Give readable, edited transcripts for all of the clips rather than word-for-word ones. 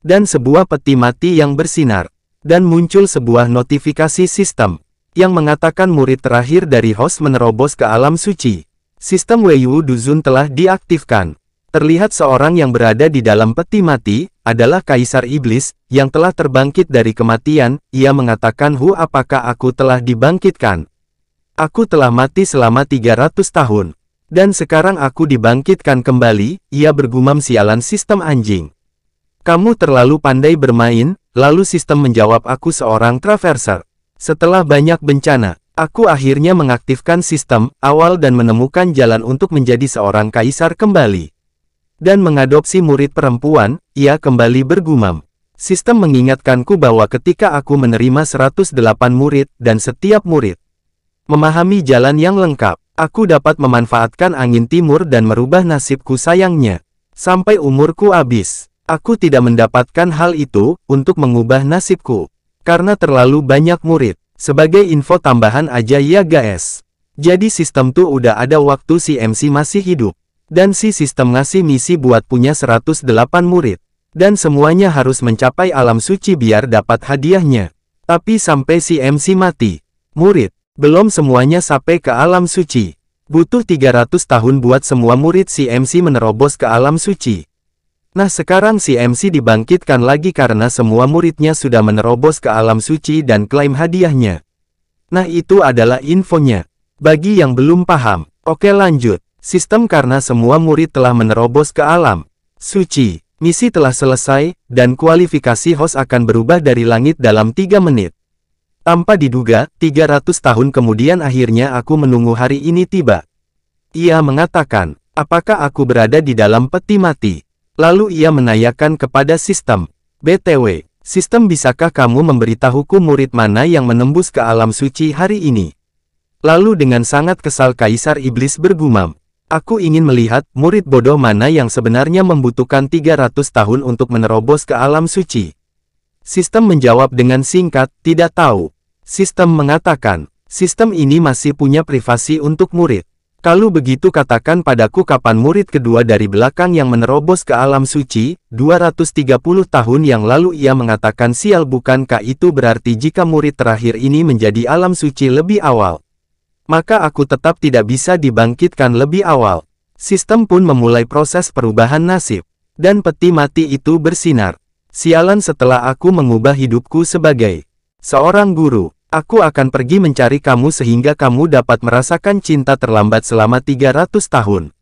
dan sebuah peti mati yang bersinar. Dan muncul sebuah notifikasi sistem yang mengatakan murid terakhir dari host menerobos ke alam suci. Sistem Weiwu Duzun telah diaktifkan. Terlihat seorang yang berada di dalam peti mati, adalah Kaisar Iblis, yang telah terbangkit dari kematian. Ia mengatakan, apakah aku telah dibangkitkan? Aku telah mati selama 300 tahun. Dan sekarang aku dibangkitkan kembali, ia bergumam sialan sistem anjing. Kamu terlalu pandai bermain, lalu sistem menjawab aku seorang traverser. Setelah banyak bencana, aku akhirnya mengaktifkan sistem awal dan menemukan jalan untuk menjadi seorang kaisar kembali. Dan mengadopsi murid perempuan, ia kembali bergumam. Sistem mengingatkanku bahwa ketika aku menerima 108 murid dan setiap murid memahami jalan yang lengkap, aku dapat memanfaatkan angin timur dan merubah nasibku. Sayangnya, sampai umurku habis, aku tidak mendapatkan hal itu untuk mengubah nasibku. Karena terlalu banyak murid. Sebagai info tambahan aja ya guys. Jadi sistem tuh udah ada waktu si MC masih hidup. Dan si sistem ngasih misi buat punya 108 murid. Dan semuanya harus mencapai alam suci biar dapat hadiahnya. Tapi sampai si MC mati, murid belum semuanya sampai ke alam suci. Butuh 300 tahun buat semua murid si MC menerobos ke alam suci. Nah sekarang si MC dibangkitkan lagi karena semua muridnya sudah menerobos ke alam suci dan klaim hadiahnya. Nah itu adalah infonya. Bagi yang belum paham, oke lanjut. Sistem karena semua murid telah menerobos ke alam suci. Misi telah selesai, dan kualifikasi host akan berubah dari langit dalam 3 menit. Tanpa diduga, 300 tahun kemudian akhirnya aku menunggu hari ini tiba. Ia mengatakan, apakah aku berada di dalam peti mati? Lalu ia menanyakan kepada sistem, BTW, sistem bisakah kamu memberitahuku murid mana yang menembus ke alam suci hari ini? Lalu dengan sangat kesal Kaisar Iblis bergumam, aku ingin melihat murid bodoh mana yang sebenarnya membutuhkan 300 tahun untuk menerobos ke alam suci. Sistem menjawab dengan singkat, tidak tahu. Sistem mengatakan, sistem ini masih punya privasi untuk murid. Kalau begitu katakan padaku kapan murid kedua dari belakang yang menerobos ke alam suci, 230 tahun yang lalu. Ia mengatakan sial, bukankah itu berarti jika murid terakhir ini menjadi alam suci lebih awal? Maka aku tetap tidak bisa dibangkitkan lebih awal. Sistem pun memulai proses perubahan nasib. Dan peti mati itu bersinar. Sialan, setelah aku mengubah hidupku sebagai seorang guru, aku akan pergi mencari kamu sehingga kamu dapat merasakan cinta terlambat selama 300 tahun.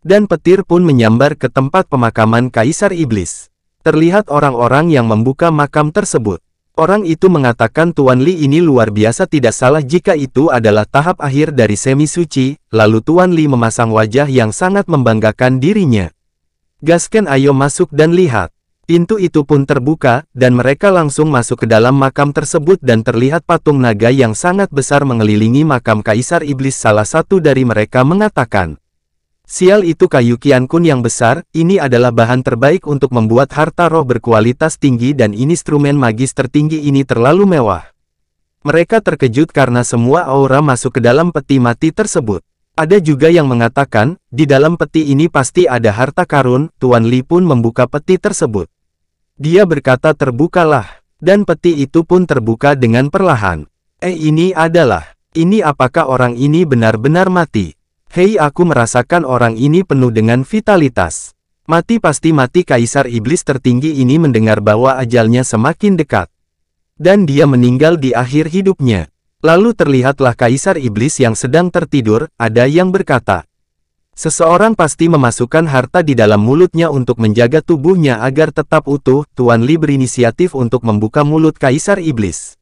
Dan petir pun menyambar ke tempat pemakaman Kaisar Iblis. Terlihat orang-orang yang membuka makam tersebut. Orang itu mengatakan Tuan Li ini luar biasa, tidak salah jika itu adalah tahap akhir dari semi suci. Lalu Tuan Li memasang wajah yang sangat membanggakan dirinya. Gasken, ayo masuk dan lihat. Pintu itu pun terbuka, dan mereka langsung masuk ke dalam makam tersebut dan terlihat patung naga yang sangat besar mengelilingi makam Kaisar Iblis. Salah satu dari mereka mengatakan, sial, itu kayu Qiankun yang besar, ini adalah bahan terbaik untuk membuat harta roh berkualitas tinggi dan instrumen magis tertinggi ini terlalu mewah. Mereka terkejut karena semua aura masuk ke dalam peti mati tersebut. Ada juga yang mengatakan, di dalam peti ini pasti ada harta karun. Tuan Li pun membuka peti tersebut. Dia berkata terbukalah, dan peti itu pun terbuka dengan perlahan. Ini apakah orang ini benar-benar mati? Hei, aku merasakan orang ini penuh dengan vitalitas. Mati, pasti mati. Kaisar Iblis tertinggi ini mendengar bahwa ajalnya semakin dekat. Dan dia meninggal di akhir hidupnya. Lalu terlihatlah Kaisar Iblis yang sedang tertidur. Ada yang berkata, seseorang pasti memasukkan harta di dalam mulutnya untuk menjaga tubuhnya agar tetap utuh. Tuan Li berinisiatif untuk membuka mulut Kaisar Iblis.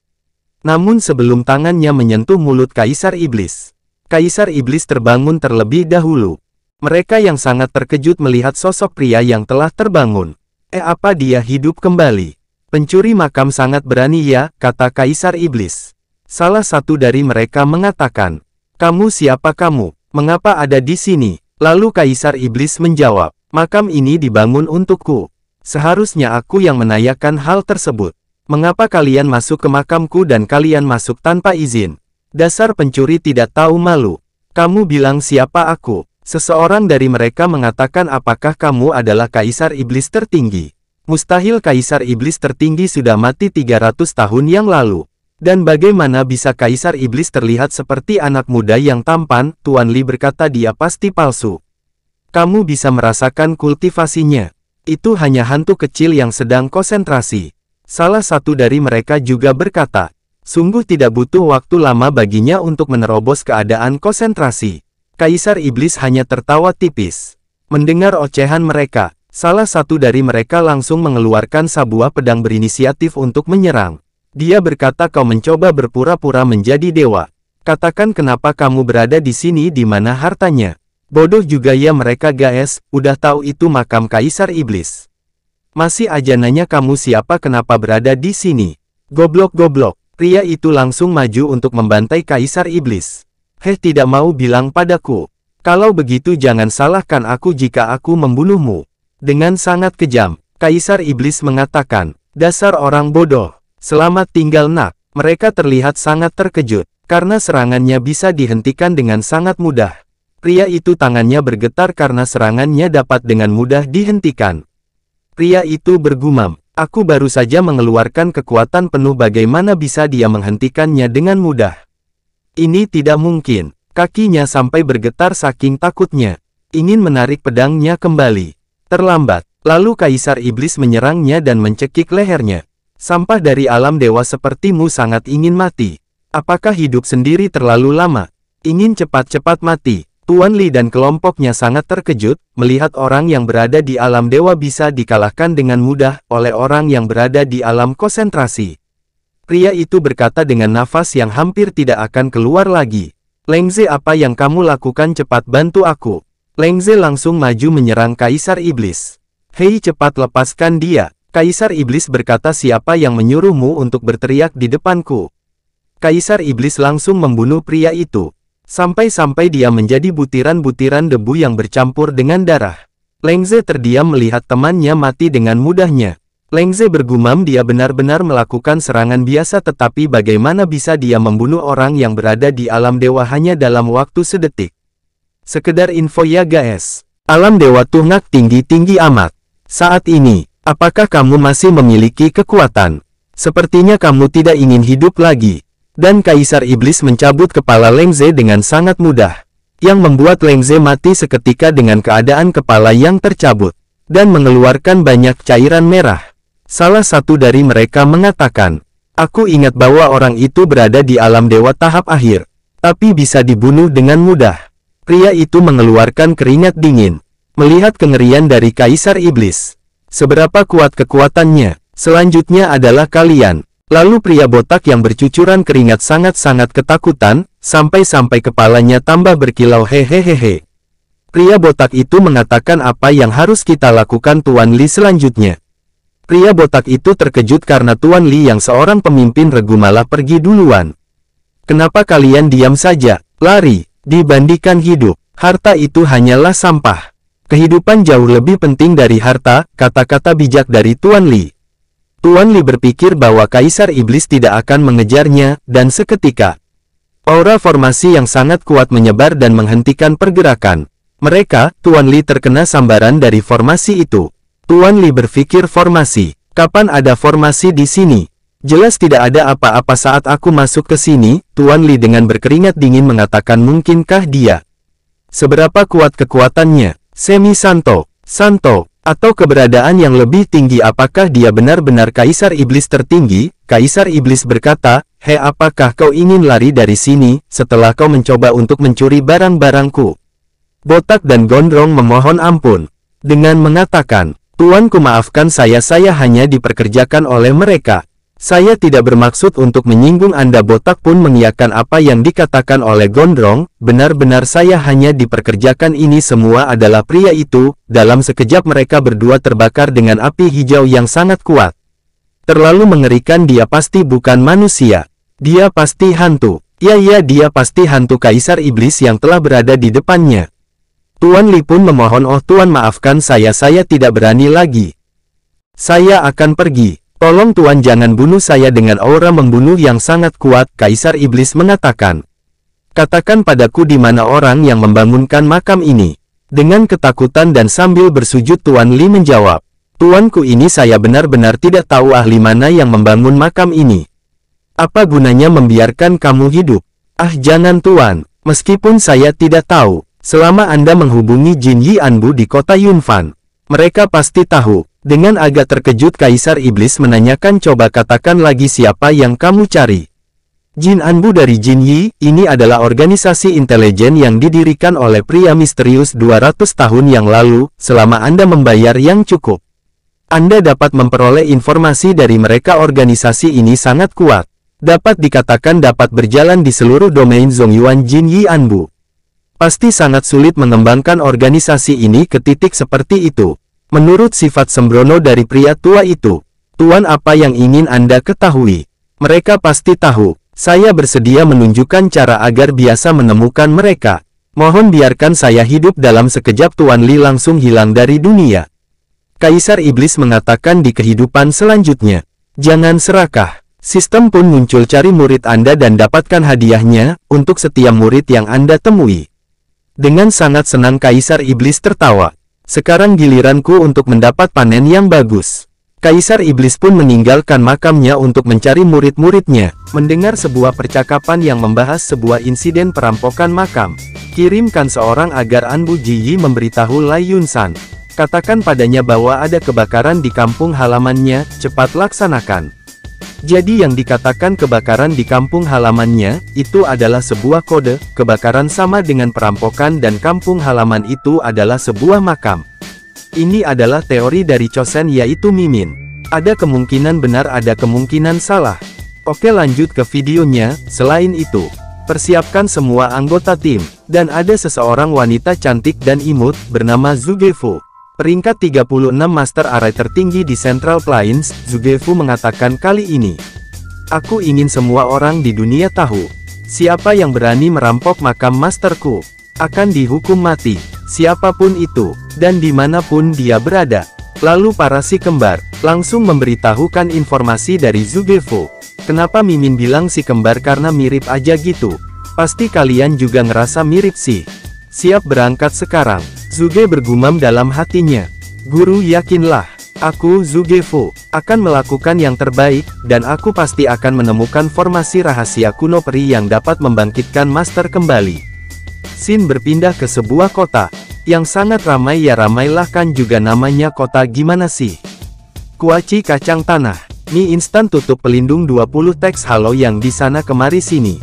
Namun sebelum tangannya menyentuh mulut Kaisar Iblis, Kaisar Iblis terbangun terlebih dahulu. Mereka yang sangat terkejut melihat sosok pria yang telah terbangun. Apa dia hidup kembali? Pencuri makam sangat berani ya, kata Kaisar Iblis. Salah satu dari mereka mengatakan, kamu siapa kamu? Mengapa ada di sini? Lalu Kaisar Iblis menjawab, makam ini dibangun untukku. Seharusnya aku yang menanyakan hal tersebut. Mengapa kalian masuk ke makamku dan kalian masuk tanpa izin? Dasar pencuri tidak tahu malu. Kamu bilang siapa aku? Seseorang dari mereka mengatakan, apakah kamu adalah Kaisar Iblis tertinggi? Mustahil Kaisar Iblis tertinggi sudah mati 300 tahun yang lalu. Dan bagaimana bisa Kaisar Iblis terlihat seperti anak muda yang tampan? Tuan Li berkata dia pasti palsu. Kamu bisa merasakan kultivasinya. Itu hanya hantu kecil yang sedang konsentrasi. Salah satu dari mereka juga berkata, sungguh tidak butuh waktu lama baginya untuk menerobos keadaan konsentrasi. Kaisar Iblis hanya tertawa tipis. Mendengar ocehan mereka, salah satu dari mereka langsung mengeluarkan sebuah pedang berinisiatif untuk menyerang. Dia berkata kau mencoba berpura-pura menjadi dewa. Katakan kenapa kamu berada di sini di mana hartanya. Bodoh juga ya mereka guys, udah tahu itu makam Kaisar Iblis. Masih aja nanya kamu siapa kenapa berada di sini. Goblok-goblok, pria itu langsung maju untuk membantai Kaisar Iblis. Heh tidak mau bilang padaku. Kalau begitu jangan salahkan aku jika aku membunuhmu. Dengan sangat kejam, Kaisar Iblis mengatakan, dasar orang bodoh. Selamat tinggal nak. Mereka terlihat sangat terkejut, karena serangannya bisa dihentikan dengan sangat mudah. Pria itu tangannya bergetar karena serangannya dapat dengan mudah dihentikan. Pria itu bergumam, aku baru saja mengeluarkan kekuatan penuh bagaimana bisa dia menghentikannya dengan mudah. Ini tidak mungkin. Kakinya sampai bergetar saking takutnya. Ingin menarik pedangnya kembali. Terlambat, lalu Kaisar Iblis menyerangnya dan mencekik lehernya. Sampah dari alam dewa sepertimu sangat ingin mati. Apakah hidup sendiri terlalu lama? Ingin cepat-cepat mati. Tuan Li dan kelompoknya sangat terkejut, melihat orang yang berada di alam dewa bisa dikalahkan dengan mudah oleh orang yang berada di alam konsentrasi. Pria itu berkata dengan nafas yang hampir tidak akan keluar lagi. Lengze apa yang kamu lakukan cepat bantu aku. Lengze langsung maju menyerang Kaisar Iblis. Hei cepat lepaskan dia. Kaisar Iblis berkata siapa yang menyuruhmu untuk berteriak di depanku. Kaisar Iblis langsung membunuh pria itu. Sampai-sampai dia menjadi butiran-butiran debu yang bercampur dengan darah. Lengze terdiam melihat temannya mati dengan mudahnya. Lengze bergumam dia benar-benar melakukan serangan biasa tetapi bagaimana bisa dia membunuh orang yang berada di alam dewa hanya dalam waktu sedetik. Sekedar info ya guys. Alam dewa tungak tinggi-tinggi amat. Saat ini. Apakah kamu masih memiliki kekuatan? Sepertinya kamu tidak ingin hidup lagi. Dan Kaisar Iblis mencabut kepala Lengze dengan sangat mudah. Yang membuat Lengze mati seketika dengan keadaan kepala yang tercabut. Dan mengeluarkan banyak cairan merah. Salah satu dari mereka mengatakan, aku ingat bahwa orang itu berada di alam dewa tahap akhir. Tapi bisa dibunuh dengan mudah. Pria itu mengeluarkan keringat dingin. Melihat kengerian dari Kaisar Iblis. Seberapa kuat kekuatannya? Selanjutnya adalah kalian. Lalu pria botak yang bercucuran keringat sangat-sangat ketakutan, sampai-sampai kepalanya tambah berkilau hehehehe. Pria botak itu mengatakan apa yang harus kita lakukan Tuan Li selanjutnya. Pria botak itu terkejut karena Tuan Li yang seorang pemimpin regu malah pergi duluan. Kenapa kalian diam saja? Lari, dibandingkan hidup, harta itu hanyalah sampah. Kehidupan jauh lebih penting dari harta, kata-kata bijak dari Tuan Li. Tuan Li berpikir bahwa Kaisar Iblis tidak akan mengejarnya, dan seketika, aura formasi yang sangat kuat menyebar dan menghentikan pergerakan. Mereka, Tuan Li terkena sambaran dari formasi itu. Tuan Li berpikir formasi, kapan ada formasi di sini? Jelas tidak ada apa-apa saat aku masuk ke sini, Tuan Li dengan berkeringat dingin mengatakan mungkinkah dia? Seberapa kuat kekuatannya? Semi-Santo, Santo, atau keberadaan yang lebih tinggi apakah dia benar-benar Kaisar Iblis tertinggi? Kaisar Iblis berkata, hei apakah kau ingin lari dari sini, setelah kau mencoba untuk mencuri barang-barangku? Botak dan Gondrong memohon ampun. Dengan mengatakan, Tuanku maafkan saya hanya diperkerjakan oleh mereka. Saya tidak bermaksud untuk menyinggung Anda. Botak pun mengiyakan apa yang dikatakan oleh Gondrong, benar-benar saya hanya diperkerjakan. Ini semua adalah pria itu. Dalam sekejap mereka berdua terbakar dengan api hijau yang sangat kuat. Terlalu mengerikan, dia pasti bukan manusia. Dia pasti hantu. Ya dia pasti hantu Kaisar Iblis yang telah berada di depannya. Tuan Li pun memohon, oh Tuan maafkan saya tidak berani lagi. Saya akan pergi. Tolong Tuan jangan bunuh saya. Dengan aura membunuh yang sangat kuat, Kaisar Iblis mengatakan. Katakan padaku di mana orang yang membangunkan makam ini. Dengan ketakutan dan sambil bersujud Tuan Li menjawab. Tuanku, ini saya benar-benar tidak tahu ahli mana yang membangun makam ini. Apa gunanya membiarkan kamu hidup? Ah, jangan Tuan, meskipun saya tidak tahu, selama Anda menghubungi Jin Yi Anbu di kota Yunfan, mereka pasti tahu. Dengan agak terkejut Kaisar Iblis menanyakan, coba katakan lagi siapa yang kamu cari? Jin Anbu dari Jin Yi, ini adalah organisasi intelijen yang didirikan oleh pria misterius 200 tahun yang lalu, selama Anda membayar yang cukup. Anda dapat memperoleh informasi dari mereka. Organisasi ini sangat kuat. Dapat dikatakan dapat berjalan di seluruh domain Zongyuan Jin Yi Anbu. Pasti sangat sulit mengembangkan organisasi ini ke titik seperti itu. Menurut sifat sembrono dari pria tua itu, Tuan, apa yang ingin Anda ketahui? Mereka pasti tahu. Saya bersedia menunjukkan cara agar biasa menemukan mereka. Mohon biarkan saya hidup. Dalam sekejap Tuan Li langsung hilang dari dunia. Kaisar Iblis mengatakan di kehidupan selanjutnya, jangan serakah. Sistem pun muncul, cari murid Anda dan dapatkan hadiahnya untuk setiap murid yang Anda temui. Dengan sangat senang Kaisar Iblis tertawa. Sekarang giliranku untuk mendapat panen yang bagus. Kaisar Iblis pun meninggalkan makamnya untuk mencari murid-muridnya. Mendengar sebuah percakapan yang membahas sebuah insiden perampokan makam. Kirimkan seorang agar Anbu Ji Yi memberitahu Lai Yunsan. Katakan padanya bahwa ada kebakaran di kampung halamannya, cepat laksanakan. Jadi yang dikatakan kebakaran di kampung halamannya, itu adalah sebuah kode. Kebakaran sama dengan perampokan dan kampung halaman itu adalah sebuah makam. Ini adalah teori dari Chosen, yaitu Mimin. Ada kemungkinan benar, ada kemungkinan salah. Oke, lanjut ke videonya. Selain itu, persiapkan semua anggota tim. Dan ada seseorang wanita cantik dan imut, bernama Zhu Gefu. Peringkat 36 Master Array tertinggi di Central Plains, Zhu Gefu mengatakan kali ini. Aku ingin semua orang di dunia tahu. Siapa yang berani merampok makam masterku, akan dihukum mati. Siapapun itu, dan dimanapun dia berada. Lalu para si kembar, langsung memberitahukan informasi dari Zhu Gefu. Kenapa Mimin bilang si kembar? Karena mirip aja gitu. Pasti kalian juga ngerasa mirip sih. Siap berangkat sekarang. Zuge bergumam dalam hatinya. Guru, yakinlah, aku Zhu Gefu akan melakukan yang terbaik, dan aku pasti akan menemukan formasi rahasia kuno peri yang dapat membangkitkan master kembali. Scene berpindah ke sebuah kota, yang sangat ramai. Ya ramailah, kan juga namanya kota gimana sih? Kuaci kacang tanah, mie instan tutup pelindung 20 teks halo yang di sana kemari sini.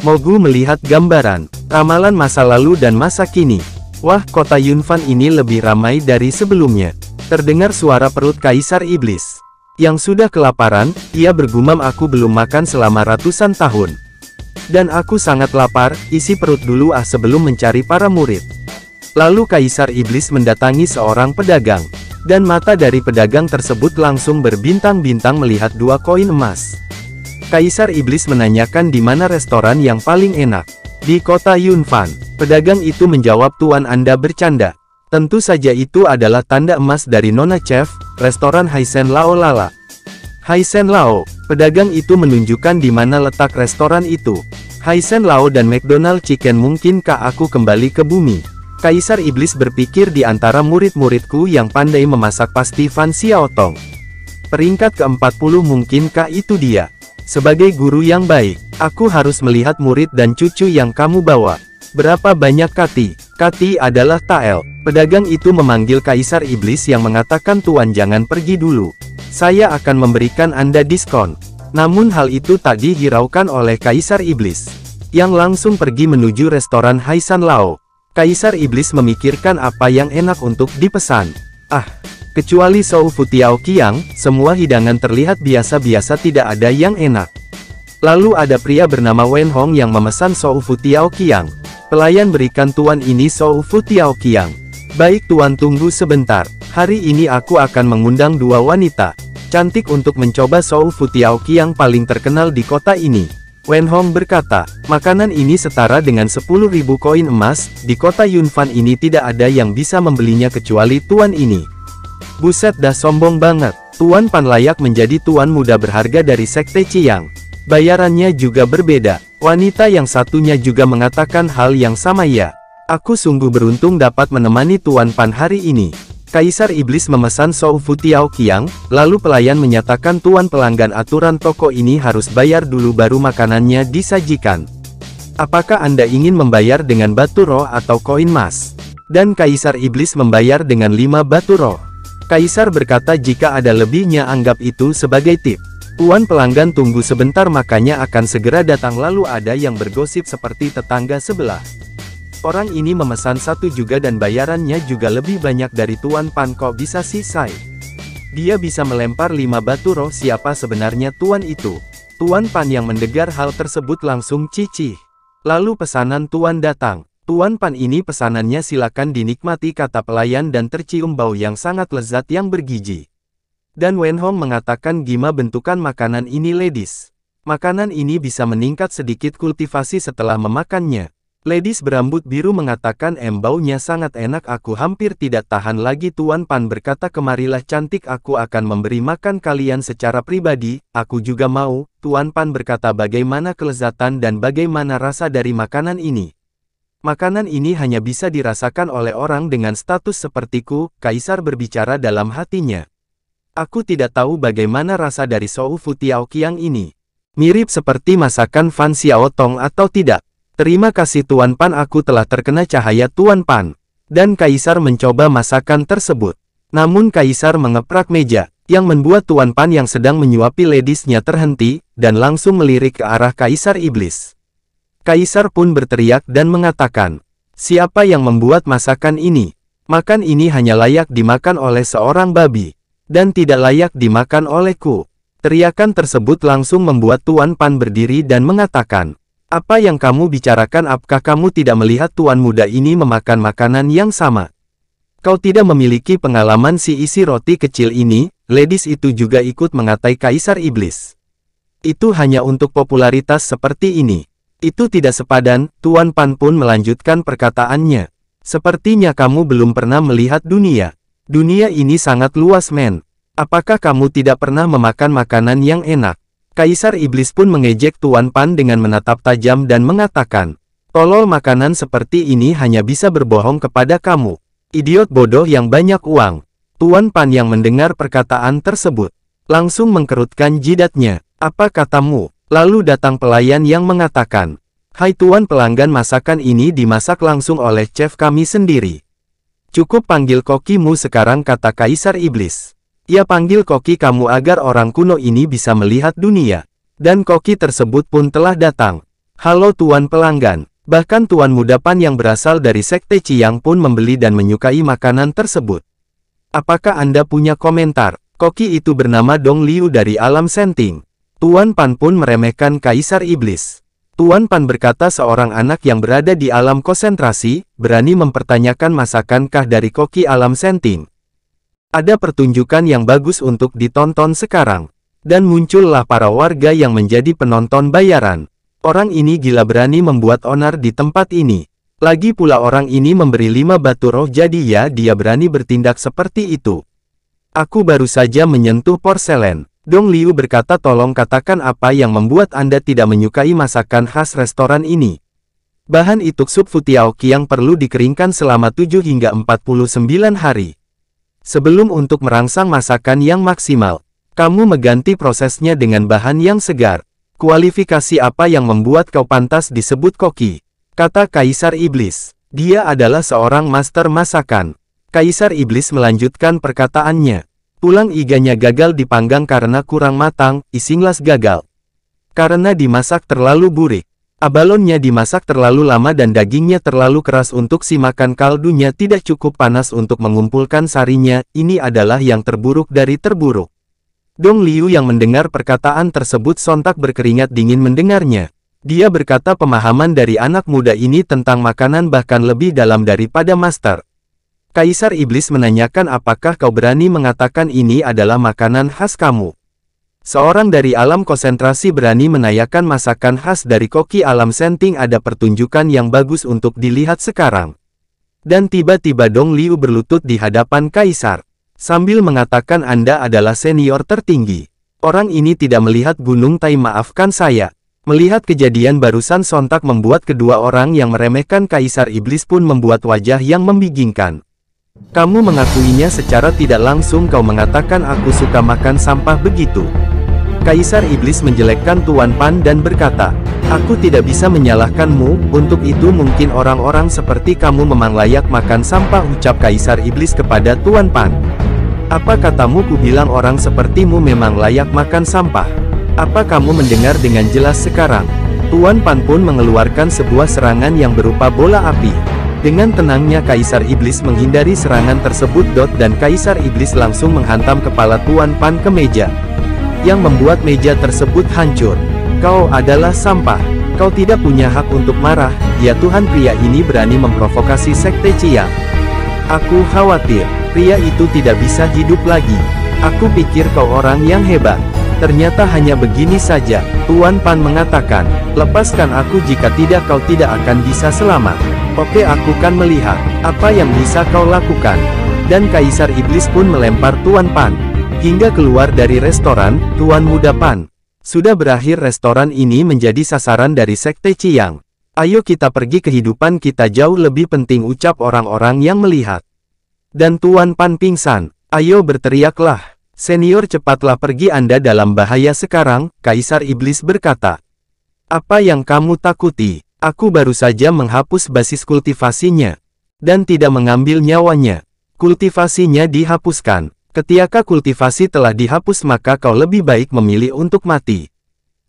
Mogu melihat gambaran, ramalan masa lalu dan masa kini. Wah, kota Yunfan ini lebih ramai dari sebelumnya. Terdengar suara perut Kaisar Iblis. Yang sudah kelaparan, ia bergumam, aku belum makan selama ratusan tahun. Dan aku sangat lapar, isi perut dulu sebelum mencari para murid. Lalu Kaisar Iblis mendatangi seorang pedagang. Dan mata dari pedagang tersebut langsung berbintang-bintang melihat 2 koin emas. Kaisar Iblis menanyakan di mana restoran yang paling enak. Di kota Yunfan. Pedagang itu menjawab, Tuan, Anda bercanda. Tentu saja itu adalah tanda emas dari Nona Chef, restoran Haisen Lao Lala. Haisen Lao, pedagang itu menunjukkan di mana letak restoran itu. Haisen Lao dan McDonald Chicken. Mungkinkah aku kembali ke bumi? Kaisar Iblis berpikir, di antara murid-muridku yang pandai memasak pasti Fan Xiaotong. Peringkat ke-40, mungkinkah itu dia? Sebagai guru yang baik, aku harus melihat murid dan cucu yang kamu bawa. Berapa banyak Kati? Kati adalah Tael. Pedagang itu memanggil Kaisar Iblis yang mengatakan, Tuan, jangan pergi dulu. Saya akan memberikan Anda diskon. Namun hal itu tak dihiraukan oleh Kaisar Iblis, yang langsung pergi menuju restoran Haisen Lao. Kaisar Iblis memikirkan apa yang enak untuk dipesan. Kecuali Shou Fu Tiao Qiang, semua hidangan terlihat biasa-biasa, tidak ada yang enak. Lalu ada pria bernama Wen Hong yang memesan Shou Fu Tiao Qiang. Pelayan berikan, Tuan, ini Shou Fu Tiao Qiang. Baik Tuan, tunggu sebentar. Hari ini aku akan mengundang 2 wanita cantik untuk mencoba Shou Fu Tiao Qiang paling terkenal di kota ini. Wen Hong berkata, makanan ini setara dengan 10.000 koin emas. Di kota Yunfan ini tidak ada yang bisa membelinya kecuali Tuan ini. Buset dah, sombong banget. Tuan Pan layak menjadi tuan muda berharga dari Sekte Qiang. Bayarannya juga berbeda. Wanita yang satunya juga mengatakan hal yang sama. Ya, aku sungguh beruntung dapat menemani Tuan Pan hari ini. Kaisar Iblis memesan Shou Fu Tiao Qiang, lalu pelayan menyatakan tuan pelanggan aturan toko ini harus bayar dulu baru makanannya disajikan. Apakah Anda ingin membayar dengan batu roh atau koin emas? Dan Kaisar Iblis membayar dengan 5 batu roh. Kaisar berkata jika ada lebihnya anggap itu sebagai tip. Tuan pelanggan tunggu sebentar makanya akan segera datang lalu ada yang bergosip seperti tetangga sebelah. Orang ini memesan satu juga dan bayarannya juga lebih banyak dari Tuan Pan kok bisa selesai. Dia bisa melempar 5 batu roh siapa sebenarnya Tuan itu. Tuan Pan yang mendengar hal tersebut langsung cicih. Lalu pesanan Tuan datang. Tuan Pan ini pesanannya silakan dinikmati kata pelayan dan tercium bau yang sangat lezat yang bergizi. Dan Wen Hong mengatakan gimana bentukan makanan ini ladies. Makanan ini bisa meningkat sedikit kultivasi setelah memakannya. Ladies berambut biru mengatakan baunya sangat enak aku hampir tidak tahan lagi Tuan Pan berkata kemarilah cantik aku akan memberi makan kalian secara pribadi, aku juga mau, Tuan Pan berkata bagaimana kelezatan dan bagaimana rasa dari makanan ini. Makanan ini hanya bisa dirasakan oleh orang dengan status sepertiku, Kaisar berbicara dalam hatinya. Aku tidak tahu bagaimana rasa dari Shou Fu Tiao Qiang ini. Mirip seperti masakan Fan Xiao Tong atau tidak? Terima kasih Tuan Pan aku telah terkena cahaya Tuan Pan. Dan Kaisar mencoba masakan tersebut. Namun Kaisar mengeprak meja, yang membuat Tuan Pan yang sedang menyuapi ladiesnya terhenti, dan langsung melirik ke arah Kaisar Iblis. Kaisar pun berteriak dan mengatakan, siapa yang membuat masakan ini? Makan ini hanya layak dimakan oleh seorang babi, dan tidak layak dimakan olehku. Teriakan tersebut langsung membuat Tuan Pan berdiri dan mengatakan, apa yang kamu bicarakan apakah kamu tidak melihat tuan muda ini memakan makanan yang sama? Kau tidak memiliki pengalaman si isi roti kecil ini, ladies itu juga ikut mengatai Kaisar Iblis. Itu hanya untuk popularitas seperti ini. Itu tidak sepadan, Tuan Pan pun melanjutkan perkataannya. Sepertinya kamu belum pernah melihat dunia. Dunia ini sangat luas men. Apakah kamu tidak pernah memakan makanan yang enak? Kaisar Iblis pun mengejek Tuan Pan dengan menatap tajam dan mengatakan, tolol makanan seperti ini hanya bisa berbohong kepada kamu. Idiot bodoh yang banyak uang. Tuan Pan yang mendengar perkataan tersebut, langsung mengkerutkan jidatnya. Apa katamu? Lalu datang pelayan yang mengatakan, hai Tuan pelanggan masakan ini dimasak langsung oleh chef kami sendiri. Cukup panggil kokimu sekarang kata Kaisar Iblis. Ia panggil koki kamu agar orang kuno ini bisa melihat dunia. Dan koki tersebut pun telah datang. Halo Tuan pelanggan. Bahkan Tuan Muda Pan yang berasal dari Sekte Ciyang pun membeli dan menyukai makanan tersebut. Apakah Anda punya komentar? Koki itu bernama Dong Liu dari alam Senting. Tuan Pan pun meremehkan Kaisar Iblis. Tuan Pan berkata seorang anak yang berada di alam konsentrasi, berani mempertanyakan masakankah dari koki alam Senting. Ada pertunjukan yang bagus untuk ditonton sekarang. Dan muncullah para warga yang menjadi penonton bayaran. Orang ini gila berani membuat onar di tempat ini. Lagi pula orang ini memberi 5 batu roh jadi ya dia berani bertindak seperti itu. Aku baru saja menyentuh porselen. Dong Liu berkata tolong katakan apa yang membuat Anda tidak menyukai masakan khas restoran ini. Bahan ituk sup Fu Tiao Qiang perlu dikeringkan selama 7 hingga 49 hari. Sebelum untuk merangsang masakan yang maksimal, kamu mengganti prosesnya dengan bahan yang segar. Kualifikasi apa yang membuat kau pantas disebut koki? Kata Kaisar Iblis. Dia adalah seorang master masakan. Kaisar Iblis melanjutkan perkataannya. Tulang iganya gagal dipanggang karena kurang matang, isinglas gagal. Karena dimasak terlalu burik. Abalonnya dimasak terlalu lama dan dagingnya terlalu keras untuk si makan kaldunya tidak cukup panas untuk mengumpulkan sarinya, ini adalah yang terburuk dari terburuk. Dong Liu yang mendengar perkataan tersebut sontak berkeringat dingin mendengarnya. Dia berkata pemahaman dari anak muda ini tentang makanan bahkan lebih dalam daripada master. Kaisar Iblis menanyakan apakah kau berani mengatakan ini adalah makanan khas kamu. Seorang dari alam konsentrasi berani menanyakan masakan khas dari koki alam Senting ada pertunjukan yang bagus untuk dilihat sekarang. Dan tiba-tiba Dong Liu berlutut di hadapan Kaisar. Sambil mengatakan Anda adalah senior tertinggi. Orang ini tidak melihat Gunung Tai maafkan saya. Melihat kejadian barusan sontak membuat kedua orang yang meremehkan Kaisar Iblis pun membuat wajah yang membingungkan. Kamu mengakuinya secara tidak langsung. Kau mengatakan aku suka makan sampah begitu. Kaisar Iblis menjelekkan Tuan Pan dan berkata, aku tidak bisa menyalahkanmu, untuk itu mungkin orang-orang seperti kamu memang layak makan sampah, ucap Kaisar Iblis kepada Tuan Pan. Apa katamu? Ku bilang orang sepertimu memang layak makan sampah. Apa kamu mendengar dengan jelas sekarang? Tuan Pan pun mengeluarkan sebuah serangan yang berupa bola api. Dengan tenangnya Kaisar Iblis menghindari serangan tersebut. Dan Kaisar Iblis langsung menghantam kepala Tuan Pan ke meja, yang membuat meja tersebut hancur. Kau adalah sampah. Kau tidak punya hak untuk marah. Ya Tuhan, pria ini berani memprovokasi Sekte Qiang. Aku khawatir, pria itu tidak bisa hidup lagi. Aku pikir kau orang yang hebat. Ternyata hanya begini saja. Tuan Pan mengatakan, lepaskan aku, jika tidak kau tidak akan bisa selamat. Oke, aku kan melihat apa yang bisa kau lakukan. Dan Kaisar Iblis pun melempar Tuan Pan hingga keluar dari restoran. Tuan Muda Pan, sudah berakhir restoran ini menjadi sasaran dari Sekte Qiang. Ayo kita pergi, kehidupan kita jauh lebih penting, ucap orang-orang yang melihat. Dan Tuan Pan pingsan. Ayo berteriaklah. Senior, cepatlah pergi, Anda dalam bahaya sekarang, Kaisar Iblis berkata. Apa yang kamu takuti? Aku baru saja menghapus basis kultivasinya. Dan tidak mengambil nyawanya. Kultivasinya dihapuskan. Ketika kultivasi telah dihapus, maka kau lebih baik memilih untuk mati.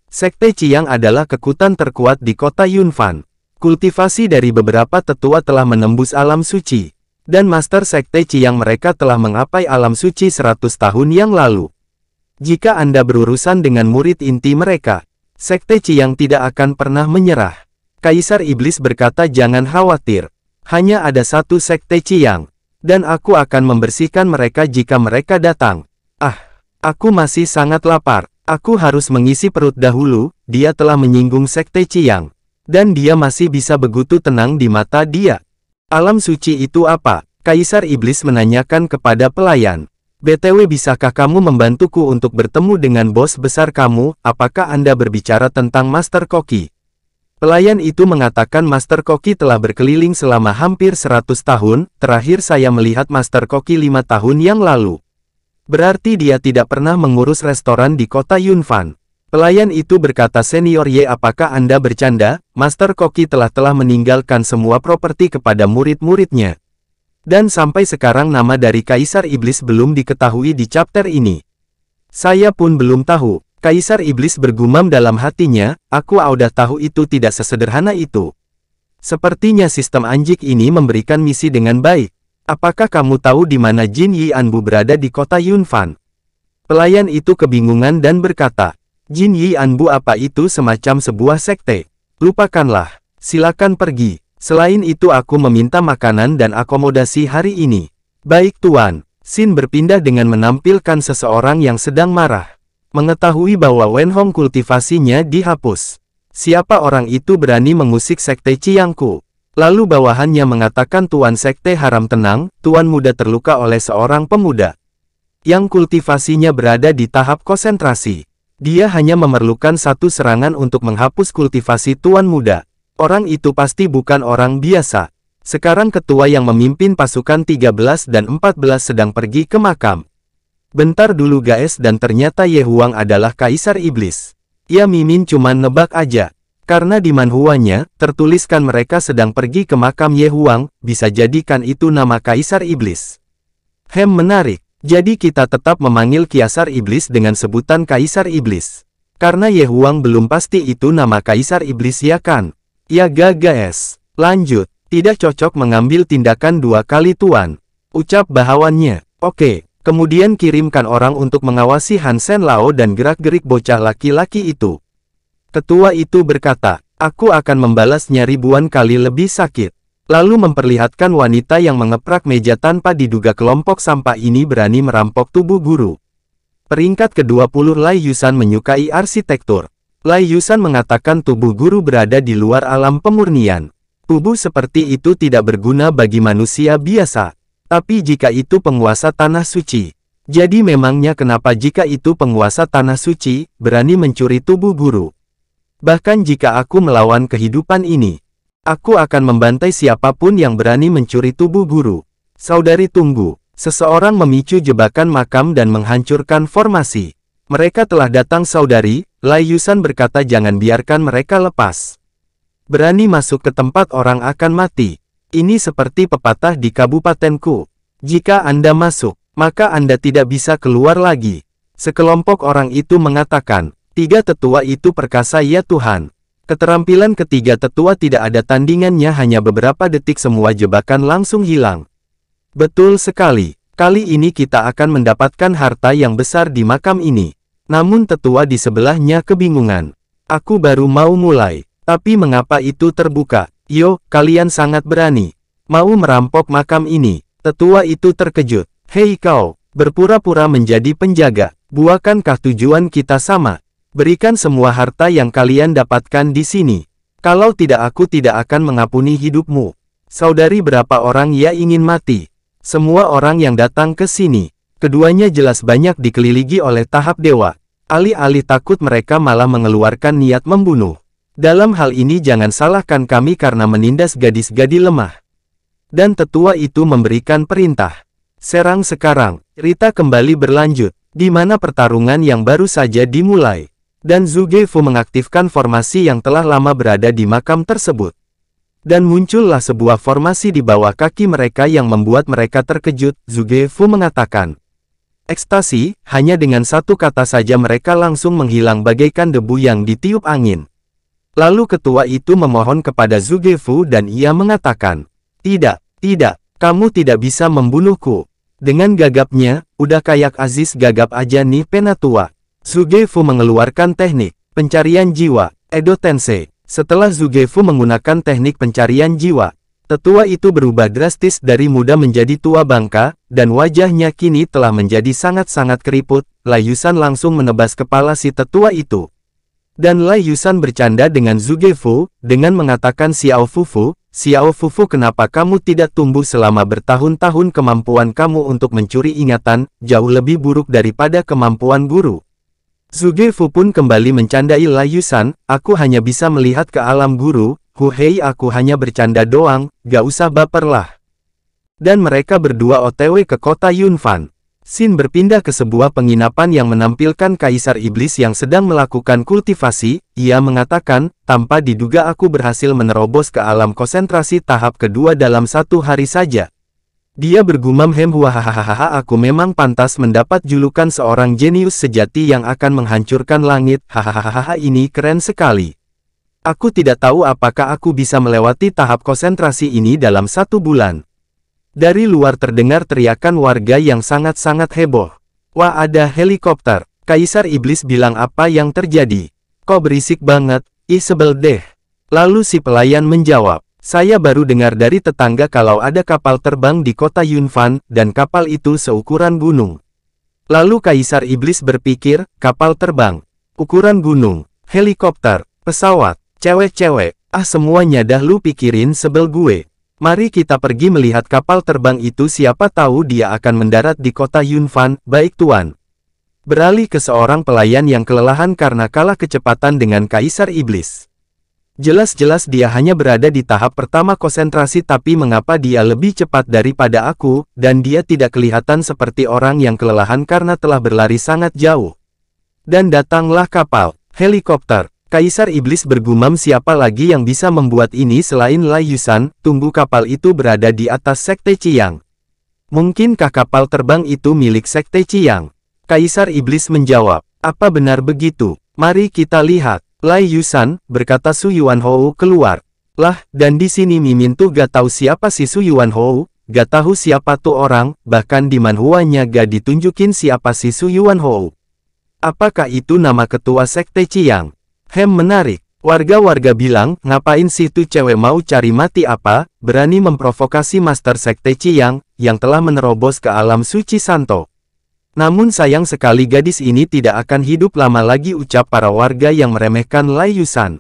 Sekte Qiang adalah kekuatan terkuat di kota Yunfan. Kultivasi dari beberapa tetua telah menembus alam suci. Dan Master Sekte Qiang mereka telah mengapai alam suci 100 tahun yang lalu. Jika Anda berurusan dengan murid inti mereka, Sekte Qiang tidak akan pernah menyerah. Kaisar Iblis berkata, jangan khawatir. Hanya ada satu Sekte Qiang. Dan aku akan membersihkan mereka jika mereka datang. Aku masih sangat lapar. Aku harus mengisi perut dahulu. Dia telah menyinggung Sekte Qiang. Dan dia masih bisa begitu tenang di mata dia. Alam suci itu apa? Kaisar Iblis menanyakan kepada pelayan. BTW, bisakah kamu membantuku untuk bertemu dengan bos besar kamu? Apakah Anda berbicara tentang Master Koki? Pelayan itu mengatakan, Master Koki telah berkeliling selama hampir 100 tahun, terakhir saya melihat Master Koki 5 tahun yang lalu. Berarti dia tidak pernah mengurus restoran di kota Yunfan. Pelayan itu berkata, Senior Ye, apakah Anda bercanda? Master Koki telah meninggalkan semua properti kepada murid-muridnya. Dan sampai sekarang nama dari Kaisar Iblis belum diketahui di chapter ini. Saya pun belum tahu. Kaisar Iblis bergumam dalam hatinya, aku udah tahu itu tidak sesederhana itu. Sepertinya sistem anjing ini memberikan misi dengan baik. Apakah kamu tahu di mana Jin Yi Anbu berada di kota Yunfan? Pelayan itu kebingungan dan berkata, Jin Yi Anbu apa itu? Semacam sebuah sekte. Lupakanlah. Silakan pergi. Selain itu aku meminta makanan dan akomodasi hari ini. Baik Tuan. Xin berpindah dengan menampilkan seseorang yang sedang marah. Mengetahui bahwa Wenhong kultivasinya dihapus. Siapa orang itu berani mengusik Sekte Qiangku? Lalu bawahannya mengatakan, Tuan Sekte haram, tenang, Tuan Muda terluka oleh seorang pemuda. Yang kultivasinya berada di tahap konsentrasi. Dia hanya memerlukan satu serangan untuk menghapus kultivasi Tuan Muda. Orang itu pasti bukan orang biasa. Sekarang ketua yang memimpin pasukan 13 dan 14 sedang pergi ke makam. Bentar dulu guys, dan ternyata Ye Huang adalah Kaisar Iblis. Ya Mimin cuman nebak aja. Karena di manhuanya, tertuliskan mereka sedang pergi ke makam Ye Huang, bisa jadikan itu nama Kaisar Iblis. Menarik. Jadi kita tetap memanggil Kaisar Iblis dengan sebutan Kaisar Iblis. Karena Ye Huang belum pasti itu nama Kaisar Iblis, ya kan? Ya guys. Lanjut. Tidak cocok mengambil tindakan dua kali Tuan. Ucap bawahannya. Oke. Kemudian kirimkan orang untuk mengawasi Han Sen Lao dan gerak-gerik bocah laki-laki itu. Ketua itu berkata, aku akan membalasnya ribuan kali lebih sakit. Lalu memperlihatkan wanita yang mengeprak meja tanpa diduga. Kelompok sampah ini berani merampok tubuh guru. Peringkat ke-20 Lai Yusan menyukai arsitektur. Lai Yusan mengatakan tubuh guru berada di luar alam pemurnian. Tubuh seperti itu tidak berguna bagi manusia biasa. Tapi jika itu penguasa tanah suci. Jadi memangnya kenapa jika itu penguasa tanah suci, berani mencuri tubuh guru? Bahkan jika aku melawan kehidupan ini, aku akan membantai siapapun yang berani mencuri tubuh guru. Saudari tunggu. Seseorang memicu jebakan makam dan menghancurkan formasi. Mereka telah datang saudari, Lai Yusan berkata jangan biarkan mereka lepas. Berani masuk ke tempat orang akan mati. Ini seperti pepatah di kabupatenku. Jika Anda masuk, maka Anda tidak bisa keluar lagi. Sekelompok orang itu mengatakan, tiga tetua itu perkasa ya Tuhan. Keterampilan ketiga tetua tidak ada tandingannya, hanya beberapa detik semua jebakan langsung hilang. Betul sekali, kali ini kita akan mendapatkan harta yang besar di makam ini. Namun tetua di sebelahnya kebingungan. Aku baru mau mulai, tapi mengapa itu terbuka? Yo, kalian sangat berani. Mau merampok makam ini. Tetua itu terkejut. Hei kau, berpura-pura menjadi penjaga. Bukankah tujuan kita sama? Berikan semua harta yang kalian dapatkan di sini. Kalau tidak aku tidak akan mengampuni hidupmu. Saudari berapa orang ya ingin mati? Semua orang yang datang ke sini. Keduanya jelas banyak dikelilingi oleh tahap dewa. Alih-alih takut mereka malah mengeluarkan niat membunuh. Dalam hal ini jangan salahkan kami karena menindas gadis-gadis lemah. Dan tetua itu memberikan perintah. Serang sekarang. Cerita kembali berlanjut, di mana pertarungan yang baru saja dimulai. Dan Zhuge Fu mengaktifkan formasi yang telah lama berada di makam tersebut. Dan muncullah sebuah formasi di bawah kaki mereka yang membuat mereka terkejut. Zhuge Fu mengatakan, ekstasi, hanya dengan satu kata saja mereka langsung menghilang bagaikan debu yang ditiup angin. Lalu ketua itu memohon kepada Zhuge Fu dan ia mengatakan, tidak, kamu tidak bisa membunuhku. Dengan gagapnya, udah kayak Aziz gagap aja nih penatua. Zhuge Fu mengeluarkan teknik pencarian jiwa, Edo Tensei. Setelah Zhuge Fu menggunakan teknik pencarian jiwa, tetua itu berubah drastis dari muda menjadi tua bangka, dan wajahnya kini telah menjadi sangat-sangat keriput. Lai Yusan langsung menebas kepala si tetua itu. Dan Lai Yusan bercanda dengan Zhuge Fu, dengan mengatakan Xiao Fufu, kenapa kamu tidak tumbuh selama bertahun-tahun? Kemampuan kamu untuk mencuri ingatan, jauh lebih buruk daripada kemampuan guru. Zhuge Fu pun kembali mencandai Lai Yusan, aku hanya bisa melihat ke alam guru, Hei aku hanya bercanda doang, gak usah baperlah. Dan mereka berdua OTW ke kota Yunfan. Sin berpindah ke sebuah penginapan yang menampilkan Kaisar Iblis yang sedang melakukan kultivasi. Ia mengatakan, tanpa diduga aku berhasil menerobos ke alam konsentrasi tahap kedua dalam 1 hari saja. Dia bergumam hahaha aku memang pantas mendapat julukan seorang jenius sejati yang akan menghancurkan langit. Hahaha ini keren sekali. Aku tidak tahu apakah aku bisa melewati tahap konsentrasi ini dalam 1 bulan. Dari luar terdengar teriakan warga yang sangat-sangat heboh. Wah ada helikopter. Kaisar Iblis bilang apa yang terjadi? Kok berisik banget? Ih sebel deh. Lalu si pelayan menjawab. Saya baru dengar dari tetangga kalau ada kapal terbang di kota Yunfan, dan kapal itu seukuran gunung. Lalu Kaisar Iblis berpikir, kapal terbang, ukuran gunung, helikopter, pesawat, cewek-cewek, semuanya dah lu pikirin sebel gue. Mari kita pergi melihat kapal terbang itu, siapa tahu dia akan mendarat di kota Yunfan. Baik tuan. Beralih ke seorang pelayan yang kelelahan karena kalah kecepatan dengan Kaisar Iblis. Jelas-jelas dia hanya berada di tahap pertama konsentrasi, tapi mengapa dia lebih cepat daripada aku, dan dia tidak kelihatan seperti orang yang kelelahan karena telah berlari sangat jauh. Dan datanglah kapal, helikopter. Kaisar Iblis bergumam, siapa lagi yang bisa membuat ini selain Lai Yusan? Tunggu, kapal itu berada di atas Sekte Qiyang. Mungkinkah kapal terbang itu milik Sekte Qiyang? Kaisar Iblis menjawab, apa benar begitu? Mari kita lihat. Lai Yusan, berkata Su Yuanhou keluar. Lah, dan di sini Mimin tuh gak tahu siapa si Su Yuanhou, gak tahu siapa tuh orang, bahkan di manhuanya gak ditunjukin siapa si Su Yuanhou. Apakah itu nama ketua Sekte Qiyang? Menarik. Warga-warga bilang, ngapain sih tuh cewek mau cari mati apa, berani memprovokasi Master Sekte Qiyang, yang telah menerobos ke alam suci Santo. Namun sayang sekali gadis ini tidak akan hidup lama lagi, ucap para warga yang meremehkan Lai Yusan.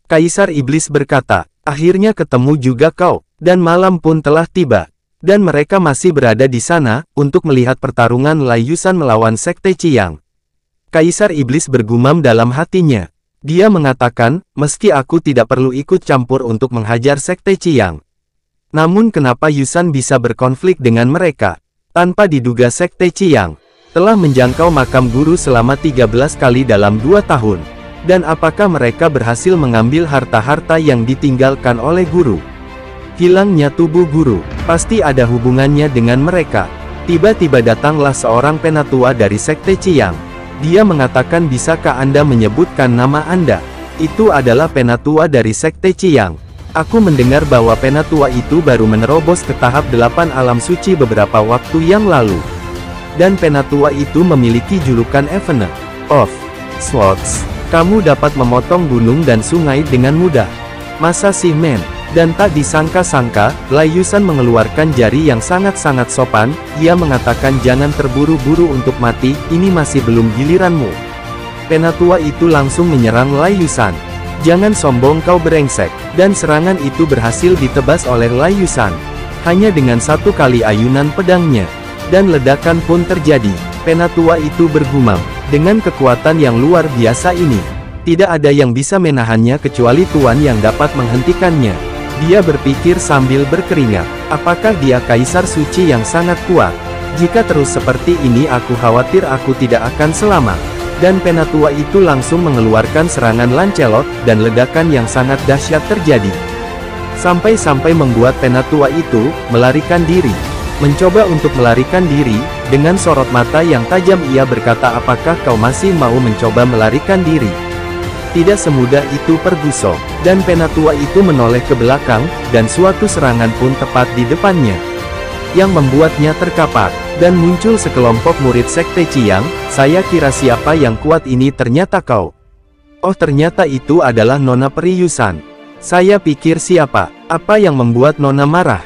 Kaisar Iblis berkata, akhirnya ketemu juga kau, dan malam pun telah tiba. Dan mereka masih berada di sana, untuk melihat pertarungan Lai Yusan melawan Sekte Qiyang. Kaisar Iblis bergumam dalam hatinya. Dia mengatakan, meski aku tidak perlu ikut campur untuk menghajar Sekte Qiyang. Namun kenapa Yusan bisa berkonflik dengan mereka? Tanpa diduga Sekte Qiang telah menjangkau makam guru selama 13 kali dalam 2 tahun. Dan apakah mereka berhasil mengambil harta-harta yang ditinggalkan oleh guru? Hilangnya tubuh guru, pasti ada hubungannya dengan mereka. Tiba-tiba datanglah seorang penatua dari Sekte Qiang. Dia mengatakan, bisakah Anda menyebutkan nama Anda? Itu adalah penatua dari Sekte Qiang. Aku mendengar bahwa penatua itu baru menerobos ke tahap 8 alam suci beberapa waktu yang lalu. Dan penatua itu memiliki julukan Evener of Swords. Kamu dapat memotong gunung dan sungai dengan mudah. Masa sih men? Dan tak disangka-sangka, Lai Yusan mengeluarkan jari yang sangat-sangat sopan. Ia mengatakan, jangan terburu-buru untuk mati, ini masih belum giliranmu. Penatua itu langsung menyerang Lai Yusan. Jangan sombong kau brengsek. Dan serangan itu berhasil ditebas oleh Lai Yusan. Hanya dengan 1 kali ayunan pedangnya. Dan ledakan pun terjadi. Penatua itu bergumam, dengan kekuatan yang luar biasa ini, tidak ada yang bisa menahannya kecuali Tuan yang dapat menghentikannya. Dia berpikir sambil berkeringat, apakah dia kaisar suci yang sangat kuat? Jika terus seperti ini aku khawatir aku tidak akan selamat. Dan penatua itu langsung mengeluarkan serangan Lancelot, dan ledakan yang sangat dahsyat terjadi. Sampai-sampai membuat penatua itu melarikan diri. Mencoba untuk melarikan diri, dengan sorot mata yang tajam ia berkata, apakah kau masih mau mencoba melarikan diri? Tidak semudah itu Perguso. Dan penatua itu menoleh ke belakang, dan suatu serangan pun tepat di depannya. Yang membuatnya terkapar, dan muncul sekelompok murid Sekte Qiang. Saya kira siapa yang kuat ini, ternyata kau. Oh ternyata itu adalah Nona Peri Yusan. Saya pikir siapa? Apa yang membuat Nona marah?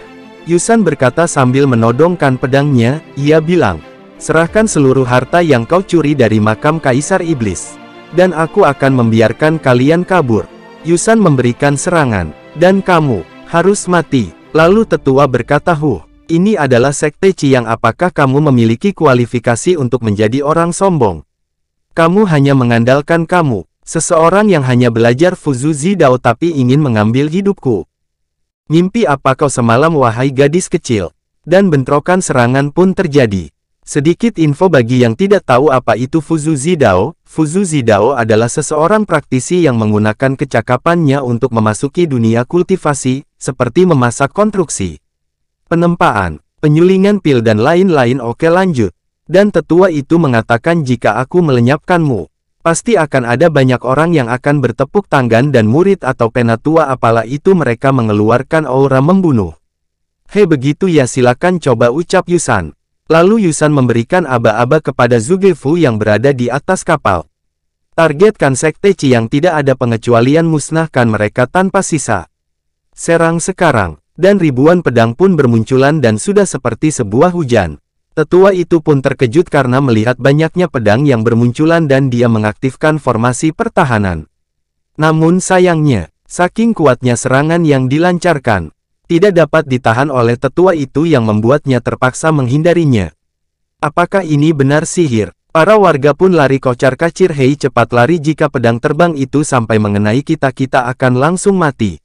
Yusan berkata sambil menodongkan pedangnya. Ia bilang, serahkan seluruh harta yang kau curi dari makam Kaisar Iblis. Dan aku akan membiarkan kalian kabur. Yusan memberikan serangan. Dan kamu harus mati. Lalu tetua berkata, ini adalah Sekte Qiang, apakah kamu memiliki kualifikasi untuk menjadi orang sombong? Kamu hanya mengandalkan kamu, seseorang yang hanya belajar Fuzu Zidao tapi ingin mengambil hidupku. Mimpi apa kau semalam wahai gadis kecil? Dan bentrokan serangan pun terjadi. Sedikit info bagi yang tidak tahu apa itu Fuzu Zidao. Fuzu Zidao adalah seseorang praktisi yang menggunakan kecakapannya untuk memasuki dunia kultivasi, seperti memasak konstruksi, penempaan, penyulingan pil dan lain-lain. Oke lanjut. Dan tetua itu mengatakan, jika aku melenyapkanmu, pasti akan ada banyak orang yang akan bertepuk tangan dan murid atau penatua apalah itu mereka mengeluarkan aura membunuh. Hei begitu ya, silakan coba, ucap Yusan. Lalu Yusan memberikan aba-aba kepada Zugefu yang berada di atas kapal. Targetkan Sekte Qiang, tidak ada pengecualian, musnahkan mereka tanpa sisa. Serang sekarang. Dan ribuan pedang pun bermunculan dan sudah seperti sebuah hujan. Tetua itu pun terkejut karena melihat banyaknya pedang yang bermunculan dan dia mengaktifkan formasi pertahanan. Namun sayangnya, saking kuatnya serangan yang dilancarkan, tidak dapat ditahan oleh tetua itu yang membuatnya terpaksa menghindarinya. Apakah ini benar sihir? Para warga pun lari kocar-kacir. Hei cepat lari, jika pedang terbang itu sampai mengenai kita akan langsung mati.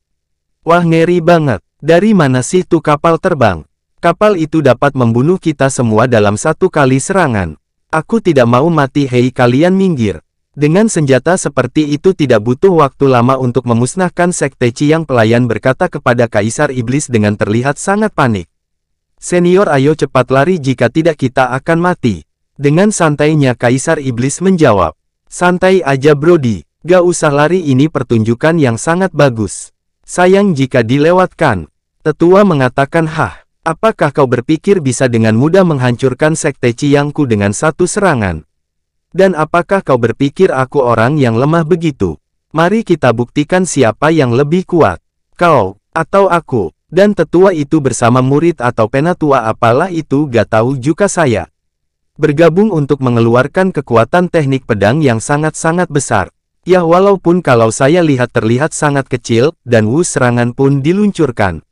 Wah ngeri banget. Dari mana sih tuh kapal terbang? Kapal itu dapat membunuh kita semua dalam 1 kali serangan. Aku tidak mau mati. Hei kalian minggir. Dengan senjata seperti itu tidak butuh waktu lama untuk memusnahkan Sekte Qiang, pelayan berkata kepada Kaisar Iblis dengan terlihat sangat panik. Senior, ayo cepat lari, jika tidak kita akan mati. Dengan santainya Kaisar Iblis menjawab. Santai aja Brody, gak usah lari, ini pertunjukan yang sangat bagus. Sayang jika dilewatkan. Tetua mengatakan, apakah kau berpikir bisa dengan mudah menghancurkan Sekte Qiangku dengan 1 serangan? Dan apakah kau berpikir aku orang yang lemah begitu? Mari kita buktikan siapa yang lebih kuat. Kau, atau aku. Dan tetua itu bersama murid atau penatua apalah itu gak tahu juga saya. Bergabung untuk mengeluarkan kekuatan teknik pedang yang sangat-sangat besar. Ya walaupun kalau saya lihat terlihat sangat kecil, dan serangan pun diluncurkan.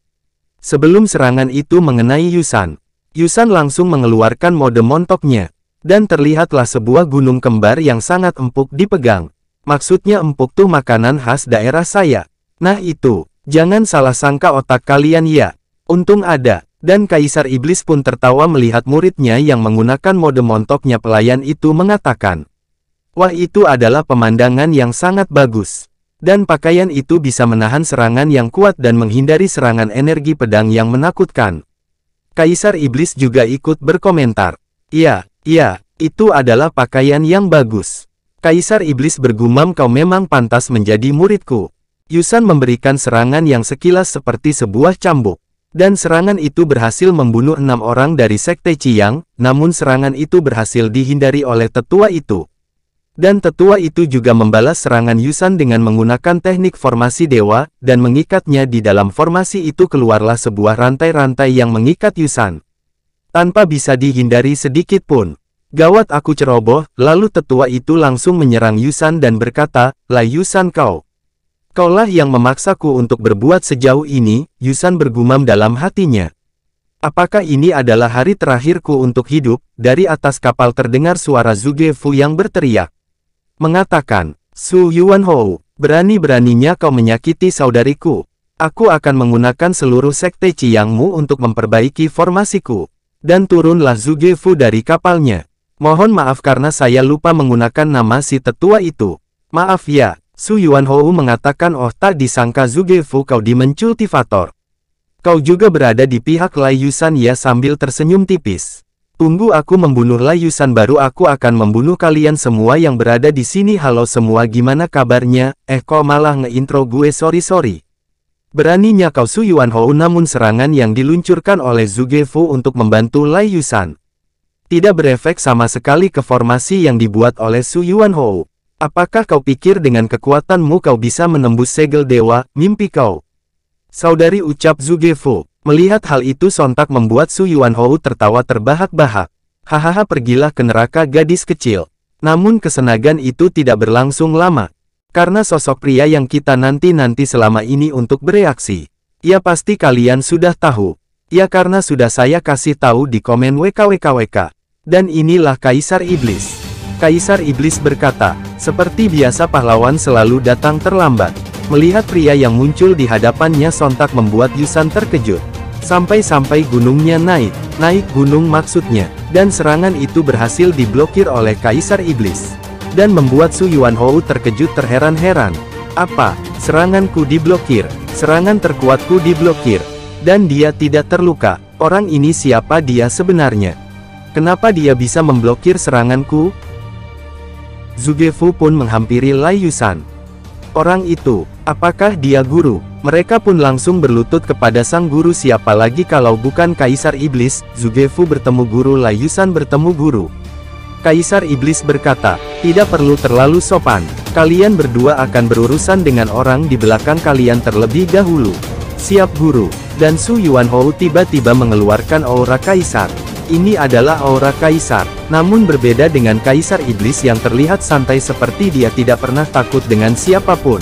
Sebelum serangan itu mengenai Yusan, Yusan langsung mengeluarkan mode montoknya. Dan terlihatlah sebuah gunung kembar yang sangat empuk dipegang. Maksudnya empuk tuh makanan khas daerah saya. Nah itu, jangan salah sangka otak kalian ya. Untung ada. Dan Kaisar Iblis pun tertawa melihat muridnya yang menggunakan mode montoknya pelayan itu mengatakan, "Wah, itu adalah pemandangan yang sangat bagus. Dan pakaian itu bisa menahan serangan yang kuat dan menghindari serangan energi pedang yang menakutkan." Kaisar Iblis juga ikut berkomentar, Iya, itu adalah pakaian yang bagus." Kaisar Iblis bergumam, "Kau memang pantas menjadi muridku." Yusan memberikan serangan yang sekilas seperti sebuah cambuk. Dan serangan itu berhasil membunuh 6 orang dari Sekte Qiyang, namun serangan itu berhasil dihindari oleh tetua itu. Dan tetua itu juga membalas serangan Yusan dengan menggunakan teknik formasi dewa, dan mengikatnya di dalam formasi itu keluarlah sebuah rantai-rantai yang mengikat Yusan. Tanpa bisa dihindari sedikit pun. Gawat, aku ceroboh. Lalu tetua itu langsung menyerang Yusan dan berkata, "Lai Yusan, Kaulah yang memaksaku untuk berbuat sejauh ini." Yusan bergumam dalam hatinya. "Apakah ini adalah hari terakhirku untuk hidup?" Dari atas kapal terdengar suara Zhuge Fu yang berteriak. Mengatakan, "Su Yuanhou, berani-beraninya kau menyakiti saudariku. Aku akan menggunakan seluruh Sekte Qiyangmu untuk memperbaiki formasiku." Dan turunlah Zhuge Fu dari kapalnya. "Mohon maaf karena saya lupa menggunakan nama si tetua itu." "Maaf ya." Su Yuanhou mengatakan, "Oh, tak disangka Zhuge Fu, kau Demon Cultivator. Kau juga berada di pihak Lai Yusan ya?" Sambil tersenyum tipis. "Tunggu aku membunuh Lai Yusan baru aku akan membunuh kalian semua yang berada di sini." "Halo semua, gimana kabarnya? Kok malah nge-intro gue? Sorry. Beraninya kau Su Yuanhou." Namun serangan yang diluncurkan oleh Zhuge Fu untuk membantu Lai Yusan tidak berefek sama sekali ke formasi yang dibuat oleh Su Yuanhou. "Apakah kau pikir dengan kekuatanmu kau bisa menembus segel dewa? Mimpi kau, saudari," ucap Zhuge Fu. Melihat hal itu sontak membuat Su Yuanhou tertawa terbahak-bahak. "Hahaha, pergilah ke neraka gadis kecil." Namun kesenagan itu tidak berlangsung lama. Karena sosok pria yang kita nanti-nanti selama ini untuk bereaksi. Ya pasti kalian sudah tahu. Ya karena sudah saya kasih tahu di komen WKWKWK. Dan inilah Kaisar Iblis. Kaisar Iblis berkata, "Seperti biasa pahlawan selalu datang terlambat." Melihat pria yang muncul di hadapannya sontak membuat Yusan terkejut. Sampai-sampai gunungnya naik gunung maksudnya. Dan serangan itu berhasil diblokir oleh Kaisar Iblis. Dan membuat Su Yuanhou terkejut terheran-heran. "Apa? Seranganku diblokir? Serangan terkuatku diblokir. Dan dia tidak terluka. Orang ini siapa dia sebenarnya? Kenapa dia bisa memblokir seranganku?" Zhuge Fu pun menghampiri Lai Yusan. "Orang itu, apakah dia guru?" Mereka pun langsung berlutut kepada sang guru. Siapa lagi kalau bukan Kaisar Iblis? Zhuge Fu bertemu guru, Lai Yusan bertemu guru. Kaisar Iblis berkata, "Tidak perlu terlalu sopan. Kalian berdua akan berurusan dengan orang di belakang kalian terlebih dahulu." "Siap guru." Dan Su Yuanhou tiba-tiba mengeluarkan aura Kaisar. Ini adalah aura Kaisar, namun berbeda dengan Kaisar Iblis yang terlihat santai seperti dia tidak pernah takut dengan siapapun.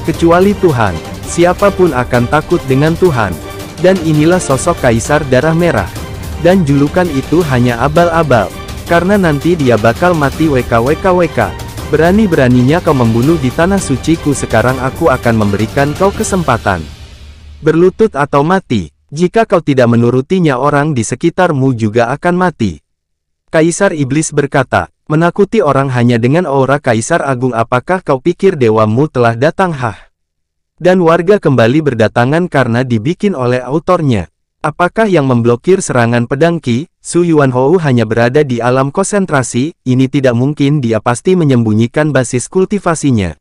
Kecuali Tuhan, siapapun akan takut dengan Tuhan. Dan inilah sosok Kaisar Darah Merah. Dan julukan itu hanya abal-abal, karena nanti dia bakal mati. WKWKWK. "Berani-beraninya kau membunuh di tanah suciku. Sekarang aku akan memberikan kau kesempatan. Berlutut atau mati. Jika kau tidak menurutinya, orang di sekitarmu juga akan mati." Kaisar Iblis berkata, "Menakuti orang hanya dengan aura Kaisar Agung. Apakah kau pikir dewamu telah datang?" Dan warga kembali berdatangan karena dibikin oleh autornya. Apakah yang memblokir serangan pedang Qi? Su Yuanhou hanya berada di alam konsentrasi. Ini tidak mungkin, dia pasti menyembunyikan basis kultivasinya.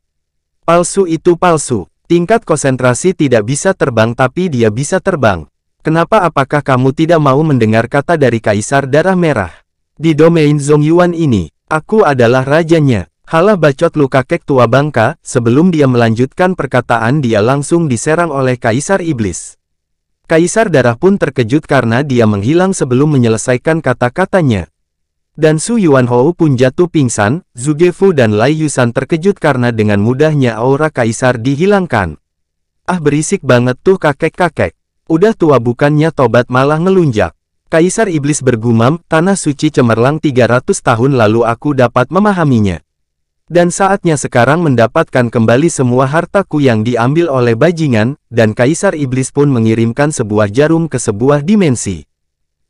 Palsu itu palsu. Tingkat konsentrasi tidak bisa terbang tapi dia bisa terbang. Kenapa? Apakah kamu tidak mau mendengar kata dari Kaisar Darah Merah? Di domain Zongyuan ini, aku adalah rajanya. Halah bacot, lu kakek tua bangka. Sebelum dia melanjutkan perkataan, dia langsung diserang oleh Kaisar Iblis. Kaisar Darah pun terkejut karena dia menghilang sebelum menyelesaikan kata-katanya. Dan Su Yuanhou pun jatuh pingsan. Zhuge Fu dan Lai Yusan terkejut karena dengan mudahnya aura Kaisar dihilangkan. "Ah, berisik banget tuh kakek-kakek. Udah tua bukannya tobat malah ngelunjak." Kaisar Iblis bergumam, "Tanah suci cemerlang 300 tahun lalu aku dapat memahaminya. Dan saatnya sekarang mendapatkan kembali semua hartaku yang diambil oleh bajingan, dan Kaisar Iblis pun mengirimkan sebuah jarum ke sebuah dimensi.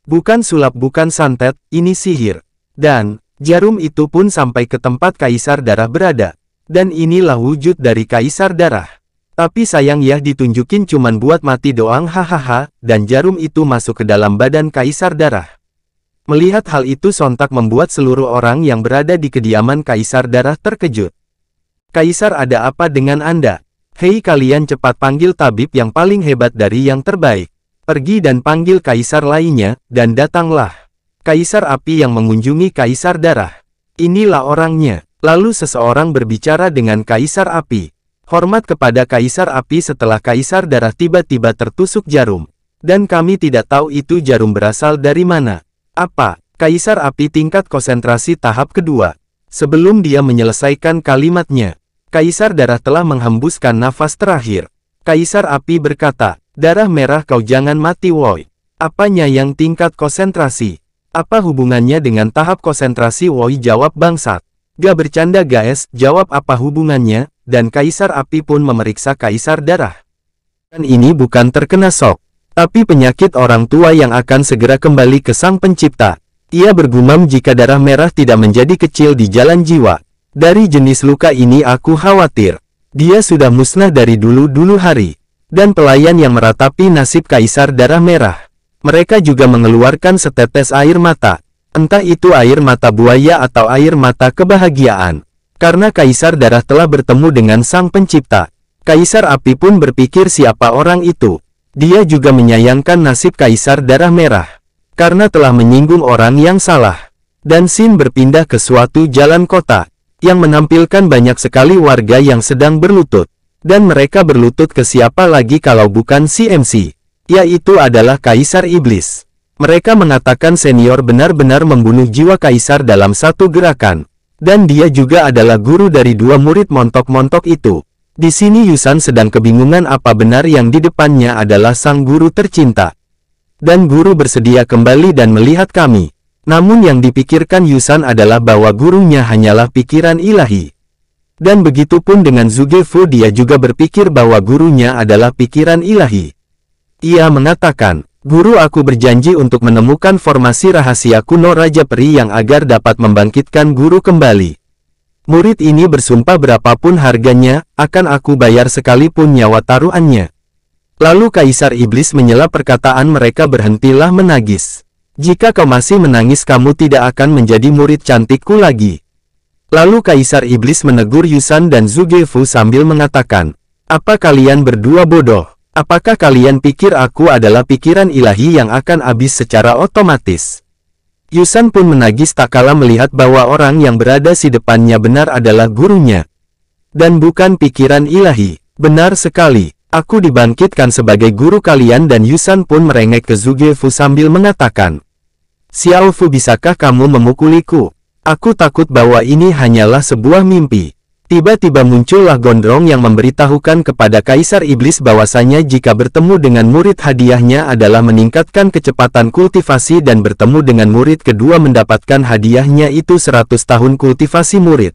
Bukan sulap, bukan santet, ini sihir. Dan, jarum itu pun sampai ke tempat Kaisar Darah berada. Dan inilah wujud dari Kaisar Darah. Tapi sayang ya, ditunjukin cuman buat mati doang, hahaha, dan jarum itu masuk ke dalam badan Kaisar Darah. Melihat hal itu sontak membuat seluruh orang yang berada di kediaman Kaisar Darah terkejut. Kaisar, ada apa dengan Anda? Hei kalian, cepat panggil tabib yang paling hebat dari yang terbaik. Pergi dan panggil Kaisar lainnya, dan datanglah. Kaisar Api yang mengunjungi Kaisar Darah. Inilah orangnya. Lalu seseorang berbicara dengan Kaisar Api. Hormat kepada Kaisar Api. Setelah Kaisar Darah tiba-tiba tertusuk jarum. Dan kami tidak tahu itu jarum berasal dari mana. Apa? Kaisar Api tingkat konsentrasi tahap kedua. Sebelum dia menyelesaikan kalimatnya, Kaisar Darah telah menghembuskan nafas terakhir. Kaisar Api berkata, darah merah, kau jangan mati woi. Apanya yang tingkat konsentrasi? Apa hubungannya dengan tahap konsentrasi woi? Jawab bangsat. Gak bercanda guys, jawab apa hubungannya, dan Kaisar Api pun memeriksa Kaisar Darah. Dan ini bukan terkena shock, tapi penyakit orang tua yang akan segera kembali ke Sang Pencipta. Ia bergumam, jika darah merah tidak menjadi kecil di jalan jiwa. Dari jenis luka ini aku khawatir. Dia sudah musnah dari dulu-dulu hari. Dan pelayan yang meratapi nasib Kaisar Darah Merah. Mereka juga mengeluarkan setetes air mata. Entah itu air mata buaya atau air mata kebahagiaan. Karena Kaisar Darah telah bertemu dengan Sang Pencipta. Kaisar Api pun berpikir, siapa orang itu? Dia juga menyayangkan nasib Kaisar Darah Merah, karena telah menyinggung orang yang salah. Dan Sin berpindah ke suatu jalan kota, yang menampilkan banyak sekali warga yang sedang berlutut. Dan mereka berlutut ke siapa lagi kalau bukan si MC, yaitu adalah Kaisar Iblis. Mereka mengatakan senior benar-benar membunuh jiwa Kaisar dalam satu gerakan. Dan dia juga adalah guru dari dua murid montok-montok itu. Di sini Yusan sedang kebingungan apa benar yang di depannya adalah sang guru tercinta. Dan guru bersedia kembali dan melihat kami. Namun yang dipikirkan Yusan adalah bahwa gurunya hanyalah pikiran ilahi. Dan begitu pun dengan Zugefu, dia juga berpikir bahwa gurunya adalah pikiran ilahi. Ia mengatakan, guru, aku berjanji untuk menemukan formasi rahasia kuno Raja Peri yang agar dapat membangkitkan guru kembali. Murid ini bersumpah berapapun harganya, akan aku bayar sekalipun nyawa taruhannya. Lalu Kaisar Iblis menyela perkataan mereka, berhentilah menangis. Jika kau masih menangis, kamu tidak akan menjadi murid cantikku lagi. Lalu Kaisar Iblis menegur Yusan dan Zugefu sambil mengatakan, apa kalian berdua bodoh? Apakah kalian pikir aku adalah pikiran ilahi yang akan habis secara otomatis? Yusan pun menangis tak kalah melihat bahwa orang yang berada di depannya benar adalah gurunya. Dan bukan pikiran ilahi. Benar sekali, aku dibangkitkan sebagai guru kalian. Dan Yusan pun merengek ke Zugefu sambil mengatakan, Xiaofu, bisakah kamu memukuliku? Aku takut bahwa ini hanyalah sebuah mimpi. Tiba-tiba muncullah Gondrong yang memberitahukan kepada Kaisar Iblis bahwasanya jika bertemu dengan murid hadiahnya adalah meningkatkan kecepatan kultivasi, dan bertemu dengan murid kedua mendapatkan hadiahnya itu 100 tahun kultivasi murid.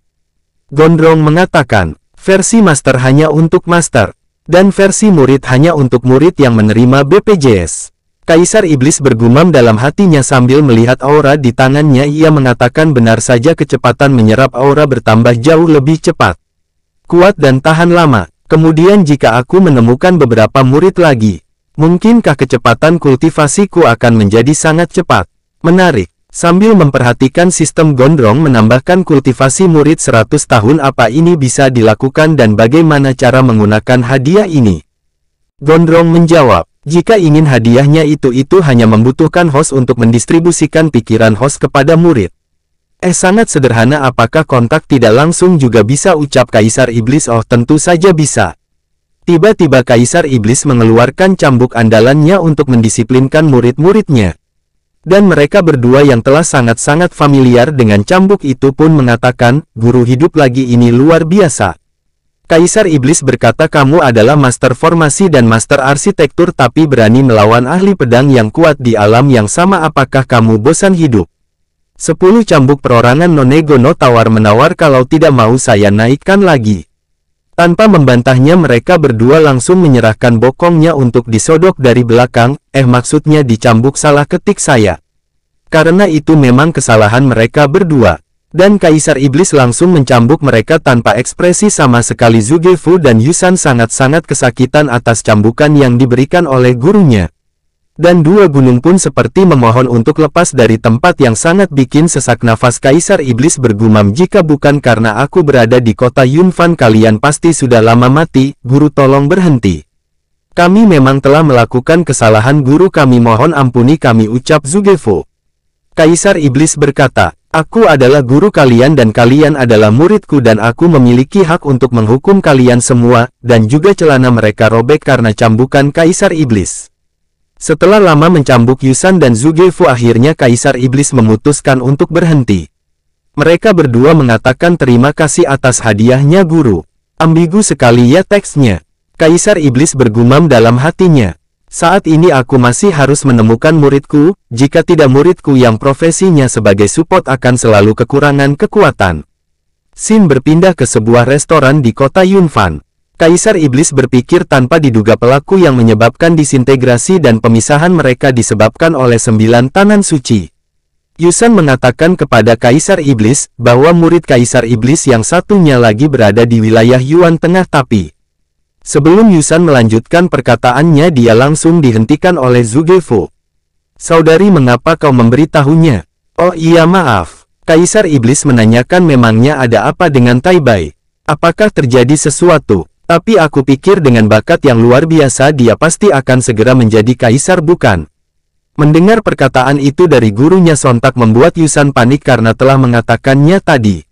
Gondrong mengatakan, versi master hanya untuk master, dan versi murid hanya untuk murid yang menerima BPJS. Kaisar Iblis bergumam dalam hatinya sambil melihat aura di tangannya. Ia mengatakan, benar saja kecepatan menyerap aura bertambah jauh lebih cepat, kuat dan tahan lama. Kemudian jika aku menemukan beberapa murid lagi, mungkinkah kecepatan kultivasiku akan menjadi sangat cepat? Menarik. Sambil memperhatikan sistem, Gondrong menambahkan kultivasi murid 100 tahun. Apa ini bisa dilakukan dan bagaimana cara menggunakan hadiah ini? Gondrong menjawab, jika ingin hadiahnya itu hanya membutuhkan host untuk mendistribusikan pikiran host kepada murid. Sangat sederhana. Apakah kontak tidak langsung juga bisa? Ucap Kaisar Iblis. Oh, tentu saja bisa. Tiba-tiba Kaisar Iblis mengeluarkan cambuk andalannya untuk mendisiplinkan murid-muridnya. Dan mereka berdua yang telah sangat-sangat familiar dengan cambuk itu pun mengatakan, guru hidup lagi, ini luar biasa. Kaisar Iblis berkata, kamu adalah master formasi dan master arsitektur, tapi berani melawan ahli pedang yang kuat di alam yang sama. Apakah kamu bosan hidup? 10 cambuk perorangan no tawar-menawar kalau tidak mau saya naikkan lagi. Tanpa membantahnya mereka berdua langsung menyerahkan bokongnya untuk disodok dari belakang, maksudnya dicambuk salah ketik saya. Karena itu memang kesalahan mereka berdua. Dan Kaisar Iblis langsung mencambuk mereka tanpa ekspresi sama sekali. Zhuge Fu dan Yusan sangat-sangat kesakitan atas cambukan yang diberikan oleh gurunya. Dan dua gunung pun seperti memohon untuk lepas dari tempat yang sangat bikin sesak nafas. Kaisar Iblis bergumam, jika bukan karena aku berada di kota Yunfan kalian pasti sudah lama mati. Guru tolong berhenti. Kami memang telah melakukan kesalahan guru, kami mohon ampuni kami, ucap Zhuge Fu. Kaisar Iblis berkata, aku adalah guru kalian dan kalian adalah muridku dan aku memiliki hak untuk menghukum kalian semua, dan juga celana mereka robek karena cambukan Kaisar Iblis. Setelah lama mencambuk Yusan dan Zhuge Fu, akhirnya Kaisar Iblis memutuskan untuk berhenti. Mereka berdua mengatakan terima kasih atas hadiahnya guru. Ambigu sekali ya teksnya. Kaisar Iblis bergumam dalam hatinya. Saat ini aku masih harus menemukan muridku, jika tidak muridku yang profesinya sebagai support akan selalu kekurangan kekuatan. Scene berpindah ke sebuah restoran di kota Yunfan. Kaisar Iblis berpikir tanpa diduga pelaku yang menyebabkan disintegrasi dan pemisahan mereka disebabkan oleh 9 tanan suci. Yusan mengatakan kepada Kaisar Iblis bahwa murid Kaisar Iblis yang satunya lagi berada di wilayah Yuan Tengah, tapi sebelum Yusan melanjutkan perkataannya dia langsung dihentikan oleh Zhuge Fu. Saudari, mengapa kau memberitahunya? Oh iya maaf. Kaisar Iblis menanyakan memangnya ada apa dengan Tai Bai? Apakah terjadi sesuatu? Tapi aku pikir dengan bakat yang luar biasa dia pasti akan segera menjadi kaisar, bukan? Mendengar perkataan itu dari gurunya sontak membuat Yusan panik karena telah mengatakannya tadi.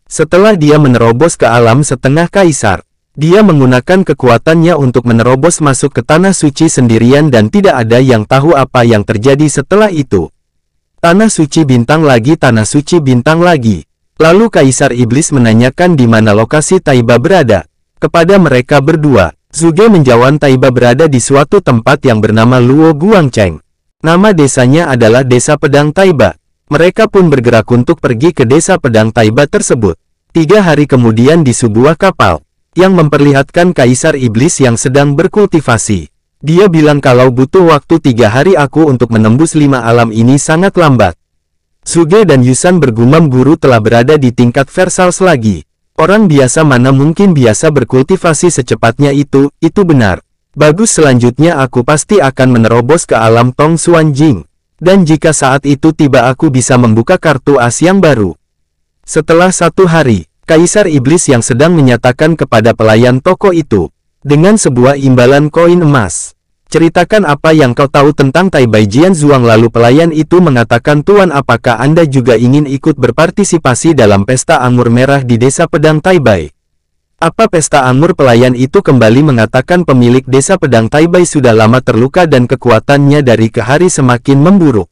Setelah dia menerobos ke alam setengah kaisar, dia menggunakan kekuatannya untuk menerobos masuk ke tanah suci sendirian dan tidak ada yang tahu apa yang terjadi setelah itu. Tanah suci bintang lagi, tanah suci bintang lagi. Lalu Kaisar Iblis menanyakan di mana lokasi Taiba berada. Kepada mereka berdua, Zhuge menjawab Taiba berada di suatu tempat yang bernama Luo Guangcheng. Nama desanya adalah Desa Pedang Taiba. Mereka pun bergerak untuk pergi ke Desa Pedang Taiba tersebut. 3 hari kemudian di sebuah kapal, yang memperlihatkan Kaisar Iblis yang sedang berkultivasi. Dia bilang kalau butuh waktu 3 hari aku untuk menembus 5 alam ini sangat lambat. Zhuge dan Yusan bergumam, guru telah berada di tingkat Versailles lagi. Orang biasa mana mungkin biasa berkultivasi secepatnya itu benar. Bagus, selanjutnya aku pasti akan menerobos ke alam Tong Xuan Jing. Dan jika saat itu tiba aku bisa membuka kartu as yang baru. Setelah 1 hari, Kaisar Iblis yang sedang menyatakan kepada pelayan toko itu, dengan sebuah imbalan koin emas. Ceritakan apa yang kau tahu tentang Tai Bai Jian Zhuang. Lalu pelayan itu mengatakan, Tuan, apakah Anda juga ingin ikut berpartisipasi dalam pesta anggur merah di Desa Pedang Tai Bai? Apa pesta anggur? Pelayan itu kembali mengatakan pemilik Desa Pedang Tai Bai sudah lama terluka dan kekuatannya dari ke hari semakin memburuk.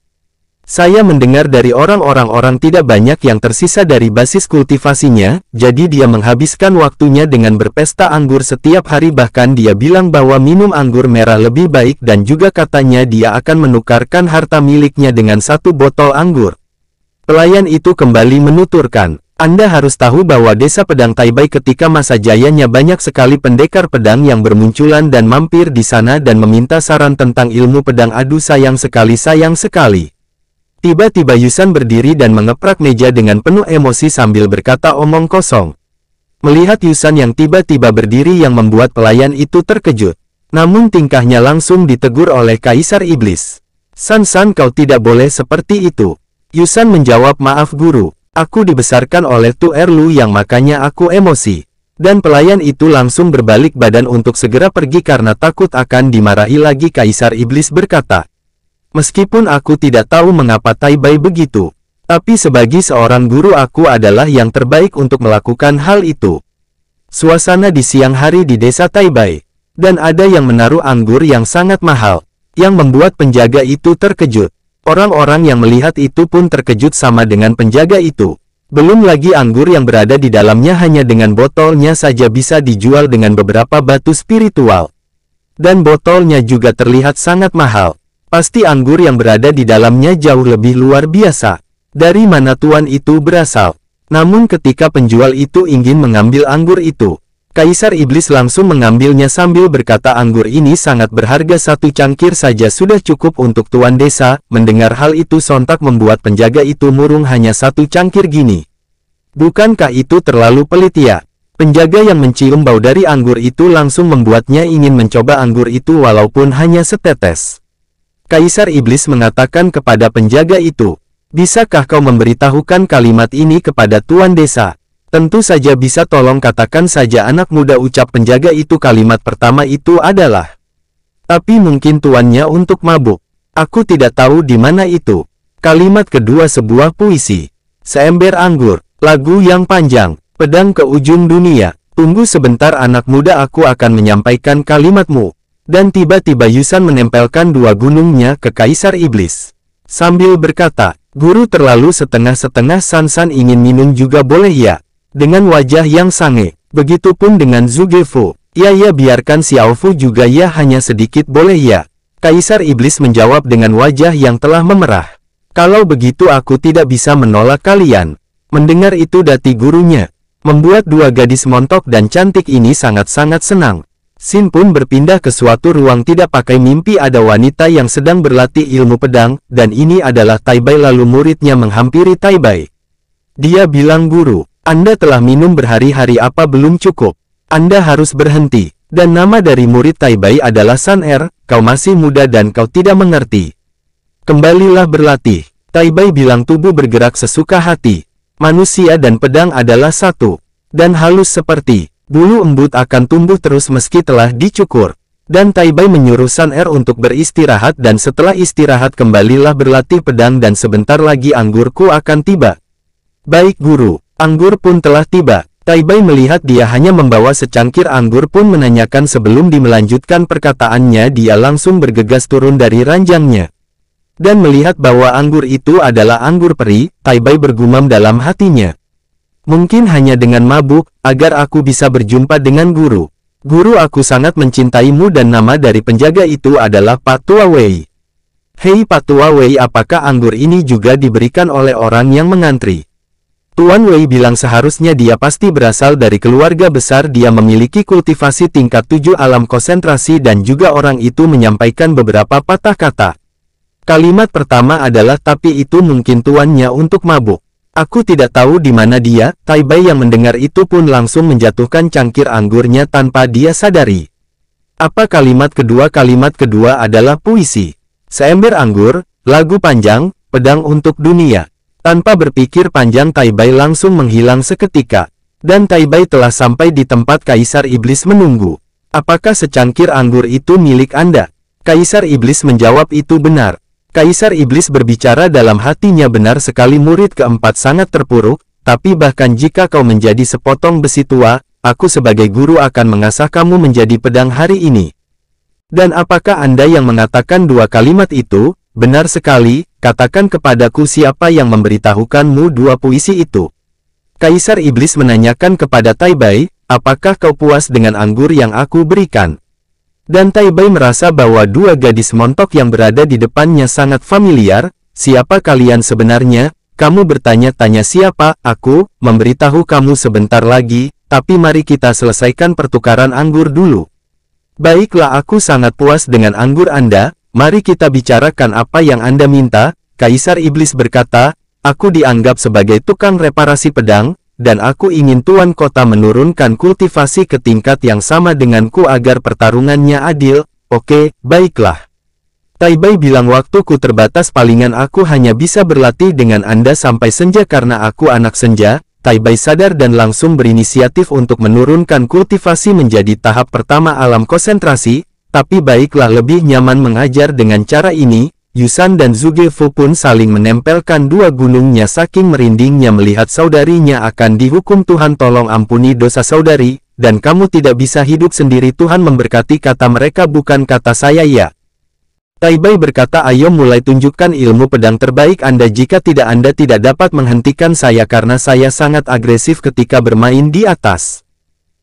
Saya mendengar dari orang tidak banyak yang tersisa dari basis kultivasinya, jadi dia menghabiskan waktunya dengan berpesta anggur setiap hari. Bahkan dia bilang bahwa minum anggur merah lebih baik dan juga katanya dia akan menukarkan harta miliknya dengan 1 botol anggur. Pelayan itu kembali menuturkan, Anda harus tahu bahwa Desa Pedang Tai Bai ketika masa jayanya banyak sekali pendekar pedang yang bermunculan dan mampir di sana dan meminta saran tentang ilmu pedang. Aduh, sayang sekali. Tiba-tiba Yusan berdiri dan mengeprak meja dengan penuh emosi sambil berkata omong kosong. Melihat Yusan yang tiba-tiba berdiri yang membuat pelayan itu terkejut. Namun tingkahnya langsung ditegur oleh Kaisar Iblis. San, kau tidak boleh seperti itu. Yusan menjawab, maaf guru, aku dibesarkan oleh Tu Erlu yang makanya aku emosi. Dan pelayan itu langsung berbalik badan untuk segera pergi karena takut akan dimarahi lagi. Kaisar Iblis berkata, meskipun aku tidak tahu mengapa Tai Bai begitu, tapi sebagai seorang guru aku adalah yang terbaik untuk melakukan hal itu. Suasana di siang hari di Desa Tai Bai, dan ada yang menaruh anggur yang sangat mahal, yang membuat penjaga itu terkejut. Orang-orang yang melihat itu pun terkejut sama dengan penjaga itu. Belum lagi anggur yang berada di dalamnya hanya dengan botolnya saja bisa dijual dengan beberapa batu spiritual. Dan botolnya juga terlihat sangat mahal. Pasti anggur yang berada di dalamnya jauh lebih luar biasa. Dari mana tuan itu berasal? Namun ketika penjual itu ingin mengambil anggur itu, Kaisar Iblis langsung mengambilnya sambil berkata anggur ini sangat berharga, 1 cangkir saja sudah cukup untuk tuan desa. Mendengar hal itu sontak membuat penjaga itu murung, hanya 1 cangkir gini. Bukankah itu terlalu pelit ya? Penjaga yang mencium bau dari anggur itu langsung membuatnya ingin mencoba anggur itu walaupun hanya setetes. Kaisar Iblis mengatakan kepada penjaga itu, "Bisakah kau memberitahukan kalimat ini kepada tuan desa?" "Tentu saja bisa, tolong katakan saja anak muda," ucap penjaga itu. Kalimat pertama itu adalah, "Tapi mungkin tuannya untuk mabuk. Aku tidak tahu di mana itu." Kalimat kedua sebuah puisi. "Seember anggur, lagu yang panjang, pedang ke ujung dunia. Tunggu sebentar anak muda, aku akan menyampaikan kalimatmu." Dan tiba-tiba Yusan menempelkan 2 gunungnya ke Kaisar Iblis. Sambil berkata, "Guru terlalu setengah-setengah, San ingin minum juga boleh ya?" Dengan wajah yang sange. "Begitupun dengan Zhuge-fu." "Ya biarkan Xiaofu juga ya, hanya sedikit boleh ya?" Kaisar Iblis menjawab dengan wajah yang telah memerah. "Kalau begitu aku tidak bisa menolak kalian." Mendengar itu dati gurunya membuat 2 gadis montok dan cantik ini sangat-sangat senang. Sin pun berpindah ke suatu ruang tidak pakai mimpi. Ada wanita yang sedang berlatih ilmu pedang, dan ini adalah Taibai. Lalu muridnya menghampiri Taibai. Dia bilang, "Guru, Anda telah minum berhari-hari, apa belum cukup? Anda harus berhenti." Dan nama dari murid Taibai adalah San Er. "Kau masih muda dan kau tidak mengerti. Kembalilah berlatih." Taibai bilang, "Tubuh bergerak sesuka hati. Manusia dan pedang adalah satu. Dan halus seperti bulu embut akan tumbuh terus meski telah dicukur." Dan Taibai menyuruh San Er untuk beristirahat, dan setelah istirahat kembalilah berlatih pedang, dan sebentar lagi anggurku akan tiba. "Baik guru." Anggur pun telah tiba. Taibai melihat dia hanya membawa secangkir anggur pun menanyakan sebelum melanjutkan perkataannya, dia langsung bergegas turun dari ranjangnya. Dan melihat bahwa anggur itu adalah anggur peri, Taibai bergumam dalam hatinya. "Mungkin hanya dengan mabuk, agar aku bisa berjumpa dengan guru. Guru, aku sangat mencintaimu." Dan nama dari penjaga itu adalah Patua Wei. "Hei Patua Wei, apakah anggur ini juga diberikan oleh orang yang mengantri?" Tuan Wei bilang seharusnya dia pasti berasal dari keluarga besar, dia memiliki kultivasi tingkat 7 alam konsentrasi, dan juga orang itu menyampaikan beberapa patah kata. Kalimat pertama adalah, "Tapi itu mungkin tuannya untuk mabuk. Aku tidak tahu di mana dia." Taibai yang mendengar itu pun langsung menjatuhkan cangkir anggurnya tanpa dia sadari. Apa kalimat kedua? Kalimat kedua adalah puisi. "Seember anggur, lagu panjang, pedang untuk dunia." Tanpa berpikir panjang Taibai langsung menghilang seketika. Dan Taibai telah sampai di tempat Kaisar Iblis menunggu. "Apakah secangkir anggur itu milik Anda?" Kaisar Iblis menjawab, "Itu benar." Kaisar Iblis berbicara dalam hatinya, "Benar sekali murid keempat sangat terpuruk, tapi bahkan jika kau menjadi sepotong besi tua, aku sebagai guru akan mengasah kamu menjadi pedang hari ini." "Dan apakah Anda yang mengatakan 2 kalimat itu?" "Benar sekali, katakan kepadaku siapa yang memberitahukanmu 2 puisi itu." Kaisar Iblis menanyakan kepada Taibai, "Apakah kau puas dengan anggur yang aku berikan?" Dan Taibai merasa bahwa 2 gadis montok yang berada di depannya sangat familiar. "Siapa kalian sebenarnya?" "Kamu bertanya-tanya siapa aku? Memberitahu kamu sebentar lagi, tapi mari kita selesaikan pertukaran anggur dulu." "Baiklah, aku sangat puas dengan anggur Anda. Mari kita bicarakan apa yang Anda minta." Kaisar Iblis berkata, "Aku dianggap sebagai tukang reparasi pedang, dan aku ingin tuan kota menurunkan kultivasi ke tingkat yang sama denganku agar pertarungannya adil." "Oke, baiklah." Taibai bilang, "Waktuku terbatas, palingan aku hanya bisa berlatih dengan Anda sampai senja karena aku anak senja." Taibai sadar dan langsung berinisiatif untuk menurunkan kultivasi menjadi tahap pertama alam konsentrasi. Tapi baiklah, lebih nyaman mengajar dengan cara ini. Yusan dan Zhuge-fu pun saling menempelkan 2 gunungnya saking merindingnya melihat saudarinya akan dihukum. "Tuhan tolong ampuni dosa saudari, dan kamu tidak bisa hidup sendiri, Tuhan memberkati," kata mereka. "Bukan kata saya ya." Taibai berkata, "Ayo mulai tunjukkan ilmu pedang terbaik Anda, jika tidak Anda tidak dapat menghentikan saya karena saya sangat agresif ketika bermain di atas."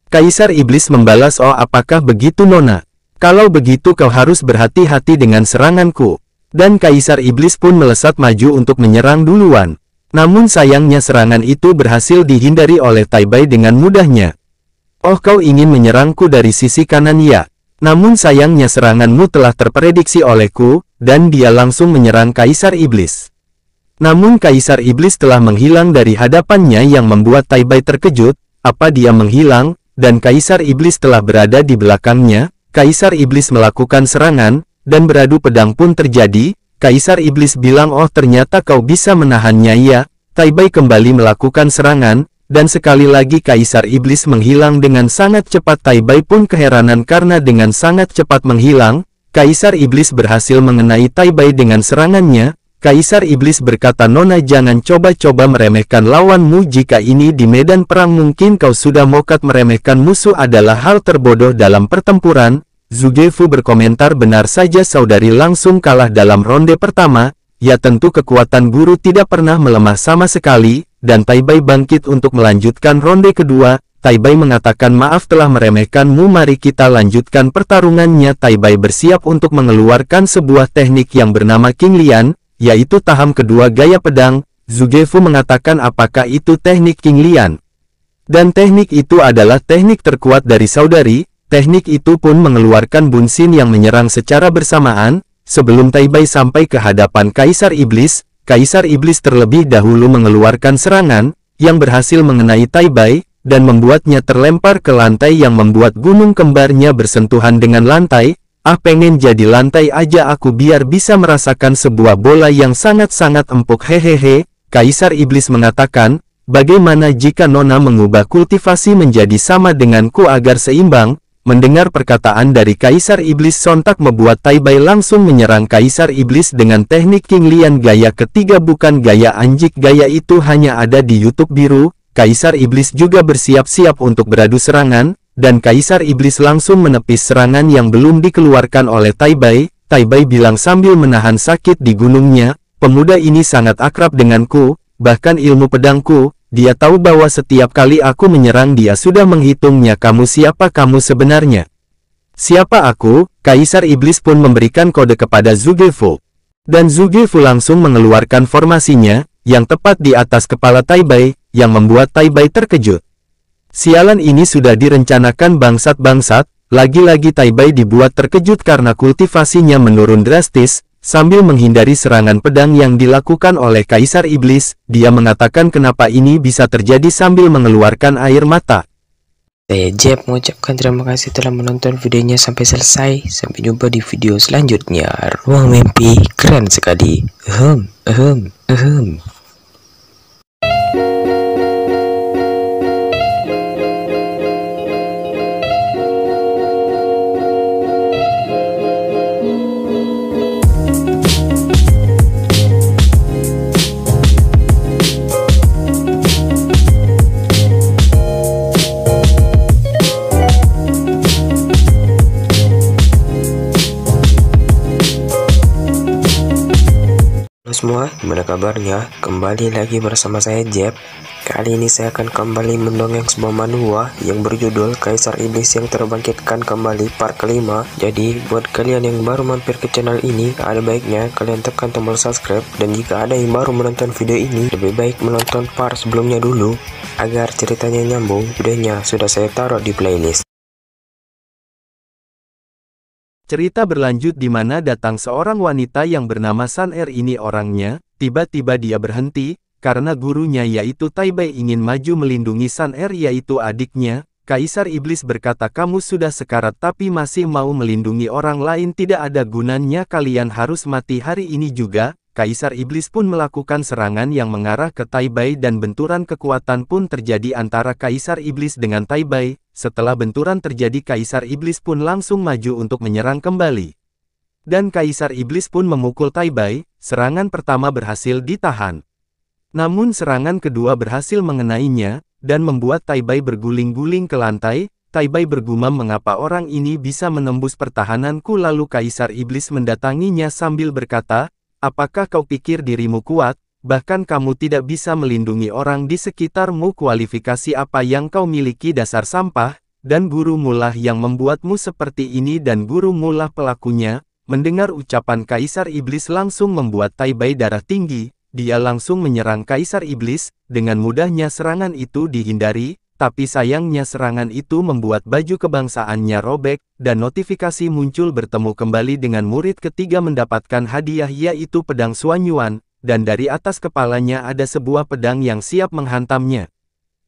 Kaisar Iblis membalas, "Oh, apakah begitu Nona? Kalau begitu kau harus berhati-hati dengan seranganku." Dan Kaisar Iblis pun melesat maju untuk menyerang duluan. Namun sayangnya serangan itu berhasil dihindari oleh Tai Bai dengan mudahnya. Oh, kau ingin menyerangku dari sisi kanan ya? Namun sayangnya seranganmu telah terprediksi olehku, dan dia langsung menyerang Kaisar Iblis. Namun Kaisar Iblis telah menghilang dari hadapannya yang membuat Tai Bai terkejut. Apa dia menghilang, dan Kaisar Iblis telah berada di belakangnya? Kaisar Iblis melakukan serangan, dan beradu pedang pun terjadi. Kaisar Iblis bilang, oh ternyata kau bisa menahannya ya. Tai Bai kembali melakukan serangan, dan sekali lagi Kaisar Iblis menghilang dengan sangat cepat. Tai Bai pun keheranan karena dengan sangat cepat menghilang, Kaisar Iblis berhasil mengenai Tai Bai dengan serangannya. Kaisar Iblis berkata, Nona jangan coba-coba meremehkan lawanmu, jika ini di medan perang mungkin kau sudah mokat, meremehkan musuh adalah hal terbodoh dalam pertempuran. Zhuge Fu berkomentar, benar saja saudari langsung kalah dalam ronde pertama, ya tentu kekuatan guru tidak pernah melemah sama sekali, dan Tai Bai bangkit untuk melanjutkan ronde kedua. Tai Bai mengatakan, maaf telah meremehkanmu, mari kita lanjutkan pertarungannya. Tai Bai bersiap untuk mengeluarkan sebuah teknik yang bernama King Lian, yaitu tahap kedua gaya pedang. Zhuge Fu mengatakan, apakah itu teknik King Lian? Dan teknik itu adalah teknik terkuat dari saudari. Teknik itu pun mengeluarkan Bun Xin yang menyerang secara bersamaan. Sebelum Tai Bai sampai ke hadapan Kaisar Iblis, Kaisar Iblis terlebih dahulu mengeluarkan serangan, yang berhasil mengenai Tai Bai, dan membuatnya terlempar ke lantai yang membuat gunung kembarnya bersentuhan dengan lantai. Ah, pengen jadi lantai aja aku biar bisa merasakan sebuah bola yang sangat-sangat empuk, hehehe. Kaisar Iblis mengatakan, bagaimana jika Nona mengubah kultivasi menjadi sama denganku agar seimbang? Mendengar perkataan dari Kaisar Iblis sontak membuat Tai Bai langsung menyerang Kaisar Iblis dengan teknik King Lian gaya ketiga, bukan gaya anjing. Gaya itu hanya ada di YouTube biru. Kaisar Iblis juga bersiap-siap untuk beradu serangan, dan Kaisar Iblis langsung menepis serangan yang belum dikeluarkan oleh Tai Bai. Tai Bai bilang sambil menahan sakit di gunungnya, pemuda ini sangat akrab denganku, bahkan ilmu pedangku. Dia tahu bahwa setiap kali aku menyerang dia sudah menghitungnya. Kamu siapa kamu sebenarnya? Siapa aku? Kaisar Iblis pun memberikan kode kepada Zhuge Fu. Dan Zhuge Fu langsung mengeluarkan formasinya, yang tepat di atas kepala Tai Bai, yang membuat Tai Bai terkejut. Sialan, ini sudah direncanakan bangsat-bangsat. Lagi-lagi Tai Bai dibuat terkejut karena kultivasinya menurun drastis. Sambil menghindari serangan pedang yang dilakukan oleh Kaisar Iblis, dia mengatakan kenapa ini bisa terjadi sambil mengeluarkan air mata. Saya Jeb mengucapkan terima kasih telah menonton videonya sampai selesai. Sampai jumpa di video selanjutnya. Ruang mimpi keren sekali. Semua, gimana kabarnya? Kembali lagi bersama saya Jeb. Kali ini saya akan kembali mendongeng sebuah manhwa yang berjudul Kaisar Iblis yang Terbangkitkan Kembali part kelima. Jadi buat kalian yang baru mampir ke channel ini, ada baiknya kalian tekan tombol subscribe, dan jika ada yang baru menonton video ini, lebih baik menonton part sebelumnya dulu agar ceritanya nyambung. Videonya sudah saya taruh di playlist. Cerita berlanjut di mana datang seorang wanita yang bernama Sun Er. Ini orangnya, tiba-tiba dia berhenti, karena gurunya yaitu Tai Bai ingin maju melindungi Sun Er yaitu adiknya. Kaisar Iblis berkata, kamu sudah sekarat tapi masih mau melindungi orang lain, tidak ada gunanya, kalian harus mati hari ini juga. Kaisar Iblis pun melakukan serangan yang mengarah ke Tai Bai dan benturan kekuatan pun terjadi antara Kaisar Iblis dengan Tai Bai. Setelah benturan terjadi, Kaisar Iblis pun langsung maju untuk menyerang kembali. Dan Kaisar Iblis pun memukul Tai Bai. Serangan pertama berhasil ditahan. Namun serangan kedua berhasil mengenainya, dan membuat Tai Bai berguling-guling ke lantai. Tai Bai bergumam, mengapa orang ini bisa menembus pertahananku? Lalu Kaisar Iblis mendatanginya sambil berkata, apakah kau pikir dirimu kuat? Bahkan kamu tidak bisa melindungi orang di sekitarmu. Kualifikasi apa yang kau miliki? Dasar sampah. Dan gurumu lah yang membuatmu seperti ini, dan gurumu lah pelakunya. Mendengar ucapan Kaisar Iblis langsung membuat Tai Bai darah tinggi. dia langsung menyerang Kaisar Iblis. Dengan mudahnya serangan itu dihindari, tapi sayangnya serangan itu membuat baju kebangsaannya robek, dan notifikasi muncul bertemu kembali dengan murid ketiga mendapatkan hadiah yaitu pedang Xuanyuan, dan dari atas kepalanya ada sebuah pedang yang siap menghantamnya.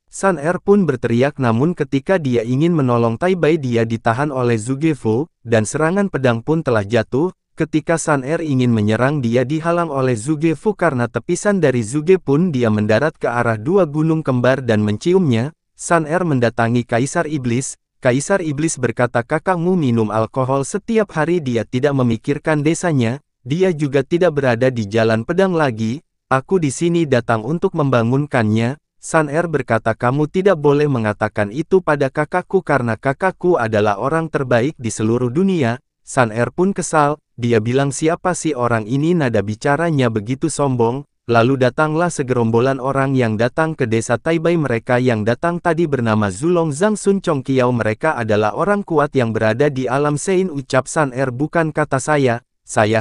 Sun Er pun berteriak, namun ketika dia ingin menolong Tai Bai dia ditahan oleh Zhuge Fu, dan serangan pedang pun telah jatuh. Ketika Sun Er ingin menyerang dia dihalang oleh Zhuge Fu karena tepisan dari Zhuge pun dia mendarat ke arah dua gunung kembar dan menciumnya. Sun Er mendatangi Kaisar Iblis. Kaisar Iblis berkata, kakakmu minum alkohol setiap hari. Dia tidak memikirkan desanya, dia juga tidak berada di jalan pedang lagi. Aku di sini datang untuk membangunkannya. Sun Er berkata, kamu tidak boleh mengatakan itu pada kakakku karena kakakku adalah orang terbaik di seluruh dunia. Sun Er pun kesal, dia bilang siapa sih orang ini, nada bicaranya begitu sombong. Lalu datanglah segerombolan orang yang datang ke desa Tai Bai. Mereka yang datang tadi bernama Zulong Zhang Sun Chong Kiao. Mereka adalah orang kuat yang berada di alam Sein. Ucap Sun Er, bukan kata saya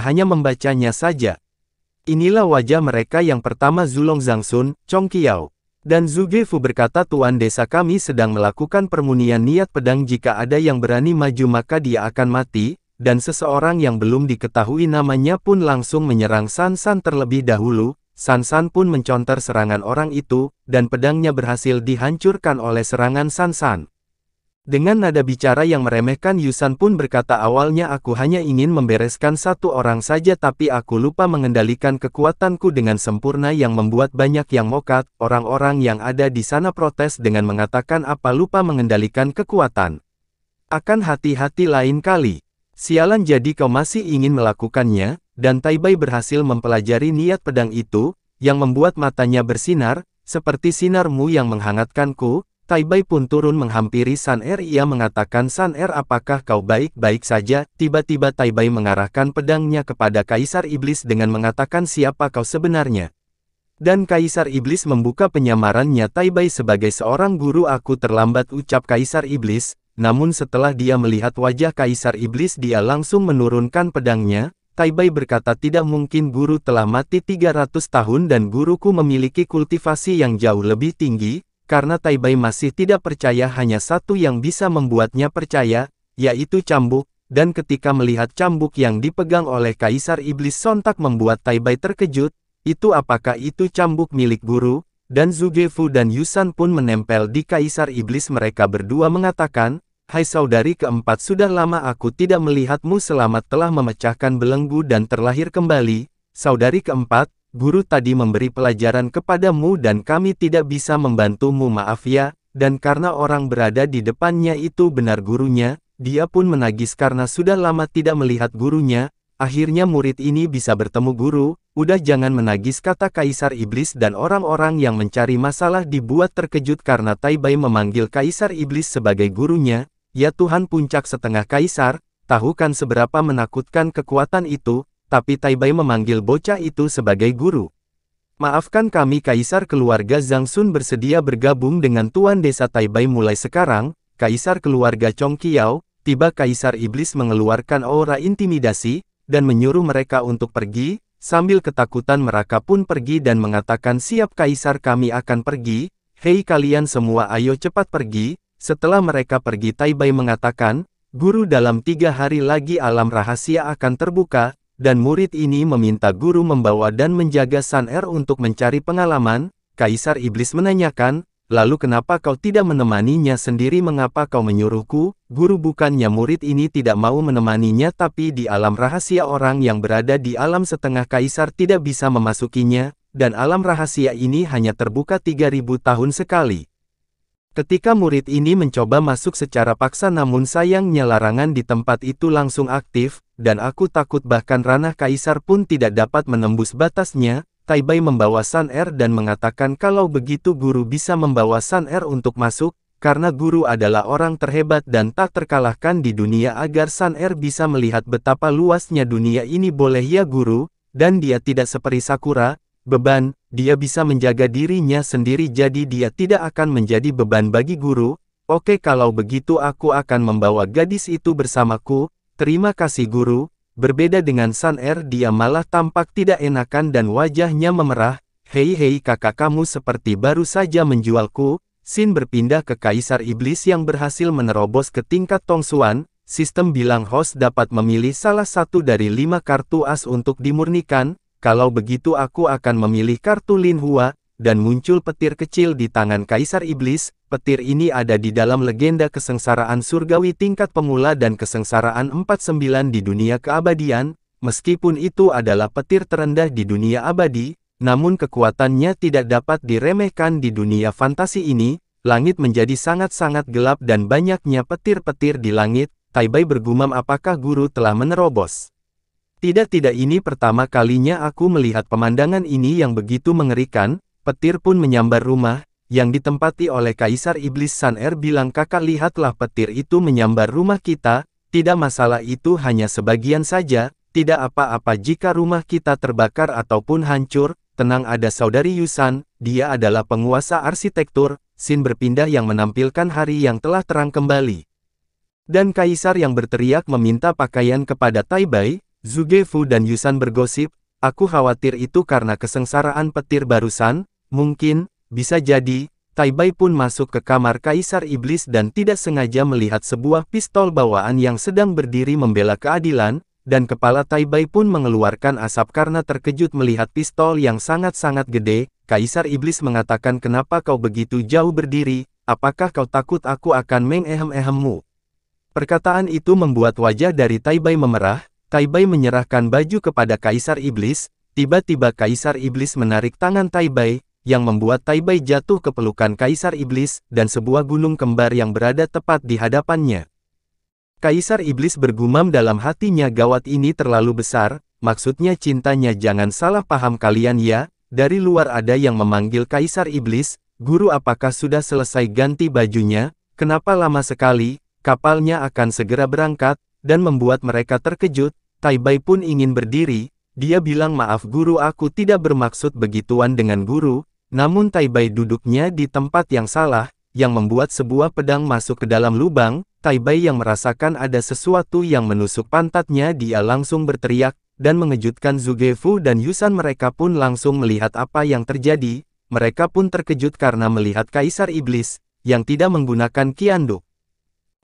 hanya membacanya saja. Inilah wajah mereka. Yang pertama Zulong Zhang Sun Chong Kiao. Dan Zhuge Fu berkata, tuan desa kami sedang melakukan permunian niat pedang. Jika ada yang berani maju maka dia akan mati. Dan seseorang yang belum diketahui namanya pun langsung menyerang San San terlebih dahulu. San San pun menconter serangan orang itu, dan pedangnya berhasil dihancurkan oleh serangan San San. Dengan nada bicara yang meremehkan, Yusan pun berkata, awalnya aku hanya ingin membereskan satu orang saja tapi aku lupa mengendalikan kekuatanku dengan sempurna yang membuat banyak yang mokat. Orang-orang yang ada di sana protes dengan mengatakan, apa lupa mengendalikan kekuatan? Akan hati-hati lain kali. Sialan, jadi kau masih ingin melakukannya? Dan Tai Bai berhasil mempelajari niat pedang itu, yang membuat matanya bersinar, seperti sinarmu yang menghangatkanku. Tai Bai pun turun menghampiri Sun Er. Ia mengatakan, Sun Er, apakah kau baik-baik saja? Tiba-tiba Tai Bai mengarahkan pedangnya kepada Kaisar Iblis dengan mengatakan, siapa kau sebenarnya? Dan Kaisar Iblis membuka penyamarannya, Tai Bai sebagai seorang guru. Aku terlambat, ucap Kaisar Iblis. Namun setelah dia melihat wajah Kaisar Iblis dia langsung menurunkan pedangnya. Tai Bai berkata, tidak mungkin, guru telah mati 300 tahun dan guruku memiliki kultivasi yang jauh lebih tinggi. Karena Tai Bai masih tidak percaya, hanya satu yang bisa membuatnya percaya, yaitu cambuk. Dan ketika melihat cambuk yang dipegang oleh Kaisar Iblis sontak membuat Tai Bai terkejut. Itu apakah itu cambuk milik guru? Dan Zhuge Fu dan Yusan pun menempel di Kaisar Iblis. Mereka berdua mengatakan, hai saudari keempat, sudah lama aku tidak melihatmu. Selamat telah memecahkan belenggu dan terlahir kembali. Saudari keempat, guru tadi memberi pelajaran kepadamu dan kami tidak bisa membantumu, maaf ya. Dan karena orang berada di depannya itu benar gurunya, dia pun menangis karena sudah lama tidak melihat gurunya. Akhirnya murid ini bisa bertemu guru. Udah jangan menangis, kata Kaisar Iblis, dan orang-orang yang mencari masalah dibuat terkejut karena Tai Bai memanggil Kaisar Iblis sebagai gurunya. Ya Tuhan, puncak setengah Kaisar, tahu kan seberapa menakutkan kekuatan itu? Tapi Tai Bai memanggil bocah itu sebagai guru. Maafkan kami Kaisar, keluarga Zhang Sun bersedia bergabung dengan tuan desa Tai Bai mulai sekarang. Kaisar keluarga Chong Kiao. Tiba Kaisar Iblis mengeluarkan aura intimidasi, dan menyuruh mereka untuk pergi. Sambil ketakutan mereka pun pergi dan mengatakan, siap Kaisar, kami akan pergi. Hei kalian semua, ayo cepat pergi. Setelah mereka pergi, Tai Bai mengatakan, guru, dalam 3 hari lagi alam rahasia akan terbuka. Dan murid ini meminta guru membawa dan menjaga Sun Er untuk mencari pengalaman. Kaisar Iblis menanyakan, lalu kenapa kau tidak menemaninya sendiri? Mengapa kau menyuruhku? Guru, bukannya murid ini tidak mau menemaninya, tapi di alam rahasia orang yang berada di alam setengah Kaisar tidak bisa memasukinya, dan alam rahasia ini hanya terbuka 3000 tahun sekali. Ketika murid ini mencoba masuk secara paksa, namun sayangnya larangan di tempat itu langsung aktif, dan aku takut bahkan ranah Kaisar pun tidak dapat menembus batasnya. Tai Bai membawa Sun Er dan mengatakan kalau begitu guru bisa membawa Sun Er untuk masuk, karena guru adalah orang terhebat dan tak terkalahkan di dunia. Agar Sun Er bisa melihat betapa luasnya dunia ini, boleh ya guru? Dan dia tidak seperti Sakura, beban. Dia bisa menjaga dirinya sendiri, jadi dia tidak akan menjadi beban bagi guru. Oke, kalau begitu aku akan membawa gadis itu bersamaku. Terima kasih guru. berbeda dengan Sun Er, dia malah tampak tidak enakan dan wajahnya memerah. Hei kakak, kamu seperti baru saja menjualku. Sin berpindah ke Kaisar Iblis yang berhasil menerobos ke tingkat Tongsuan. Sistem bilang host dapat memilih salah satu dari 5 kartu as untuk dimurnikan. Kalau begitu aku akan memilih kartu Lin Hua, dan muncul petir kecil di tangan Kaisar Iblis. Petir ini ada di dalam legenda kesengsaraan surgawi tingkat pemula dan kesengsaraan 49 di dunia keabadian. Meskipun itu adalah petir terendah di dunia abadi, namun kekuatannya tidak dapat diremehkan di dunia fantasi ini. Langit menjadi sangat-sangat gelap dan banyaknya petir-petir di langit. Tai Bai bergumam, apakah guru telah menerobos? Tidak, ini pertama kalinya aku melihat pemandangan ini yang begitu mengerikan. Petir pun menyambar rumah yang ditempati oleh Kaisar Iblis. Sun Er bilang, kakak, lihatlah petir itu menyambar rumah kita. Tidak masalah, itu hanya sebagian saja. Tidak apa-apa jika rumah kita terbakar ataupun hancur. Tenang, ada saudari Yusan, dia adalah penguasa arsitektur. Sin berpindah yang menampilkan hari yang telah terang kembali. Dan Kaisar yang berteriak meminta pakaian kepada Tai Bai. Zhuge Fu dan Yusan bergosip, aku khawatir itu karena kesengsaraan petir barusan. Mungkin, bisa jadi. Tai Bai pun masuk ke kamar Kaisar Iblis dan tidak sengaja melihat sebuah pistol bawaan yang sedang berdiri membela keadilan, dan kepala Tai Bai pun mengeluarkan asap karena terkejut melihat pistol yang sangat-sangat gede. Kaisar Iblis mengatakan, kenapa kau begitu jauh berdiri? Apakah kau takut aku akan mengehem-ehemmu? Perkataan itu membuat wajah dari Tai Bai memerah. Tai Bai menyerahkan baju kepada Kaisar Iblis. Tiba-tiba Kaisar Iblis menarik tangan Tai Bai, yang membuat Tai Bai jatuh ke pelukan Kaisar Iblis, dan sebuah gunung kembar yang berada tepat di hadapannya. Kaisar Iblis bergumam dalam hatinya, gawat, ini terlalu besar, maksudnya cintanya. Jangan salah paham kalian ya. Dari luar ada yang memanggil Kaisar Iblis, guru, apakah sudah selesai ganti bajunya? Kenapa lama sekali? Kapalnya akan segera berangkat, dan membuat mereka terkejut. Tai Bai pun ingin berdiri. Dia bilang, maaf guru, aku tidak bermaksud begituan dengan guru. Namun Tai Bai duduknya di tempat yang salah, yang membuat sebuah pedang masuk ke dalam lubang. Tai Bai yang merasakan ada sesuatu yang menusuk pantatnya, dia langsung berteriak, dan mengejutkan Zhuge Fu dan Yusan. Mereka pun langsung melihat apa yang terjadi. Mereka pun terkejut karena melihat Kaisar Iblis, yang tidak menggunakan kianduk.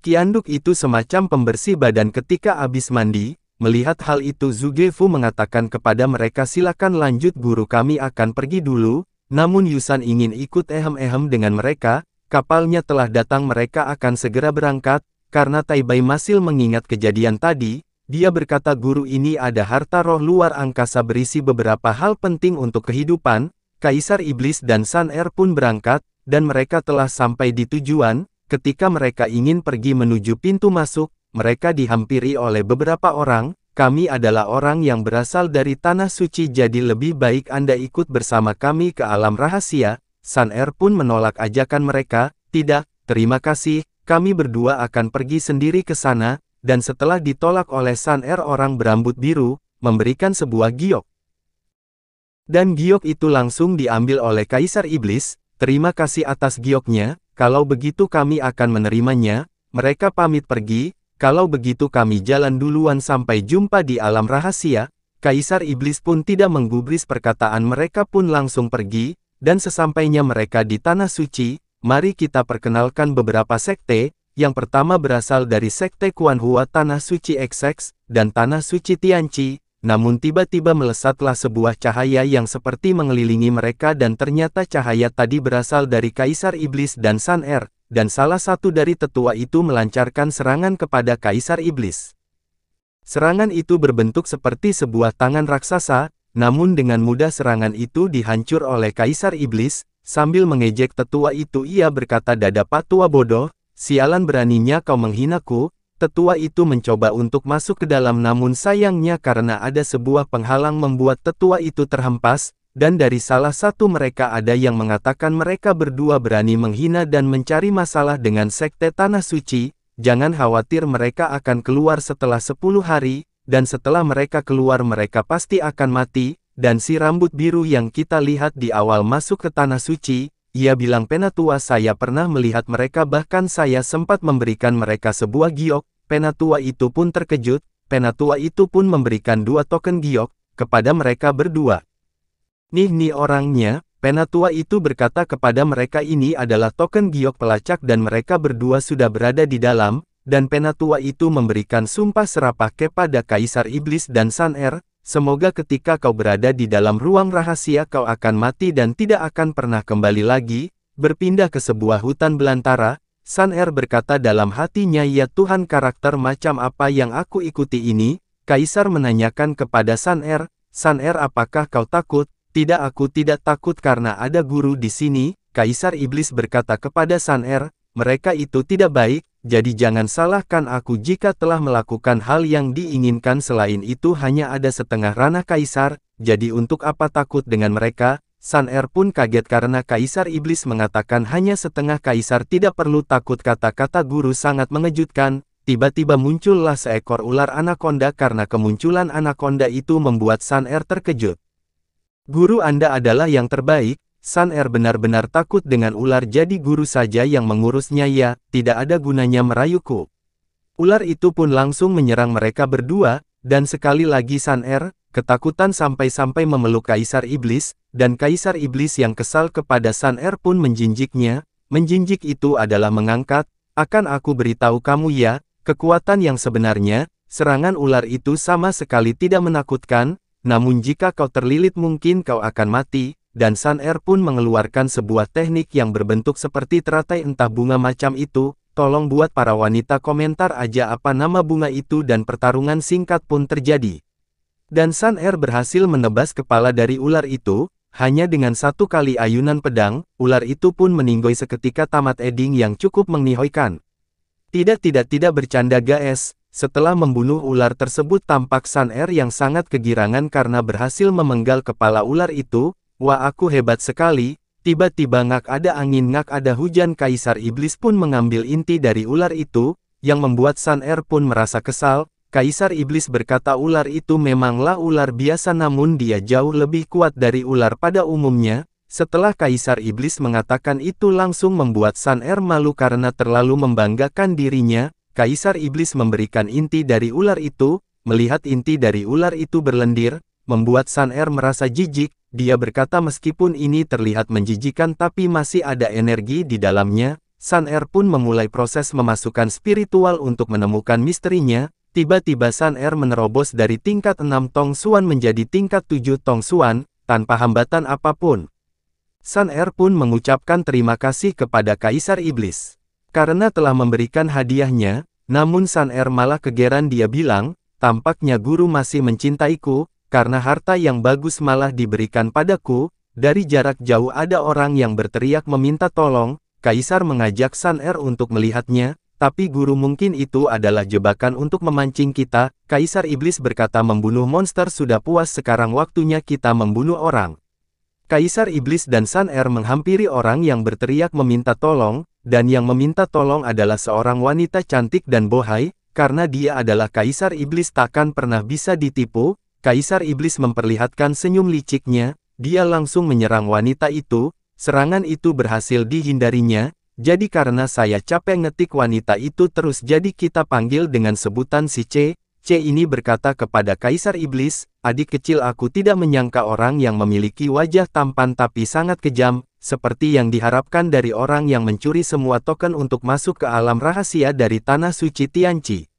Kianduk itu semacam pembersih badan ketika habis mandi. Melihat hal itu, Zhuge Fu mengatakan kepada mereka, silakan lanjut guru, kami akan pergi dulu. Namun Yusan ingin ikut ehem-ehem dengan mereka. Kapalnya telah datang, mereka akan segera berangkat. Karena Tai Bai masih mengingat kejadian tadi, dia berkata, guru, ini ada harta roh luar angkasa berisi beberapa hal penting untuk kehidupan. Kaisar Iblis dan Sun Er pun berangkat, dan mereka telah sampai di tujuan. Ketika mereka ingin pergi menuju pintu masuk, mereka dihampiri oleh beberapa orang. Kami adalah orang yang berasal dari Tanah Suci, jadi lebih baik Anda ikut bersama kami ke alam rahasia. Sun Er pun menolak ajakan mereka. Tidak, terima kasih, kami berdua akan pergi sendiri ke sana. Dan setelah ditolak oleh Sun Er, orang berambut biru memberikan sebuah giok. Dan giok itu langsung diambil oleh Kaisar Iblis. Terima kasih atas gioknya. Kalau begitu kami akan menerimanya. Mereka pamit pergi. Kalau begitu kami jalan duluan, sampai jumpa di alam rahasia. Kaisar Iblis pun tidak menggubris perkataan mereka, pun langsung pergi. Dan sesampainya mereka di Tanah Suci, mari kita perkenalkan beberapa sekte. Yang pertama berasal dari Sekte Kuanhua Tanah Suci XX, dan Tanah Suci Tianqi. Namun tiba-tiba melesatlah sebuah cahaya yang seperti mengelilingi mereka, dan ternyata cahaya tadi berasal dari Kaisar Iblis dan Sun Er, dan salah satu dari tetua itu melancarkan serangan kepada Kaisar Iblis. Serangan itu berbentuk seperti sebuah tangan raksasa, namun dengan mudah serangan itu dihancur oleh Kaisar Iblis. Sambil mengejek tetua itu, ia berkata, dada patua bodoh, sialan, beraninya kau menghinaku. Tetua itu mencoba untuk masuk ke dalam, namun sayangnya karena ada sebuah penghalang membuat tetua itu terhempas, dan dari salah satu mereka ada yang mengatakan mereka berdua berani menghina dan mencari masalah dengan Sekte Tanah Suci. Jangan khawatir, mereka akan keluar setelah 10 hari, dan setelah mereka keluar mereka pasti akan mati. Dan si rambut biru yang kita lihat di awal masuk ke Tanah Suci, ia bilang, Penatua, saya pernah melihat mereka, bahkan saya sempat memberikan mereka sebuah giok. Penatua itu pun terkejut, penatua itu pun memberikan 2 token giok kepada mereka berdua. Nih orangnya, penatua itu berkata kepada mereka ini adalah token giok pelacak dan mereka berdua sudah berada di dalam, dan penatua itu memberikan sumpah serapah kepada Kaisar Iblis dan Sun-Er, semoga ketika kau berada di dalam ruang rahasia kau akan mati dan tidak akan pernah kembali lagi, berpindah ke sebuah hutan belantara. Sun-Er berkata dalam hatinya, ya Tuhan, karakter macam apa yang aku ikuti ini? Kaisar menanyakan kepada Sun-Er, Sun-Er, apakah kau takut? Tidak, aku tidak takut karena ada guru di sini. Kaisar Iblis berkata kepada Sun-Er, mereka itu tidak baik, jadi jangan salahkan aku jika telah melakukan hal yang diinginkan. Selain itu hanya ada setengah ranah Kaisar, jadi untuk apa takut dengan mereka? Sun-Er pun kaget karena Kaisar Iblis mengatakan hanya setengah Kaisar tidak perlu takut. Kata-kata guru sangat mengejutkan. Tiba-tiba muncullah seekor ular anaconda. Karena kemunculan anaconda itu membuat Sun-Er terkejut. Guru Anda adalah yang terbaik. Sun-Er benar-benar takut dengan ular, jadi guru saja yang mengurusnya, ya, tidak ada gunanya merayuku. Ular itu pun langsung menyerang mereka berdua, dan sekali lagi Sun-Er ketakutan sampai-sampai memeluk Kaisar Iblis, dan Kaisar Iblis yang kesal kepada Sun-Er pun menjinjiknya. Menjinjik itu adalah mengangkat, akan aku beritahu kamu ya, kekuatan yang sebenarnya. Serangan ular itu sama sekali tidak menakutkan, namun jika kau terlilit mungkin kau akan mati, dan Sun-Er pun mengeluarkan sebuah teknik yang berbentuk seperti teratai entah bunga macam itu. Tolong buat para wanita komentar aja apa nama bunga itu, dan pertarungan singkat pun terjadi. Dan Sun-Er berhasil menebas kepala dari ular itu, hanya dengan 1 kali ayunan pedang, ular itu pun meninggoy seketika tamat ending yang cukup menghihaukan. Tidak bercanda guys. Setelah membunuh ular tersebut tampak Sun-Er yang sangat kegirangan karena berhasil memenggal kepala ular itu. Wah, aku hebat sekali. Tiba-tiba ngak ada angin, ngak ada hujan. Kaisar Iblis pun mengambil inti dari ular itu, yang membuat Sun-Er pun merasa kesal. Kaisar Iblis berkata ular itu memanglah ular biasa namun dia jauh lebih kuat dari ular pada umumnya. Setelah Kaisar Iblis mengatakan itu langsung membuat Sun-Er malu karena terlalu membanggakan dirinya. Kaisar Iblis memberikan inti dari ular itu. Melihat inti dari ular itu berlendir, membuat Sun-Er merasa jijik. Dia berkata meskipun ini terlihat menjijikan tapi masih ada energi di dalamnya. Sun-Er pun memulai proses memasukkan spiritual untuk menemukan misterinya. Tiba-tiba Sun-Er menerobos dari tingkat 6 Tong Xuan menjadi tingkat 7 Tong Xuan, tanpa hambatan apapun. Sun-Er pun mengucapkan terima kasih kepada Kaisar Iblis karena telah memberikan hadiahnya, namun Sun-Er malah kegeran. Dia bilang, tampaknya guru masih mencintaiku, karena harta yang bagus malah diberikan padaku. Dari jarak jauh ada orang yang berteriak meminta tolong. Kaisar mengajak Sun-Er untuk melihatnya, tapi guru mungkin itu adalah jebakan untuk memancing kita. Kaisar Iblis berkata membunuh monster sudah puas, sekarang waktunya kita membunuh orang. Kaisar Iblis dan Sun-Er menghampiri orang yang berteriak meminta tolong. Dan yang meminta tolong adalah seorang wanita cantik dan bohai, karena dia adalah Kaisar Iblis takkan pernah bisa ditipu. Kaisar Iblis memperlihatkan senyum liciknya, dia langsung menyerang wanita itu. Serangan itu berhasil dihindarinya, jadi karena saya capek ngetik wanita itu terus jadi kita panggil dengan sebutan si C. C ini berkata kepada Kaisar Iblis, adik kecil, aku tidak menyangka orang yang memiliki wajah tampan tapi sangat kejam, seperti yang diharapkan dari orang yang mencuri semua token untuk masuk ke alam rahasia dari Tanah Suci Tianqi.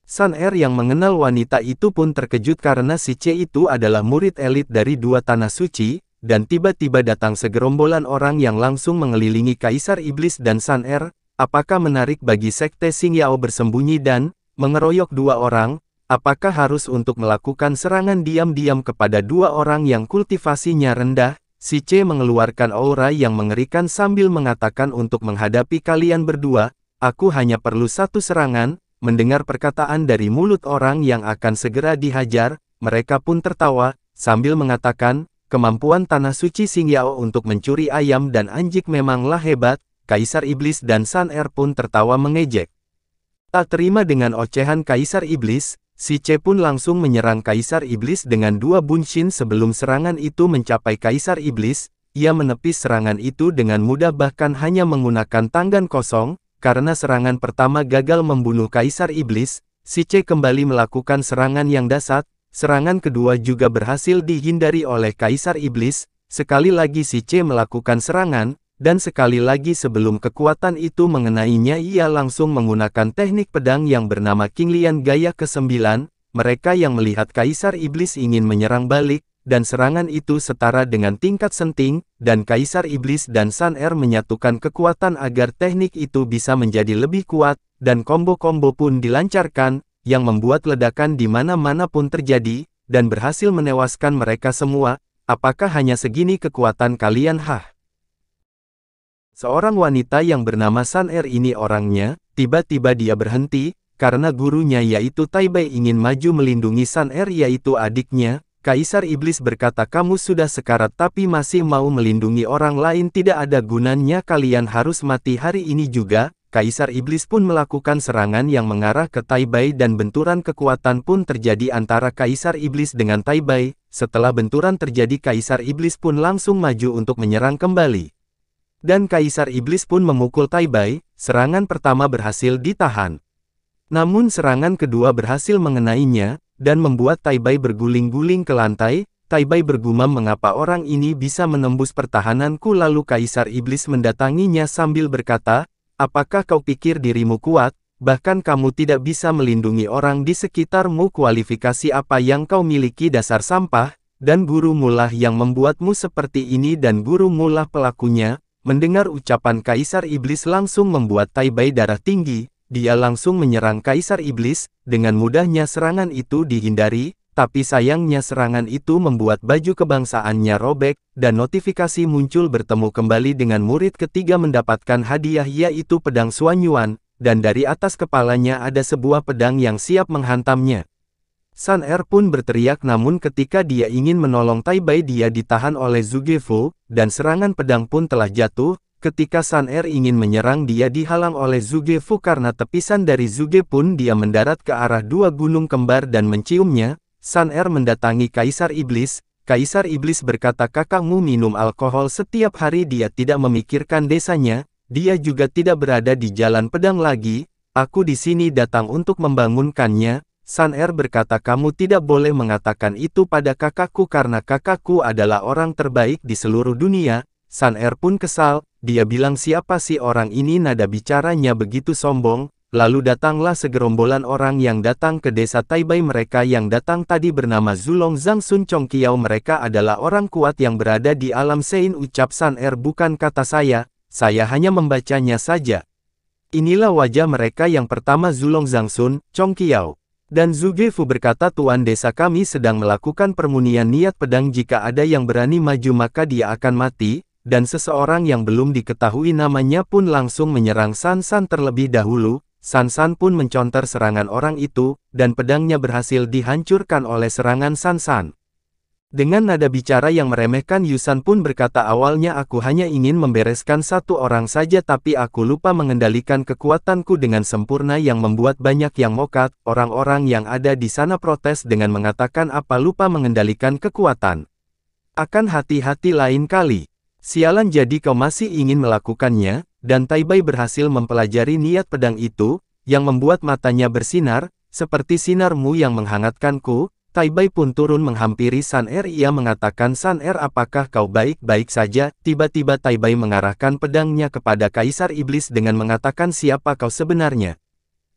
Sun-Er yang mengenal wanita itu pun terkejut karena si C itu adalah murid elit dari 2 Tanah Suci, dan tiba-tiba datang segerombolan orang yang langsung mengelilingi Kaisar Iblis dan Sun-Er. Apakah menarik bagi Sekte Xingyao bersembunyi dan mengeroyok 2 orang? Apakah harus untuk melakukan serangan diam-diam kepada 2 orang yang kultivasinya rendah? Si C mengeluarkan aura yang mengerikan sambil mengatakan untuk menghadapi kalian berdua, aku hanya perlu 1 serangan. Mendengar perkataan dari mulut orang yang akan segera dihajar, mereka pun tertawa, sambil mengatakan, kemampuan Tanah Suci Xingyao untuk mencuri ayam dan anjing memanglah hebat. Kaisar Iblis dan Sun-Er pun tertawa mengejek. Tak terima dengan ocehan Kaisar Iblis, si C pun langsung menyerang Kaisar Iblis dengan 2 bunshin. Sebelum serangan itu mencapai Kaisar Iblis, ia menepis serangan itu dengan mudah bahkan hanya menggunakan tangan kosong. Karena serangan pertama gagal membunuh Kaisar Iblis, Si C kembali melakukan serangan yang dahsyat. Serangan kedua juga berhasil dihindari oleh Kaisar Iblis. Sekali lagi si C melakukan serangan, dan sekali lagi sebelum kekuatan itu mengenainya ia langsung menggunakan teknik pedang yang bernama Qinglian Gaya ke-9. Mereka yang melihat Kaisar Iblis ingin menyerang balik, dan serangan itu setara dengan tingkat senting, dan Kaisar Iblis dan Sun Er menyatukan kekuatan agar teknik itu bisa menjadi lebih kuat, dan combo-combo pun dilancarkan, yang membuat ledakan di mana-mana pun terjadi, dan berhasil menewaskan mereka semua. Apakah hanya segini kekuatan kalian? Seorang wanita yang bernama Sun Er ini orangnya, tiba-tiba dia berhenti, karena gurunya yaitu Tai Bai ingin maju melindungi Sun Er yaitu adiknya. Kaisar Iblis berkata, kamu sudah sekarat tapi masih mau melindungi orang lain, tidak ada gunanya, kalian harus mati hari ini juga. Kaisar Iblis pun melakukan serangan yang mengarah ke Tai Bai dan benturan kekuatan pun terjadi antara Kaisar Iblis dengan Tai Bai. Setelah benturan terjadi Kaisar Iblis pun langsung maju untuk menyerang kembali. Dan Kaisar Iblis pun memukul Tai Bai, serangan pertama berhasil ditahan. Namun serangan kedua berhasil mengenainya, dan membuat Tai Bai berguling-guling ke lantai. Tai Bai bergumam, mengapa orang ini bisa menembus pertahananku? Lalu Kaisar Iblis mendatanginya sambil berkata, apakah kau pikir dirimu kuat, bahkan kamu tidak bisa melindungi orang di sekitarmu? Kualifikasi apa yang kau miliki? Dasar sampah, dan gurumu lah yang membuatmu seperti ini, dan gurumu lah pelakunya. Mendengar ucapan Kaisar Iblis langsung membuat Tai Bai darah tinggi. Dia langsung menyerang Kaisar Iblis, dengan mudahnya serangan itu dihindari, tapi sayangnya serangan itu membuat baju kebangsaannya robek, dan notifikasi muncul bertemu kembali dengan murid ketiga mendapatkan hadiah yaitu pedang Suanyuan, dan dari atas kepalanya ada sebuah pedang yang siap menghantamnya. Sun Er pun berteriak, namun ketika dia ingin menolong Tai Bai dia ditahan oleh Zhuge Fu, dan serangan pedang pun telah jatuh. Ketika Sun Er ingin menyerang dia dihalang oleh Zhuge Fu karena tepisan dari Zhuge pun dia mendarat ke arah dua gunung kembar dan menciumnya. Sun Er mendatangi Kaisar Iblis. Kaisar Iblis berkata, kakakmu minum alkohol setiap hari, dia tidak memikirkan desanya, dia juga tidak berada di jalan pedang lagi, aku di sini datang untuk membangunkannya. Sun Er berkata, kamu tidak boleh mengatakan itu pada kakakku karena kakakku adalah orang terbaik di seluruh dunia. Sun Er pun kesal, dia bilang, siapa sih orang ini? Nada bicaranya begitu sombong. Lalu datanglah segerombolan orang yang datang ke desa Tai Bai. Mereka yang datang tadi bernama Zulong Zhang Sun Chong Kiao. Mereka adalah orang kuat yang berada di alam Sein. Ucap Sun Er, bukan kata saya hanya membacanya saja. Inilah wajah mereka. Yang pertama Zulong Zhang Sun Chong Kiao. Dan Zhuge Fu berkata, tuan desa kami sedang melakukan permunian niat pedang, jika ada yang berani maju maka dia akan mati. Dan seseorang yang belum diketahui namanya pun langsung menyerang San San terlebih dahulu. San San pun menconter serangan orang itu, dan pedangnya berhasil dihancurkan oleh serangan San San. Dengan nada bicara yang meremehkan, Yusan pun berkata, awalnya aku hanya ingin membereskan satu orang saja tapi aku lupa mengendalikan kekuatanku dengan sempurna yang membuat banyak yang mokat. Orang-orang yang ada di sana protes dengan mengatakan, apa lupa mengendalikan kekuatan? Akan hati-hati lain kali. Sialan, jadi kau masih ingin melakukannya? Dan Tai Bai berhasil mempelajari niat pedang itu, yang membuat matanya bersinar, seperti sinarmu yang menghangatkanku. Tai Bai pun turun menghampiri Sun Er. Ia mengatakan, Sun Er, apakah kau baik-baik saja? Tiba-tiba Tai Bai mengarahkan pedangnya kepada Kaisar Iblis dengan mengatakan, siapa kau sebenarnya?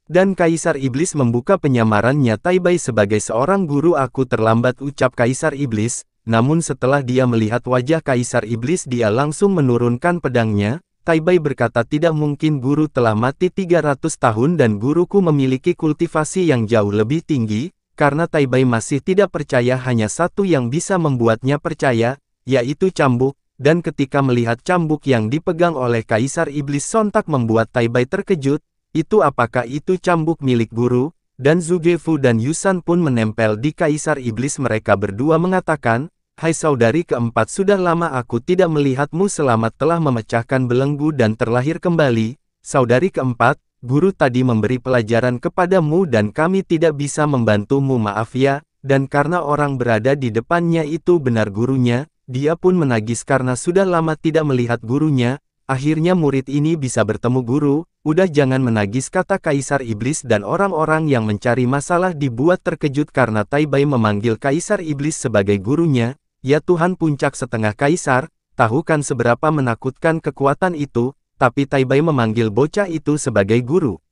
Dan Kaisar Iblis membuka penyamarannya, Tai Bai sebagai seorang guru. Aku terlambat, ucap Kaisar Iblis. Namun setelah dia melihat wajah Kaisar Iblis dia langsung menurunkan pedangnya. Tai Bai berkata, tidak mungkin, guru telah mati 300 tahun dan guruku memiliki kultivasi yang jauh lebih tinggi. Karena Tai Bai masih tidak percaya, hanya satu yang bisa membuatnya percaya, yaitu cambuk. Dan ketika melihat cambuk yang dipegang oleh Kaisar Iblis sontak membuat Tai Bai terkejut. Itu apakah itu cambuk milik guru? Dan Zhuge Fu dan Yusan pun menempel di Kaisar Iblis. Mereka berdua mengatakan, hai saudari keempat, sudah lama aku tidak melihatmu, selamat telah memecahkan belenggu dan terlahir kembali. Saudari keempat, guru tadi memberi pelajaran kepadamu dan kami tidak bisa membantumu, maaf ya. Dan karena orang berada di depannya itu benar gurunya, dia pun menangis karena sudah lama tidak melihat gurunya. Akhirnya murid ini bisa bertemu guru. udah jangan menagis, kata Kaisar Iblis, dan orang-orang yang mencari masalah dibuat terkejut karena Tai Bai memanggil Kaisar Iblis sebagai gurunya. Ya Tuhan puncak setengah Kaisar, tahu kan seberapa menakutkan kekuatan itu, tapi Tai Bai memanggil bocah itu sebagai guru.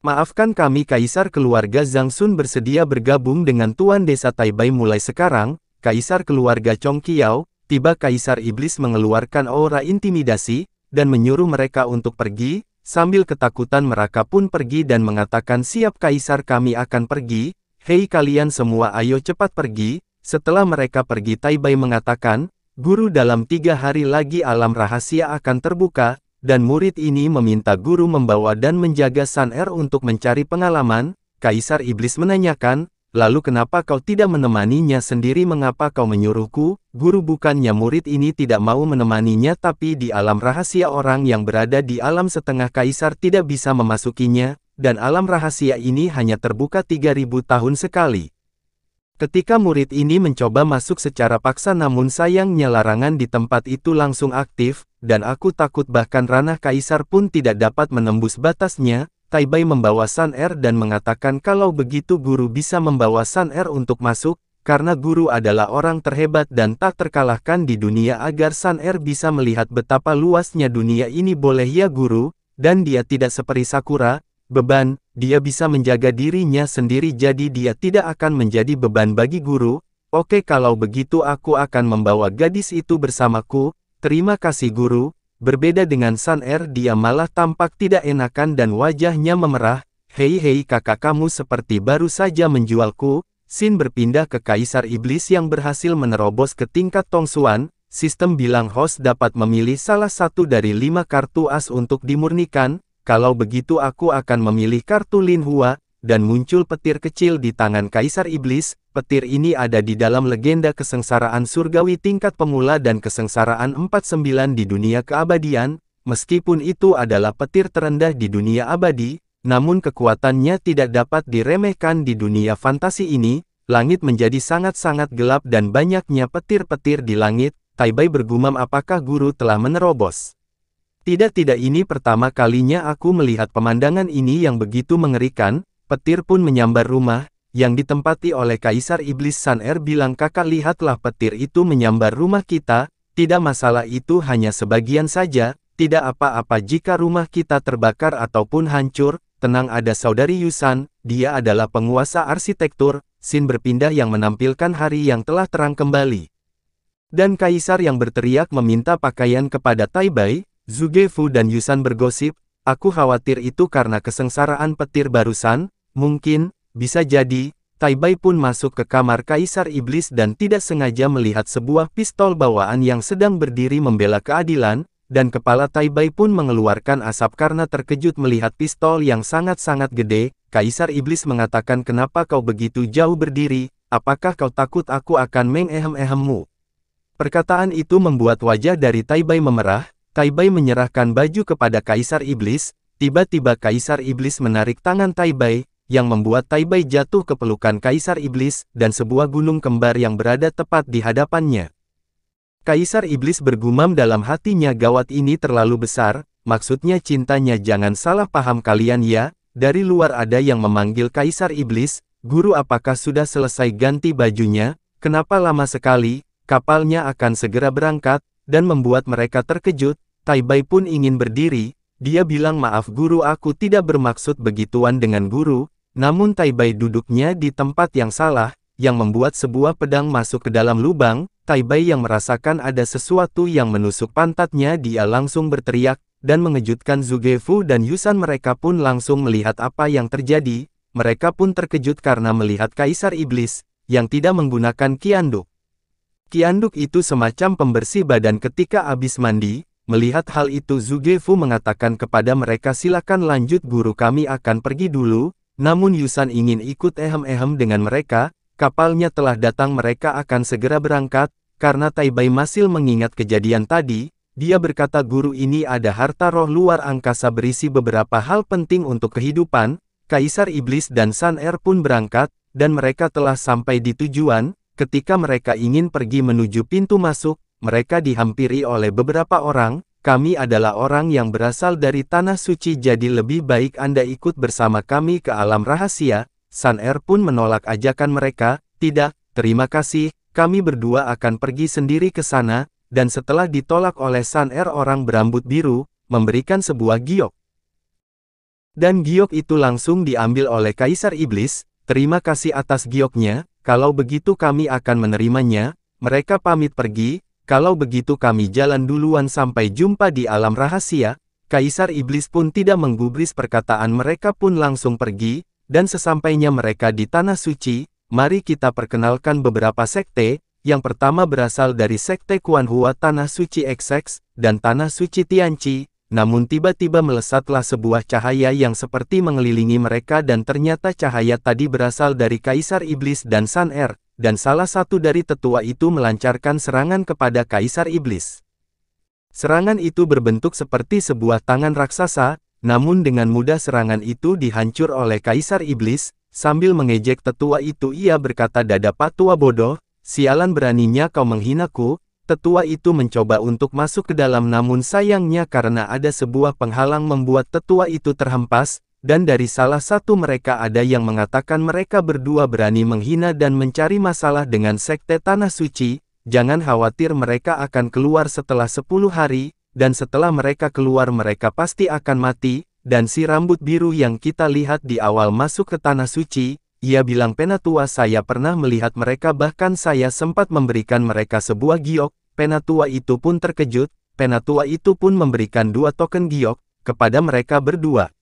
Maafkan kami, Kaisar. Keluarga Zhang Sun bersedia bergabung dengan Tuan Desa Tai Bai mulai sekarang. Kaisar keluarga Chong Qiao. Tiba Kaisar Iblis mengeluarkan aura intimidasi, dan menyuruh mereka untuk pergi. Sambil ketakutan mereka pun pergi dan mengatakan, siap Kaisar, kami akan pergi. Hei kalian semua, ayo cepat pergi. Setelah mereka pergi, Tai Bai mengatakan, guru, dalam 3 hari lagi alam rahasia akan terbuka, dan murid ini meminta guru membawa dan menjaga Sun Air untuk mencari pengalaman. Kaisar Iblis menanyakan, lalu kenapa kau tidak menemaninya sendiri? Mengapa kau menyuruhku? Guru, bukannya murid ini tidak mau menemaninya, tapi di alam rahasia orang yang berada di alam setengah Kaisar tidak bisa memasukinya, dan alam rahasia ini hanya terbuka 3000 tahun sekali. Ketika murid ini mencoba masuk secara paksa, namun sayangnya larangan di tempat itu langsung aktif, dan aku takut bahkan ranah Kaisar pun tidak dapat menembus batasnya. Tai Bai membawa Sun Air dan mengatakan kalau begitu guru bisa membawa Sun Air untuk masuk, karena guru adalah orang terhebat dan tak terkalahkan di dunia. Agar Sun Air bisa melihat betapa luasnya dunia ini, boleh ya guru? Dan dia tidak seperti Sakura, beban, dia bisa menjaga dirinya sendiri, jadi dia tidak akan menjadi beban bagi guru. Oke, kalau begitu aku akan membawa gadis itu bersamaku. Terima kasih guru. Berbeda dengan Sun Air, dia malah tampak tidak enakan dan wajahnya memerah. Hei kakak, kamu seperti baru saja menjualku. Sin berpindah ke Kaisar Iblis yang berhasil menerobos ke tingkat Tongsuan. Sistem bilang host dapat memilih salah satu dari 5 kartu as untuk dimurnikan. Kalau begitu aku akan memilih kartu Lin Hua, dan muncul petir kecil di tangan Kaisar Iblis. Petir ini ada di dalam legenda kesengsaraan surgawi tingkat pemula dan kesengsaraan 49 di dunia keabadian. Meskipun itu adalah petir terendah di dunia abadi, namun kekuatannya tidak dapat diremehkan di dunia fantasi ini. Langit menjadi sangat-sangat gelap dan banyaknya petir-petir di langit. Tai Bai bergumam, apakah guru telah menerobos? Tidak, ini pertama kalinya aku melihat pemandangan ini yang begitu mengerikan. Petir pun menyambar rumah yang ditempati oleh Kaisar Iblis. Sun Air bilang, kakak, lihatlah petir itu menyambar rumah kita. Tidak masalah, itu hanya sebagian saja. Tidak apa-apa jika rumah kita terbakar ataupun hancur. Tenang, ada saudari Yusan, dia adalah penguasa arsitektur. Sin berpindah yang menampilkan hari yang telah terang kembali. Dan Kaisar yang berteriak meminta pakaian kepada Tai Bai. Zhuge Fu dan Yusan bergosip, aku khawatir itu karena kesengsaraan petir barusan. Mungkin, bisa jadi. Tai Bai pun masuk ke kamar Kaisar Iblis dan tidak sengaja melihat sebuah pistol bawaan yang sedang berdiri membela keadilan, dan kepala Tai Bai pun mengeluarkan asap karena terkejut melihat pistol yang sangat-sangat gede. Kaisar Iblis mengatakan, kenapa kau begitu jauh berdiri? Apakah kau takut aku akan mengehem-ehemmu? Perkataan itu membuat wajah dari Tai Bai memerah. Tai Bai menyerahkan baju kepada Kaisar Iblis. Tiba-tiba Kaisar Iblis menarik tangan Tai Bai, yang membuat Tai Bai jatuh ke pelukan Kaisar Iblis, dan sebuah gunung kembar yang berada tepat di hadapannya. Kaisar Iblis bergumam dalam hatinya, gawat, ini terlalu besar, maksudnya cintanya. Jangan salah paham kalian ya. Dari luar ada yang memanggil Kaisar Iblis, guru, apakah sudah selesai ganti bajunya? Kenapa lama sekali? Kapalnya akan segera berangkat, dan membuat mereka terkejut. Tai Bai pun ingin berdiri. Dia bilang, maaf guru, aku tidak bermaksud begituan dengan guru. Namun Tai Bai duduknya di tempat yang salah, yang membuat sebuah pedang masuk ke dalam lubang. Tai Bai yang merasakan ada sesuatu yang menusuk pantatnya, dia langsung berteriak, dan mengejutkan Zhuge Fu dan Yusan. Mereka pun langsung melihat apa yang terjadi. Mereka pun terkejut karena melihat Kaisar Iblis, yang tidak menggunakan kianduk. Kianduk itu semacam pembersih badan ketika habis mandi. Melihat hal itu, Zhuge Fu mengatakan kepada mereka, silakan lanjut guru, kami akan pergi dulu. Namun Yusan ingin ikut ehem-ehem dengan mereka. Kapalnya telah datang, mereka akan segera berangkat. Karena Tai Bai masih mengingat kejadian tadi, dia berkata, guru, ini ada harta roh luar angkasa berisi beberapa hal penting untuk kehidupan. Kaisar Iblis dan Sun Air pun berangkat, dan mereka telah sampai di tujuan. Ketika mereka ingin pergi menuju pintu masuk, mereka dihampiri oleh beberapa orang. kami adalah orang yang berasal dari Tanah Suci, jadi lebih baik Anda ikut bersama kami ke alam rahasia. Sun Er pun menolak ajakan mereka, tidak, terima kasih, kami berdua akan pergi sendiri ke sana, dan setelah ditolak oleh Sun Er, orang berambut biru memberikan sebuah giok. Dan giok itu langsung diambil oleh Kaisar Iblis. Terima kasih atas gioknya, kalau begitu kami akan menerimanya. Mereka pamit pergi, kalau begitu kami jalan duluan sampai jumpa di alam rahasia. Kaisar Iblis pun tidak menggubris perkataan mereka pun langsung pergi, dan sesampainya mereka di Tanah Suci, mari kita perkenalkan beberapa sekte. Yang pertama berasal dari Sekte Kuanhua Tanah Suci XX, dan Tanah Suci Tianqi, namun tiba-tiba melesatlah sebuah cahaya yang seperti mengelilingi mereka dan ternyata cahaya tadi berasal dari Kaisar Iblis dan Sun Er, dan salah satu dari tetua itu melancarkan serangan kepada Kaisar Iblis. Serangan itu berbentuk seperti sebuah tangan raksasa, namun dengan mudah serangan itu dihancur oleh Kaisar Iblis. Sambil mengejek tetua itu, ia berkata, "Dada patua bodoh, sialan, beraninya kau menghinaku." Tetua itu mencoba untuk masuk ke dalam, namun sayangnya karena ada sebuah penghalang membuat tetua itu terhempas, dan dari salah satu mereka ada yang mengatakan mereka berdua berani menghina dan mencari masalah dengan Sekte Tanah Suci. Jangan khawatir, mereka akan keluar setelah 10 hari, dan setelah mereka keluar mereka pasti akan mati. Dan si rambut biru yang kita lihat di awal masuk ke Tanah Suci, ia bilang, "Penatua, saya pernah melihat mereka, bahkan saya sempat memberikan mereka sebuah giok." Penatua itu pun terkejut. Penatua itu pun memberikan 2 token giok kepada mereka berdua.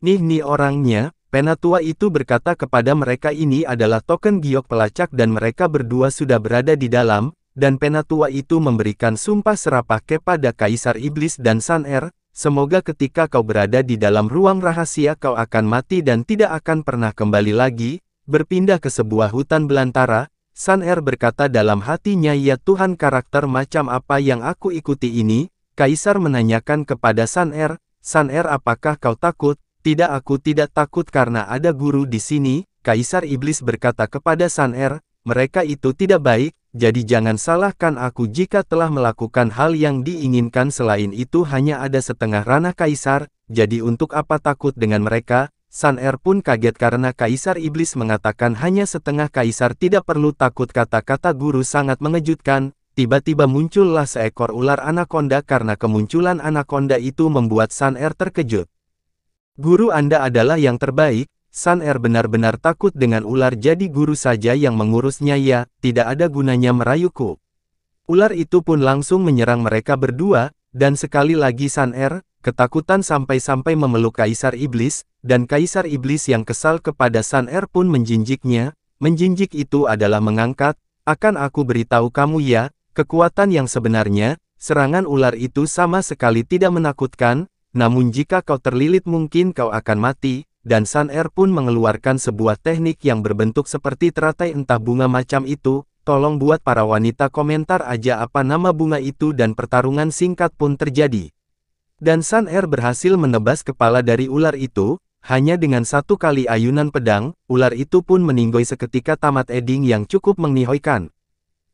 Nih orangnya." Penatua itu berkata kepada mereka, "Ini adalah token giok pelacak dan mereka berdua sudah berada di dalam." Dan Penatua itu memberikan sumpah serapah kepada Kaisar Iblis dan Sun Er, "Semoga ketika kau berada di dalam ruang rahasia kau akan mati dan tidak akan pernah kembali lagi." Berpindah ke sebuah hutan belantara, Sun Er berkata dalam hatinya, "Ya Tuhan, karakter macam apa yang aku ikuti ini?" Kaisar menanyakan kepada Sun Er, "Sun Er, apakah kau takut?" "Tidak, aku tidak takut karena ada guru di sini." Kaisar Iblis berkata kepada Sun Er, "Mereka itu tidak baik, jadi jangan salahkan aku jika telah melakukan hal yang diinginkan. Selain itu hanya ada setengah ranah Kaisar, jadi untuk apa takut dengan mereka?" Sun Er pun kaget karena Kaisar Iblis mengatakan hanya setengah Kaisar tidak perlu takut. Kata-kata guru sangat mengejutkan. Tiba-tiba muncullah seekor ular anaconda. Karena kemunculan anaconda itu membuat Sun Er terkejut. "Guru Anda adalah yang terbaik." Sun Er benar-benar takut dengan ular, jadi guru saja yang mengurusnya, ya, tidak ada gunanya merayuku. Ular itu pun langsung menyerang mereka berdua, dan sekali lagi Sun Er ketakutan sampai-sampai memeluk Kaisar Iblis, dan Kaisar Iblis yang kesal kepada Sun Er pun menjinjiknya. Menjinjik itu adalah mengangkat. "Akan aku beritahu kamu, ya, kekuatan yang sebenarnya." Serangan ular itu sama sekali tidak menakutkan, namun jika kau terlilit mungkin kau akan mati. Dan Sun Er pun mengeluarkan sebuah teknik yang berbentuk seperti teratai entah bunga macam itu. Tolong buat para wanita komentar aja apa nama bunga itu, dan pertarungan singkat pun terjadi. Dan Sun Er berhasil menebas kepala dari ular itu, hanya dengan 1 kali ayunan pedang. Ular itu pun meninggoy seketika, tamat ending yang cukup menihilkan.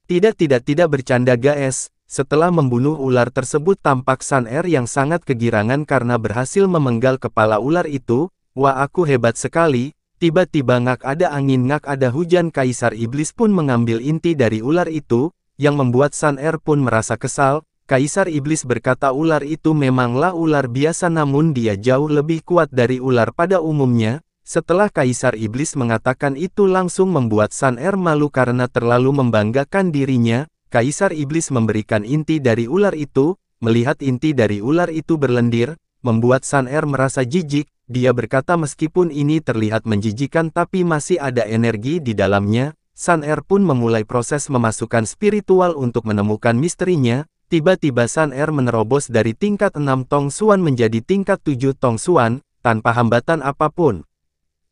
Tidak bercanda guys. Setelah membunuh ular tersebut tampak Sun Er yang sangat kegirangan karena berhasil memenggal kepala ular itu. "Wah, aku hebat sekali." Tiba-tiba ngak ada angin, ngak ada hujan. Kaisar Iblis pun mengambil inti dari ular itu, yang membuat Sun Er pun merasa kesal. Kaisar Iblis berkata ular itu memanglah ular biasa, namun dia jauh lebih kuat dari ular pada umumnya. Setelah Kaisar Iblis mengatakan itu langsung membuat Sun Er malu karena terlalu membanggakan dirinya. Kaisar Iblis memberikan inti dari ular itu. Melihat inti dari ular itu berlendir, membuat Sun Er merasa jijik. Dia berkata meskipun ini terlihat menjijikan tapi masih ada energi di dalamnya. Sun Er pun memulai proses memasukkan spiritual untuk menemukan misterinya. Tiba-tiba Sun Er menerobos dari tingkat 6 Tong Xuan menjadi tingkat 7 Tong Xuan, tanpa hambatan apapun.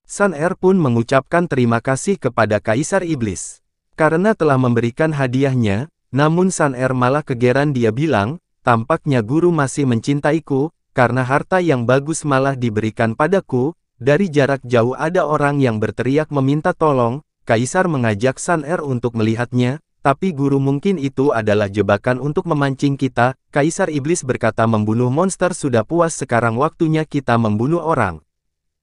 Sun Er pun mengucapkan terima kasih kepada Kaisar Iblis karena telah memberikan hadiahnya, namun Sun Er malah kegeran. Dia bilang, "Tampaknya guru masih mencintaiku, karena harta yang bagus malah diberikan padaku." Dari jarak jauh ada orang yang berteriak meminta tolong. Kaisar mengajak Sun Er untuk melihatnya. Tapi guru, mungkin itu adalah jebakan untuk memancing kita. Kaisar Iblis berkata, membunuh monster sudah puas, sekarang waktunya kita membunuh orang.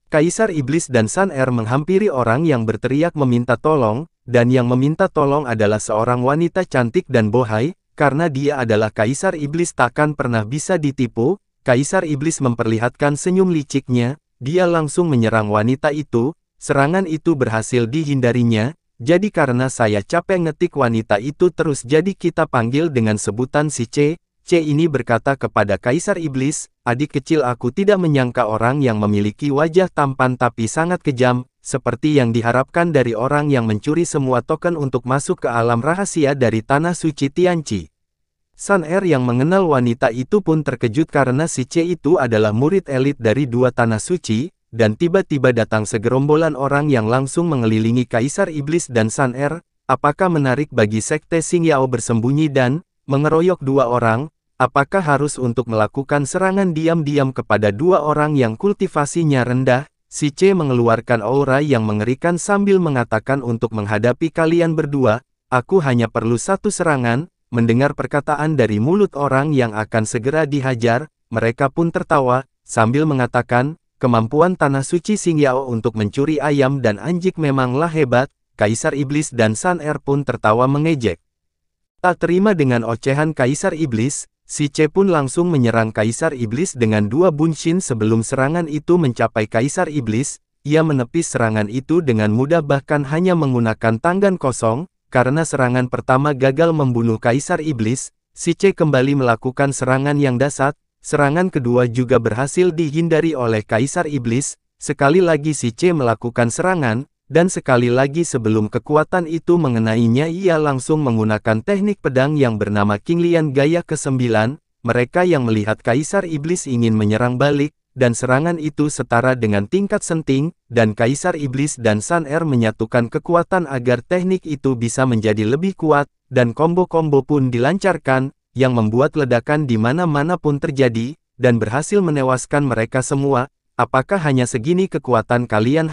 Kaisar Iblis dan Sun Air menghampiri orang yang berteriak meminta tolong, dan yang meminta tolong adalah seorang wanita cantik dan bohai, karena dia adalah Kaisar Iblis takkan pernah bisa ditipu. Kaisar Iblis memperlihatkan senyum liciknya, dia langsung menyerang wanita itu, serangan itu berhasil dihindarinya. Jadi karena saya capek ngetik wanita itu terus, jadi kita panggil dengan sebutan si C. C ini berkata kepada Kaisar Iblis, adik kecil, aku tidak menyangka orang yang memiliki wajah tampan tapi sangat kejam, seperti yang diharapkan dari orang yang mencuri semua token untuk masuk ke alam rahasia dari Tanah Suci Tianqi. Sun Air yang mengenal wanita itu pun terkejut karena si C itu adalah murid elit dari dua Tanah Suci, dan tiba-tiba datang segerombolan orang yang langsung mengelilingi Kaisar Iblis dan Sun Air. Apakah menarik bagi Sekte Xing Yao bersembunyi dan mengeroyok dua orang? Apakah harus untuk melakukan serangan diam-diam kepada dua orang yang kultivasinya rendah? Si C mengeluarkan aura yang mengerikan sambil mengatakan, untuk menghadapi kalian berdua, aku hanya perlu satu serangan. Mendengar perkataan dari mulut orang yang akan segera dihajar, mereka pun tertawa, sambil mengatakan, kemampuan Tanah Suci Xing Yao untuk mencuri ayam dan anjing memanglah hebat. Kaisar Iblis dan Sun Air pun tertawa mengejek. Tak terima dengan ocehan Kaisar Iblis, si C pun langsung menyerang Kaisar Iblis dengan dua bunshin. Sebelum serangan itu mencapai Kaisar Iblis, ia menepis serangan itu dengan mudah, bahkan hanya menggunakan tangan kosong. Karena serangan pertama gagal membunuh Kaisar Iblis, si C kembali melakukan serangan yang dahsyat. Serangan kedua juga berhasil dihindari oleh Kaisar Iblis. Sekali lagi si C melakukan serangan, dan sekali lagi sebelum kekuatan itu mengenainya, ia langsung menggunakan teknik pedang yang bernama Qinglian Gaya ke-9. Mereka yang melihat Kaisar Iblis ingin menyerang balik, dan serangan itu setara dengan tingkat senting, dan Kaisar Iblis dan Sun Air menyatukan kekuatan agar teknik itu bisa menjadi lebih kuat, dan combo-combo pun dilancarkan, yang membuat ledakan di mana-mana pun terjadi, dan berhasil menewaskan mereka semua. Apakah hanya segini kekuatan kalian?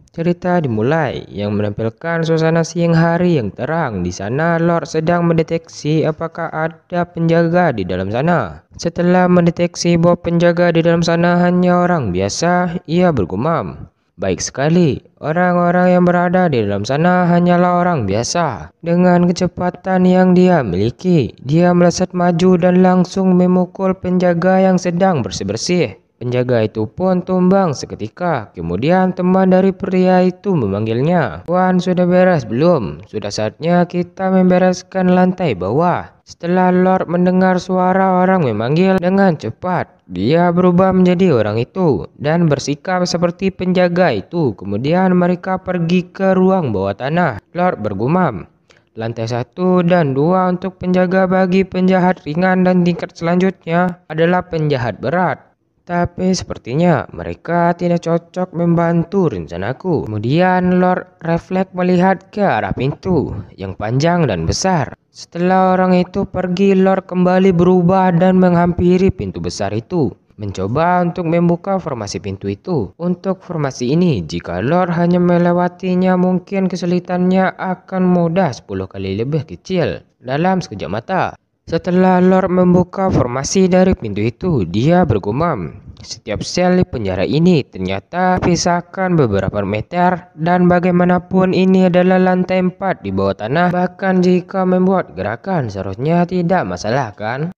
Cerita dimulai yang menampilkan suasana siang hari yang terang. Di sana Lord sedang mendeteksi apakah ada penjaga di dalam sana. Setelah mendeteksi bahwa penjaga di dalam sana hanya orang biasa, ia bergumam, baik sekali, orang-orang yang berada di dalam sana hanyalah orang biasa. Dengan kecepatan yang dia miliki, dia melesat maju dan langsung memukul penjaga yang sedang bersih-bersih. Penjaga itu pun tumbang seketika. Kemudian teman dari pria itu memanggilnya. Tuan, sudah beres belum? Sudah saatnya kita membereskan lantai bawah. Setelah Lord mendengar suara orang memanggil dengan cepat, dia berubah menjadi orang itu dan bersikap seperti penjaga itu. Kemudian mereka pergi ke ruang bawah tanah. Lord bergumam, lantai 1 dan 2 untuk penjaga bagi penjahat ringan, dan tingkat selanjutnya adalah penjahat berat. Tapi sepertinya mereka tidak cocok membantu rencanaku. Kemudian Lord refleks melihat ke arah pintu yang panjang dan besar. Setelah orang itu pergi, Lord kembali berubah dan menghampiri pintu besar itu, mencoba untuk membuka formasi pintu itu. Untuk formasi ini, jika Lord hanya melewatinya, mungkin kesulitannya akan mudah 10 kali lebih kecil dalam sekejap mata. Setelah Lord membuka formasi dari pintu itu, dia bergumam, setiap sel di penjara ini ternyata pisahkan beberapa meter, dan bagaimanapun ini adalah lantai 4 di bawah tanah. Bahkan jika membuat gerakan seharusnya tidak masalah, kan?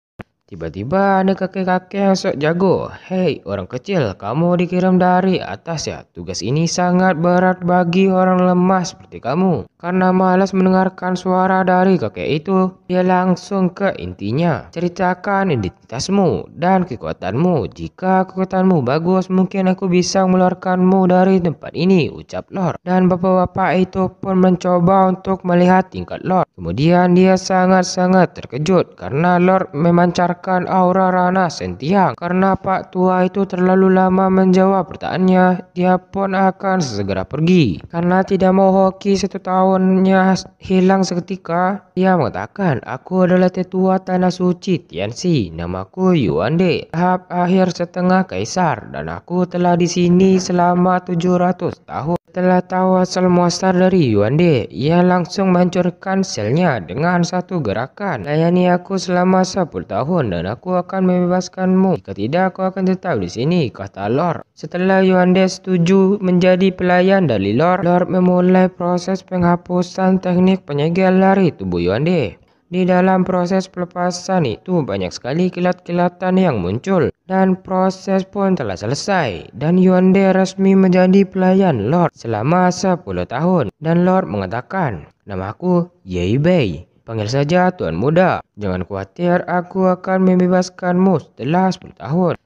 Tiba-tiba ada kakek-kakek yang sok jago. Hei orang kecil, kamu dikirim dari atas ya? Tugas ini sangat berat bagi orang lemah seperti kamu. Karena malas mendengarkan suara dari kakek itu, dia langsung ke intinya. Ceritakan identitasmu dan kekuatanmu. Jika kekuatanmu bagus, mungkin aku bisa mengeluarkanmu dari tempat ini, ucap Lord. Dan bapak-bapak itu pun mencoba untuk melihat tingkat Lord. Kemudian dia sangat-sangat terkejut karena Lord memancarkan memancarkan aura ranah sentiang. Karena Pak Tua itu terlalu lama menjawab pertanyaannya, dia pun akan segera pergi. Karena tidak mau hoki 1 tahunnya hilang seketika, dia mengatakan, aku adalah tetua Tanah Suci Tianxi, namaku Yuande, tahap akhir setengah kaisar, dan aku telah di sini selama 700 tahun. Setelah tahu asal muasal dari Yuande, ia langsung menghancurkan selnya dengan satu gerakan. Layani aku selama 10 tahun dan aku akan membebaskanmu. Jika tidak, aku akan tetap di sini, kata Lord. Setelah Yuande setuju menjadi pelayan dari Lord memulai proses penghapusan teknik penyegel dari tubuh Yuande. Di dalam proses pelepasan itu banyak sekali kilat-kilatan yang muncul dan proses pun telah selesai dan Yuande resmi menjadi pelayan Lord selama 10 tahun dan Lord mengatakan, namaku Ye Bei. Panggil saja Tuan Muda. Jangan khawatir, aku akan membebaskanmu setelah 10 tahun.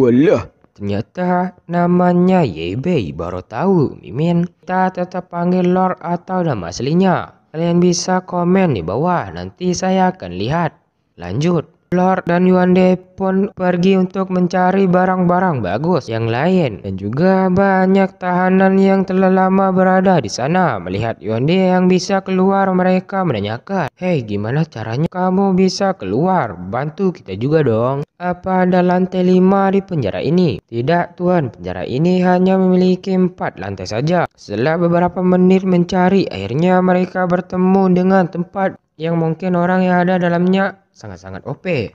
Walah, Ternyata namanya Ye Bei. Baru tahu, Mimin. Kita tetap panggil Lord atau nama aslinya. Kalian bisa komen di bawah, nanti saya akan lihat. Lanjut. Lord dan Yuande pun pergi untuk mencari barang-barang bagus yang lain dan juga banyak tahanan yang telah lama berada di sana. Melihat Yuande yang bisa keluar, mereka menanyakan, "Hei, gimana caranya kamu bisa keluar? Bantu kita juga dong. Apa ada lantai 5 di penjara ini?" "Tidak, Tuan, penjara ini hanya memiliki 4 lantai saja." Setelah beberapa menit mencari, akhirnya mereka bertemu dengan tempat yang mungkin orang yang ada dalamnya sangat-sangat OP.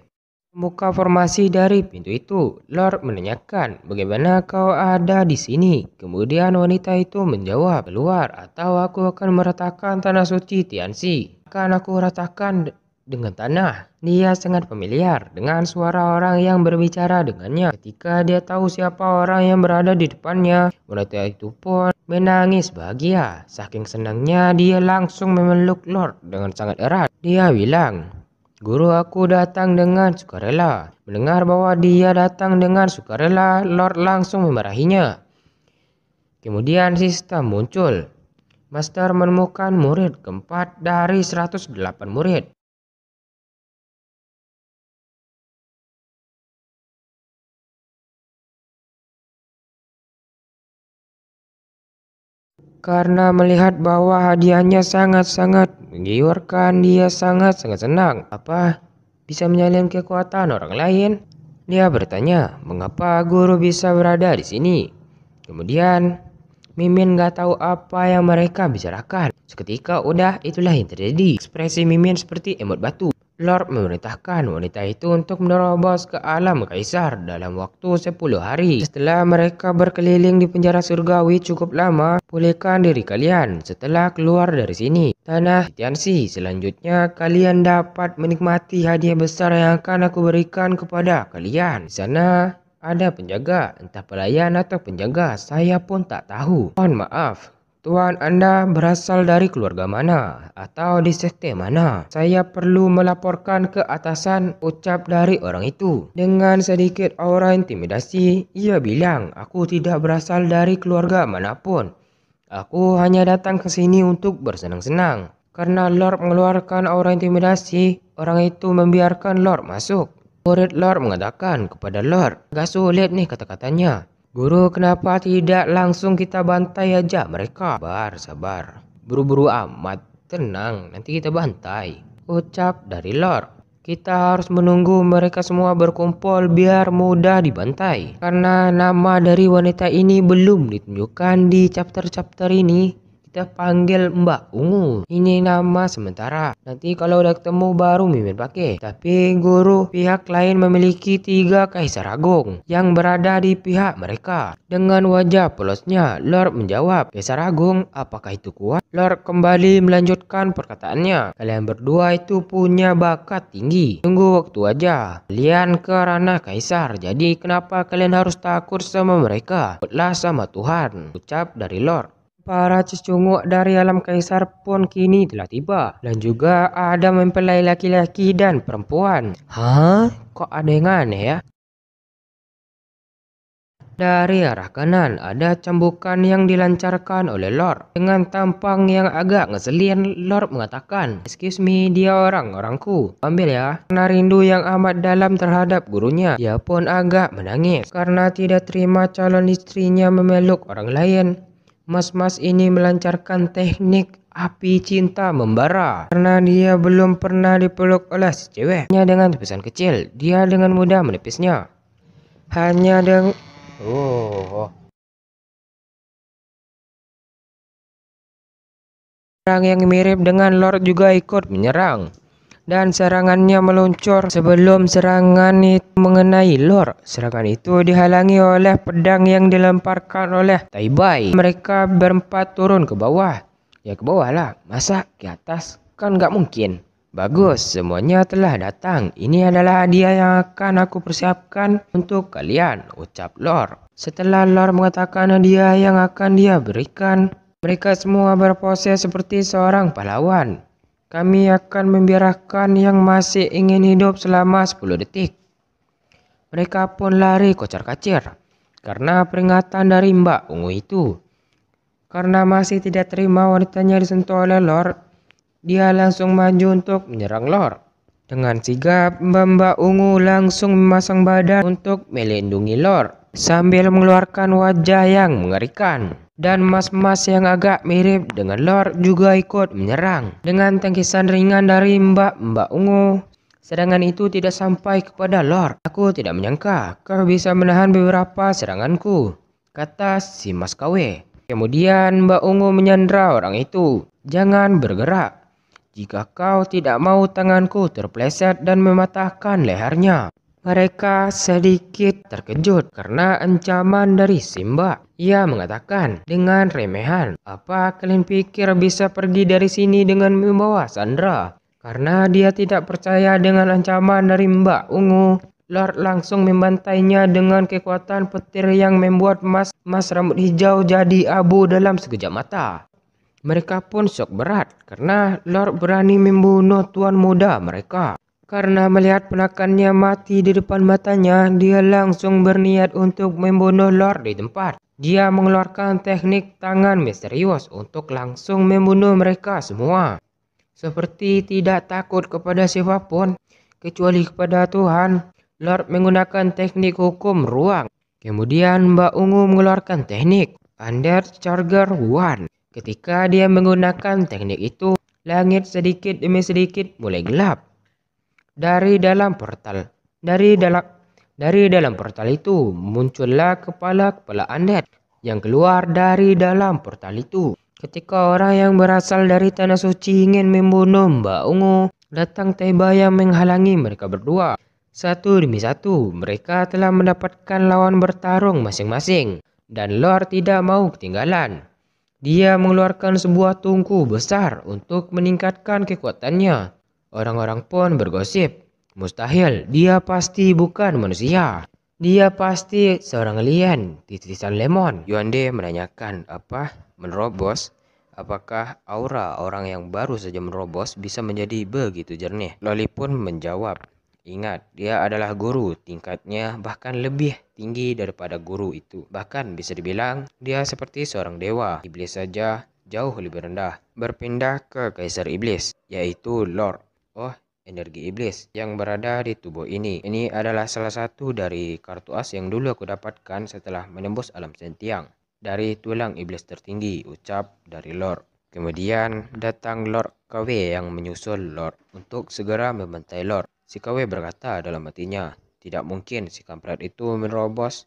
Membuka formasi dari pintu itu, Lord menanyakan, "Bagaimana kau ada di sini?" Kemudian wanita itu menjawab, "Keluar atau aku akan meratakan Tanah Suci Tianxi. Akan aku ratakan dengan tanah." Dia sangat familiar dengan suara orang yang berbicara dengannya. Ketika dia tahu siapa orang yang berada di depannya, wanita itu pun menangis bahagia. Saking senangnya, dia langsung memeluk Lord dengan sangat erat. Dia bilang, "Guru, aku datang dengan sukarela." Mendengar bahwa dia datang dengan sukarela, Lord langsung memarahinya. Kemudian sistem muncul. Master menemukan murid keempat dari 108 murid. Karena melihat bahwa hadiahnya sangat-sangat menggiurkan, dia sangat-sangat senang. Apa bisa menyalin kekuatan orang lain? Dia bertanya, "Mengapa guru bisa berada di sini?" Kemudian Mimin gak tahu apa yang mereka bicarakan. Seketika udah itulah yang terjadi. Ekspresi Mimin seperti emot batu. Lord memerintahkan wanita itu untuk menerobos ke alam kaisar dalam waktu 10 hari. Setelah mereka berkeliling di penjara surgawi cukup lama, pulihkan diri kalian setelah keluar dari sini. Tanah Tianxi, selanjutnya kalian dapat menikmati hadiah besar yang akan aku berikan kepada kalian. Di sana ada penjaga, entah pelayan atau penjaga, saya pun tak tahu. Mohon maaf, Tuan, Anda berasal dari keluarga mana? Atau di sekte mana? Saya perlu melaporkan ke atasan, ucap dari orang itu. Dengan sedikit aura intimidasi, ia bilang, "Aku tidak berasal dari keluarga manapun. Aku hanya datang ke sini untuk bersenang-senang." Karena Lord mengeluarkan aura intimidasi, orang itu membiarkan Lord masuk. Murid Lord mengatakan kepada Lord, "Agak sulit nih kata-katanya. Guru, kenapa tidak langsung kita bantai aja mereka?" Sabar. Buru-buru amat. Tenang, nanti kita bantai, ucap dari Lord. Kita harus menunggu mereka semua berkumpul biar mudah dibantai. Karena nama dari wanita ini belum ditunjukkan di chapter-chapter ini, kita panggil Mbak Ungu. Ini nama sementara. Nanti kalau udah ketemu baru Mimin pakai. Tapi guru, pihak lain memiliki 3 kaisar agung yang berada di pihak mereka. Dengan wajah polosnya, Lord menjawab, "Kaisar agung, apakah itu kuat?" Lord kembali melanjutkan perkataannya. "Kalian berdua itu punya bakat tinggi. Tunggu waktu aja. Kalian ke ranah kaisar. Jadi kenapa kalian harus takut sama mereka? Takutlah sama Tuhan," ucap dari Lord. Para cecunguk dari alam kaisar pun kini telah tiba. Dan juga ada mempelai laki-laki dan perempuan. Hah? Kok ada yang aneh ya? Dari arah kanan ada cambukan yang dilancarkan oleh Lord. Dengan tampang yang agak ngeselin, Lord mengatakan, "Excuse me, dia orangku. Ambil ya." Karena rindu yang amat dalam terhadap gurunya, dia pun agak menangis karena tidak terima calon istrinya memeluk orang lain. Mas-mas ini melancarkan teknik api cinta membara karena dia belum pernah dipeluk oleh si cewek. Hanya dengan tepisan kecil, dia dengan mudah menepisnya. Hanya dengan orang yang mirip dengan Lord juga ikut menyerang. Dan serangannya meluncur sebelum serangan itu mengenai Lord. Serangan itu dihalangi oleh pedang yang dilemparkan oleh Tai Bai. Mereka berempat turun ke bawah. Ya ke bawah lah, masa ke atas? Kan nggak mungkin. Bagus, semuanya telah datang. Ini adalah hadiah yang akan aku persiapkan untuk kalian, ucap Lord. Setelah Lord mengatakan hadiah yang akan dia berikan, mereka semua berpose seperti seorang pahlawan. Kami akan membiarkan yang masih ingin hidup selama 10 detik. Mereka pun lari kocar-kacir karena peringatan dari Mbak Ungu itu. Karena masih tidak terima wanitanya disentuh oleh Lord, dia langsung maju untuk menyerang Lord. Dengan sigap, Mbak Ungu langsung memasang badan untuk melindungi Lord sambil mengeluarkan wajah yang mengerikan. Dan mas-mas yang agak mirip dengan Lord juga ikut menyerang dengan tangkisan ringan dari Mbak Ungu. Serangan itu tidak sampai kepada Lord. Aku tidak menyangka kau bisa menahan beberapa seranganku, kata si Mas KW. Kemudian Mbak Ungu menyandra orang itu. Jangan bergerak. Jika kau tidak mau tanganku terpleset dan mematahkan lehernya. Mereka sedikit terkejut karena ancaman dari Simba. Ia mengatakan dengan remehan, "Apa kalian pikir bisa pergi dari sini dengan membawa Sandra?" Karena dia tidak percaya dengan ancaman dari Mbak Ungu, Lord langsung membantainya dengan kekuatan petir yang membuat mas rambut hijau jadi abu dalam sekejap mata. Mereka pun syok berat karena Lord berani membunuh tuan muda mereka. Karena melihat ponakannya mati di depan matanya, dia langsung berniat untuk membunuh Lord di tempat. Dia mengeluarkan teknik tangan misterius untuk langsung membunuh mereka semua. Seperti tidak takut kepada siapapun, kecuali kepada Tuhan, Lord menggunakan teknik hukum ruang. Kemudian Mbak Ungu mengeluarkan teknik Under Charger One. Ketika dia menggunakan teknik itu, langit sedikit demi sedikit mulai gelap. Dari dalam portal itu muncullah kepala-kepala undead yang keluar dari dalam portal itu. Ketika orang yang berasal dari Tanah Suci ingin membunuh Mbak Ungu, datang Teba yang menghalangi mereka berdua. Satu demi satu, mereka telah mendapatkan lawan bertarung masing-masing, dan Lord tidak mau ketinggalan. Dia mengeluarkan sebuah tungku besar untuk meningkatkan kekuatannya. Orang-orang pun bergosip, mustahil, dia pasti bukan manusia. Dia pasti seorang alien, titisan lemon. Yuande menanyakan, apa? Menerobos? Apakah aura orang yang baru saja menerobos bisa menjadi begitu jernih? Loli pun menjawab, ingat, dia adalah guru, tingkatnya bahkan lebih tinggi daripada guru itu. Bahkan bisa dibilang, dia seperti seorang dewa. Iblis saja jauh lebih rendah. Berpindah ke Kaisar Iblis, yaitu Lord. Oh, energi iblis yang berada di tubuh ini. Ini adalah salah satu dari kartu as yang dulu aku dapatkan setelah menembus alam sentiang. Dari tulang iblis tertinggi, ucap dari Lord. Kemudian datang Lord KW yang menyusul Lord untuk segera membantai Lord. Si KW berkata dalam hatinya, tidak mungkin si kampret itu menerobos.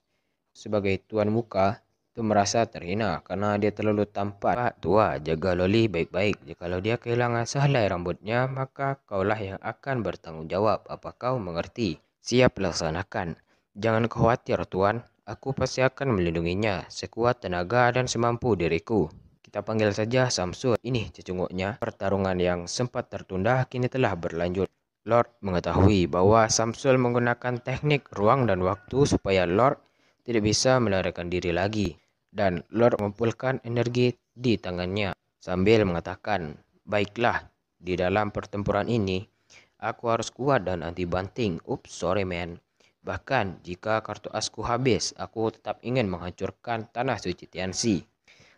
Sebagai tuan muka, itu merasa terhina karena dia terlalu tampan. Pak tua, jaga Loli baik-baik. Jikalau dia kehilangan sehelai rambutnya, maka kaulah yang akan bertanggung jawab. Apa kau mengerti? Siap laksanakan. Jangan khawatir tuan, aku pasti akan melindunginya sekuat tenaga dan semampu diriku. Kita panggil saja Samsul. Ini cecunguknya. Pertarungan yang sempat tertunda kini telah berlanjut. Lord mengetahui bahwa Samsul menggunakan teknik ruang dan waktu supaya Lord tidak bisa melarikan diri lagi. Dan Lord mengumpulkan energi di tangannya sambil mengatakan, baiklah, di dalam pertempuran ini, aku harus kuat dan anti banting. Ups, sorry man. Bahkan jika kartu asku habis, aku tetap ingin menghancurkan tanah suci Tianxi.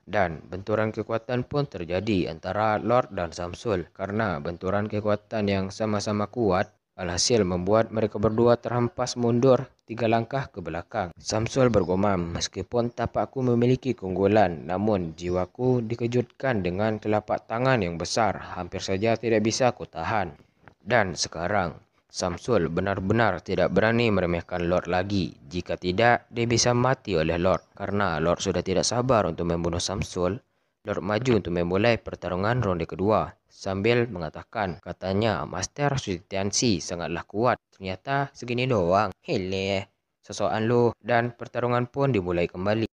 Dan benturan kekuatan pun terjadi antara Lord dan Samsul karena benturan kekuatan yang sama-sama kuat alhasil membuat mereka berdua terhempas mundur 3 langkah ke belakang. Samsul bergumam, meskipun tapakku memiliki keunggulan, namun jiwaku dikejutkan dengan telapak tangan yang besar, hampir saja tidak bisa kutahan. Dan sekarang, Samsul benar-benar tidak berani meremehkan Lord lagi. Jika tidak, dia bisa mati oleh Lord. Karena Lord sudah tidak sabar untuk membunuh Samsul, Lord maju untuk memulai pertarungan ronde kedua. Sambil mengatakan, katanya Master Tianxi sangatlah kuat. Ternyata segini doang. Hele, sosokan lu. Dan pertarungan pun dimulai kembali.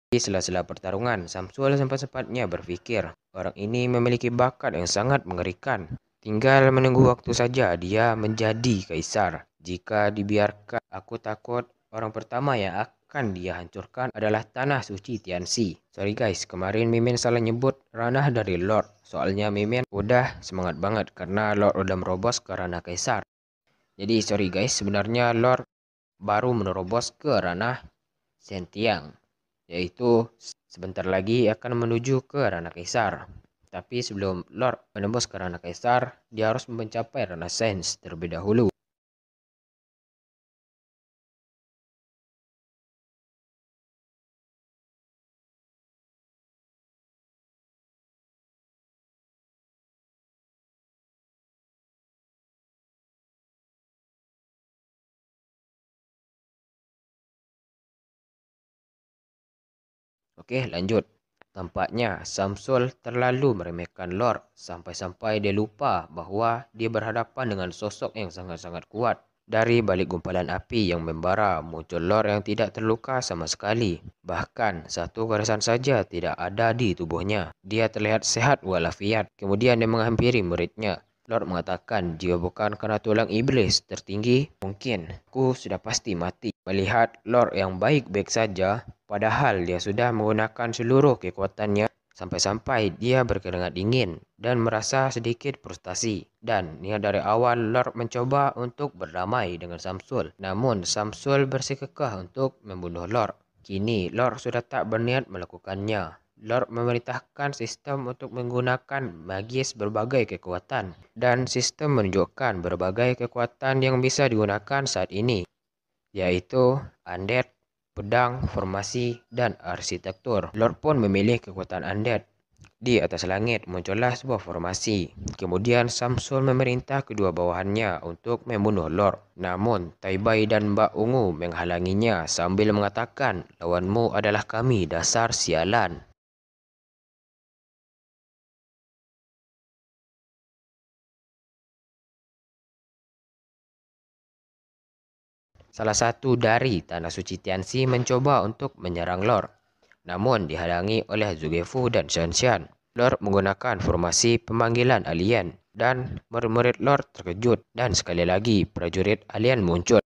Di sela-sela pertarungan, Samsul sempat-sempatnya berpikir, orang ini memiliki bakat yang sangat mengerikan. Tinggal menunggu waktu saja dia menjadi kaisar. Jika dibiarkan, aku takut orang pertama yang akan dia hancurkan adalah tanah suci Tianxi. Sorry guys, kemarin Mimin salah nyebut ranah dari Lord. Soalnya Mimin udah semangat banget karena Lord udah merobos ke ranah kaisar. Jadi sorry guys, sebenarnya Lord baru menerobos ke ranah Sentiang, yaitu sebentar lagi akan menuju ke ranah kaisar. Tapi sebelum Lord menembus ke ranah kaisar, dia harus mencapai ranah sains terlebih dahulu. Oke, lanjut. Tampaknya Samsul terlalu meremehkan Lord sampai-sampai dia lupa bahwa dia berhadapan dengan sosok yang sangat-sangat kuat. Dari balik gumpalan api yang membara, muncul Lord yang tidak terluka sama sekali. Bahkan satu goresan saja tidak ada di tubuhnya. Dia terlihat sehat walafiat. Kemudian dia menghampiri muridnya. Lord mengatakan, jika bukan karena tulang iblis tertinggi, mungkin aku sudah pasti mati. Melihat Lord yang baik-baik saja, padahal dia sudah menggunakan seluruh kekuatannya, sampai-sampai dia berkeringat dingin dan merasa sedikit frustasi. Dan niat dari awal Lord mencoba untuk berdamai dengan Samsul. Namun Samsul bersikukuh untuk membunuh Lord. Kini Lord sudah tak berniat melakukannya. Lord memerintahkan sistem untuk menggunakan magis berbagai kekuatan. Dan sistem menunjukkan berbagai kekuatan yang bisa digunakan saat ini, yaitu undead, pedang, formasi, dan arsitektur. Lord pun memilih kekuatan undead. Di atas langit muncullah sebuah formasi. Kemudian Samsul memerintah kedua bawahannya untuk membunuh Lord. Namun Taibai dan Mbak Ungu menghalanginya sambil mengatakan, lawanmu adalah kami, dasar sialan. Salah satu dari tanah suci Tianxi mencoba untuk menyerang Lord, namun dihalangi oleh Zugefu dan Shanshan. Lord menggunakan formasi pemanggilan alien, dan murid-murid Lord terkejut, dan sekali lagi prajurit alien muncul.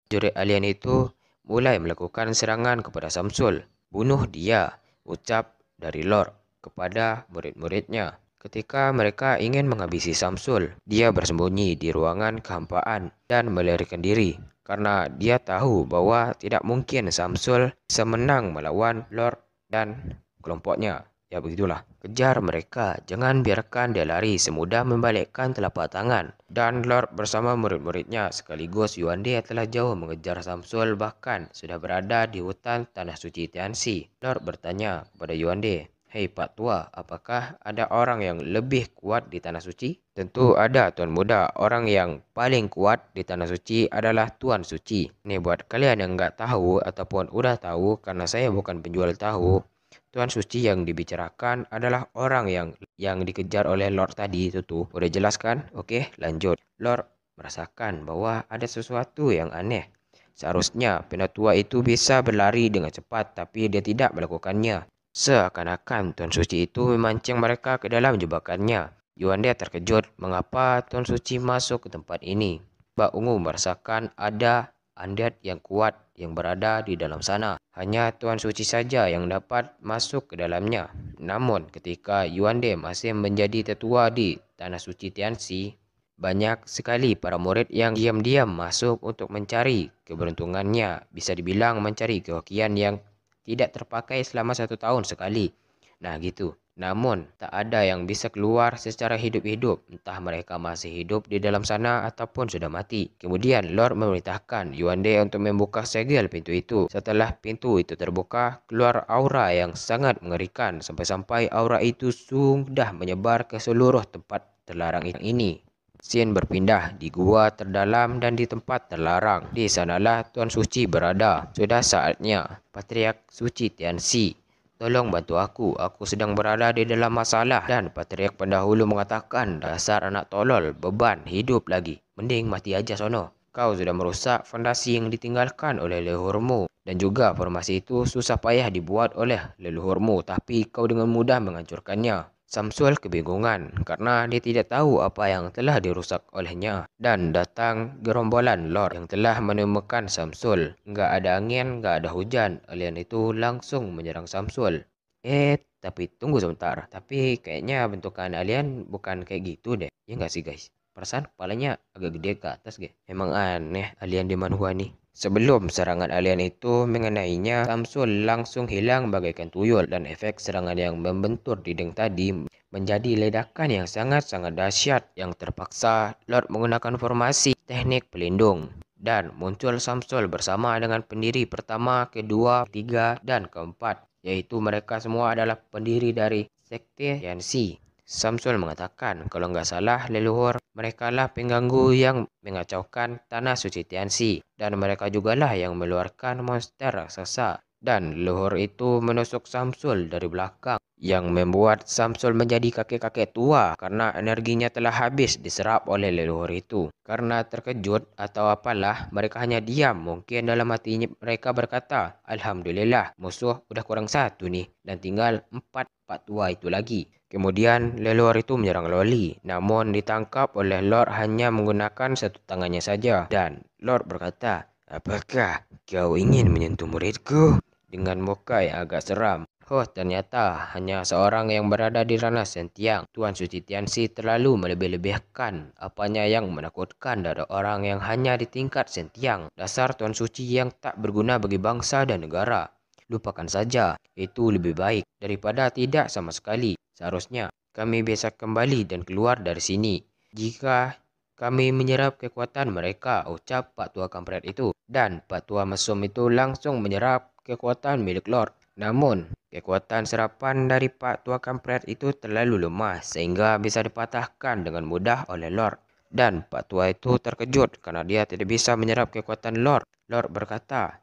Prajurit alien itu mulai melakukan serangan kepada Samsul. Bunuh dia, ucap dari Lord kepada murid-muridnya. Ketika mereka ingin menghabisi Samsul, dia bersembunyi di ruangan kehampaan dan melarikan diri. Karena dia tahu bahwa tidak mungkin Samsul bisa menang melawan Lord dan kelompoknya. Ya begitulah. Kejar mereka, jangan biarkan dia lari semudah membalikkan telapak tangan. Dan Lord bersama murid-muridnya sekaligus Yuande telah jauh mengejar Samsul, bahkan sudah berada di hutan tanah suci Tianxi. Lord bertanya kepada Yuande, hei Pak Tua, apakah ada orang yang lebih kuat di tanah suci? Tentu ada Tuan Muda, orang yang paling kuat di tanah suci adalah Tuan Suci. Nih buat kalian yang nggak tahu ataupun udah tahu, karena saya bukan penjual tahu, Tuan Suci yang dibicarakan adalah orang yang dikejar oleh Lord tadi itu tuh. Udah jelas kan? Oke, lanjut. Lord merasakan bahwa ada sesuatu yang aneh. Seharusnya penatua itu bisa berlari dengan cepat, tapi dia tidak melakukannya. Seakan-akan Tuan Suci itu memancing mereka ke dalam jebakannya. Yuanda terkejut mengapa Tuan Suci masuk ke tempat ini. Mbak Ungu merasakan ada undead yang kuat yang berada di dalam sana. Hanya Tuan Suci saja yang dapat masuk ke dalamnya. Namun ketika Yuande masih menjadi tetua di Tanah Suci Tianxi, banyak sekali para murid yang diam-diam masuk untuk mencari keberuntungannya. Bisa dibilang mencari kehokian yang tidak terpakai selama 1 tahun sekali. Nah gitu. Namun, tak ada yang bisa keluar secara hidup-hidup, entah mereka masih hidup di dalam sana ataupun sudah mati. Kemudian, Lord memerintahkan Yuande untuk membuka segel pintu itu. Setelah pintu itu terbuka, keluar aura yang sangat mengerikan, sampai-sampai aura itu sudah menyebar ke seluruh tempat terlarang ini. Scene berpindah di gua terdalam dan di tempat terlarang. Di sanalah Tuan Suci berada. Sudah saatnya, Patriark Suci Tianxi, tolong bantu aku sedang berada di dalam masalah. Dan Patriark pendahulu mengatakan, dasar anak tolol, beban hidup lagi. Mending mati aja sono. Kau sudah merusak fondasi yang ditinggalkan oleh leluhurmu. Dan juga formasi itu susah payah dibuat oleh leluhurmu, tapi kau dengan mudah menghancurkannya. Samsul kebingungan karena dia tidak tahu apa yang telah dirusak olehnya. Dan datang gerombolan Lord yang telah menemukan Samsul. Nggak ada angin, nggak ada hujan. Alien itu langsung menyerang Samsul. Tapi tunggu sebentar. Tapi kayaknya bentukan alien bukan kayak gitu deh. Ya nggak sih guys? Perasaan kepalanya agak gede ke atas guys. Emang aneh alien di manhwa nih. Sebelum serangan alien itu mengenainya, Samsul langsung hilang bagaikan tuyul dan efek serangan yang membentur dinding tadi menjadi ledakan yang sangat-sangat dahsyat yang terpaksa Lord menggunakan formasi teknik pelindung. Dan muncul Samsul bersama dengan pendiri pertama, kedua, ketiga, dan keempat, yaitu mereka semua adalah pendiri dari Sekte Tianxi. Samsul mengatakan kalau nggak salah leluhur mereka lah pengganggu yang mengacaukan Tanah Suci Tianxi, dan mereka jugalah yang mengeluarkan monster raksasa. Dan leluhur itu menusuk Samsul dari belakang, yang membuat Samsul menjadi kakek-kakek tua karena energinya telah habis diserap oleh leluhur itu. Karena terkejut atau apalah, mereka hanya diam. Mungkin dalam hatinya mereka berkata, Alhamdulillah, musuh udah kurang satu nih, dan tinggal 4 pak tua itu lagi. Kemudian leluhur itu menyerang Loli, namun ditangkap oleh Lord hanya menggunakan satu tangannya saja. Dan Lord berkata, apakah kau ingin menyentuh muridku? Dengan muka yang agak seram. Oh, ternyata hanya seorang yang berada di ranah Sentiang. Tuan Suci Tianxi terlalu melebih-lebihkan apanya yang menakutkan dari orang yang hanya di tingkat Sentiang. Dasar Tuan Suci yang tak berguna bagi bangsa dan negara. Lupakan saja, itu lebih baik daripada tidak sama sekali. Seharusnya kami bisa kembali dan keluar dari sini jika kami menyerap kekuatan mereka, ucap Pak Tua Kampret itu. Dan Pak Tua Mesum itu langsung menyerap kekuatan milik Lord. Namun, kekuatan serapan dari Pak Tua Kampret itu terlalu lemah sehingga bisa dipatahkan dengan mudah oleh Lord. Dan Pak Tua itu terkejut karena dia tidak bisa menyerap kekuatan Lord. Lord berkata,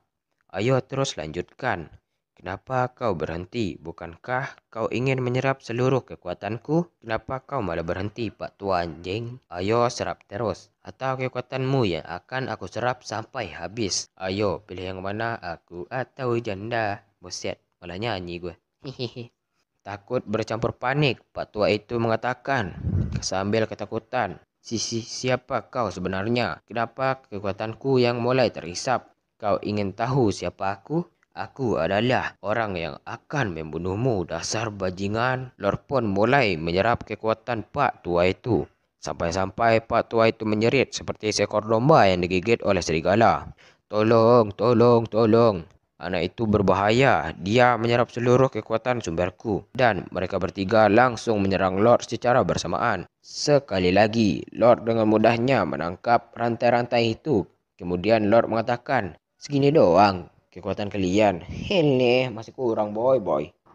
ayo terus lanjutkan. Kenapa kau berhenti? Bukankah kau ingin menyerap seluruh kekuatanku? Kenapa kau malah berhenti, Pak Tua anjing? Ayo serap terus. Atau kekuatanmu yang akan aku serap sampai habis. Ayo pilih yang mana, aku atau janda. Buset, malah nyanyi gue. Hihihi. Takut bercampur panik, Pak Tua itu mengatakan sambil ketakutan. Siapa kau sebenarnya? Kenapa kekuatanku yang mulai terisap? Kau ingin tahu siapa aku? Aku adalah orang yang akan membunuhmu, dasar bajingan. Lord pun mulai menyerap kekuatan Pak Tua itu. Sampai-sampai Pak Tua itu menjerit seperti seekor domba yang digigit oleh serigala. Tolong, tolong, tolong. Anak itu berbahaya. Dia menyerap seluruh kekuatan sumberku. Dan mereka bertiga langsung menyerang Lord secara bersamaan. Sekali lagi, Lord dengan mudahnya menangkap rantai-rantai itu. Kemudian Lord mengatakan, segini doang kekuatan kalian. Hele, masih kurang boy.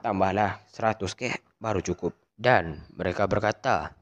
Tambahlah 100 kek, baru cukup. Dan mereka berkata,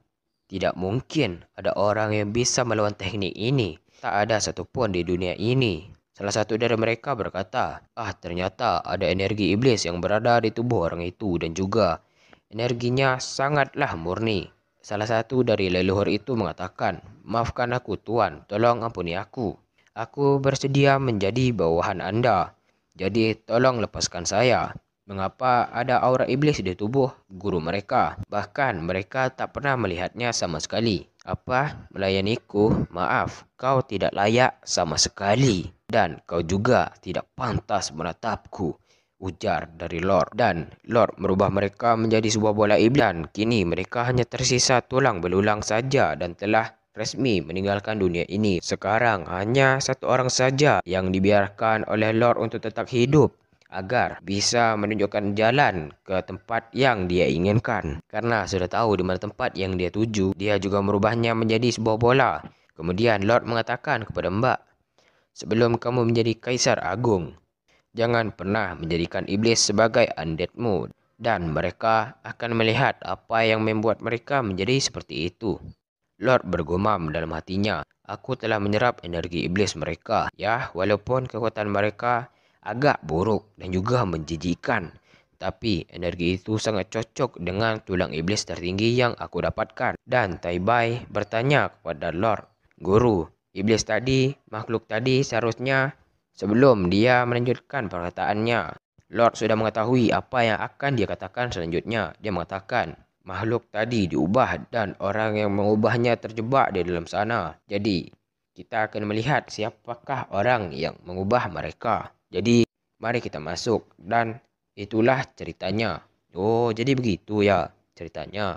tidak mungkin ada orang yang bisa melawan teknik ini. Tak ada satupun di dunia ini. Salah satu dari mereka berkata, ternyata ada energi iblis yang berada di tubuh orang itu dan juga energinya sangatlah murni. Salah satu dari leluhur itu mengatakan, "Maafkan aku Tuan, tolong ampuni aku. Aku bersedia menjadi bawahan Anda. Jadi tolong lepaskan saya." Mengapa ada aura iblis di tubuh guru mereka? Bahkan mereka tak pernah melihatnya sama sekali. Apa? Melayaniku? Maaf, kau tidak layak sama sekali. Dan kau juga tidak pantas menatapku, ujar dari Lord. Dan Lord merubah mereka menjadi sebuah bola iblis. Dan kini mereka hanya tersisa tulang belulang saja dan telah resmi meninggalkan dunia ini. Sekarang hanya satu orang saja yang dibiarkan oleh Lord untuk tetap hidup, agar bisa menunjukkan jalan ke tempat yang dia inginkan. Karena sudah tahu di mana tempat yang dia tuju, dia juga merubahnya menjadi sebuah bola. Kemudian Lord mengatakan kepada Mbak, "Sebelum kamu menjadi Kaisar Agung, jangan pernah menjadikan iblis sebagai undeadmu." Dan mereka akan melihat apa yang membuat mereka menjadi seperti itu. Lord bergumam dalam hatinya, "Aku telah menyerap energi iblis mereka. Ya, walaupun kekuatan mereka agak buruk dan juga menjijikkan, tapi energi itu sangat cocok dengan tulang iblis tertinggi yang aku dapatkan." Dan Tai Bai bertanya kepada Lord, "Guru, iblis tadi, makhluk tadi seharusnya sebelum dia melanjutkan perkataannya, Lord sudah mengetahui apa yang akan dia katakan selanjutnya." Dia mengatakan, "Makhluk tadi diubah dan orang yang mengubahnya terjebak di dalam sana. Jadi, kita akan melihat siapakah orang yang mengubah mereka. Jadi, mari kita masuk." Dan itulah ceritanya. Oh, jadi begitu ya ceritanya.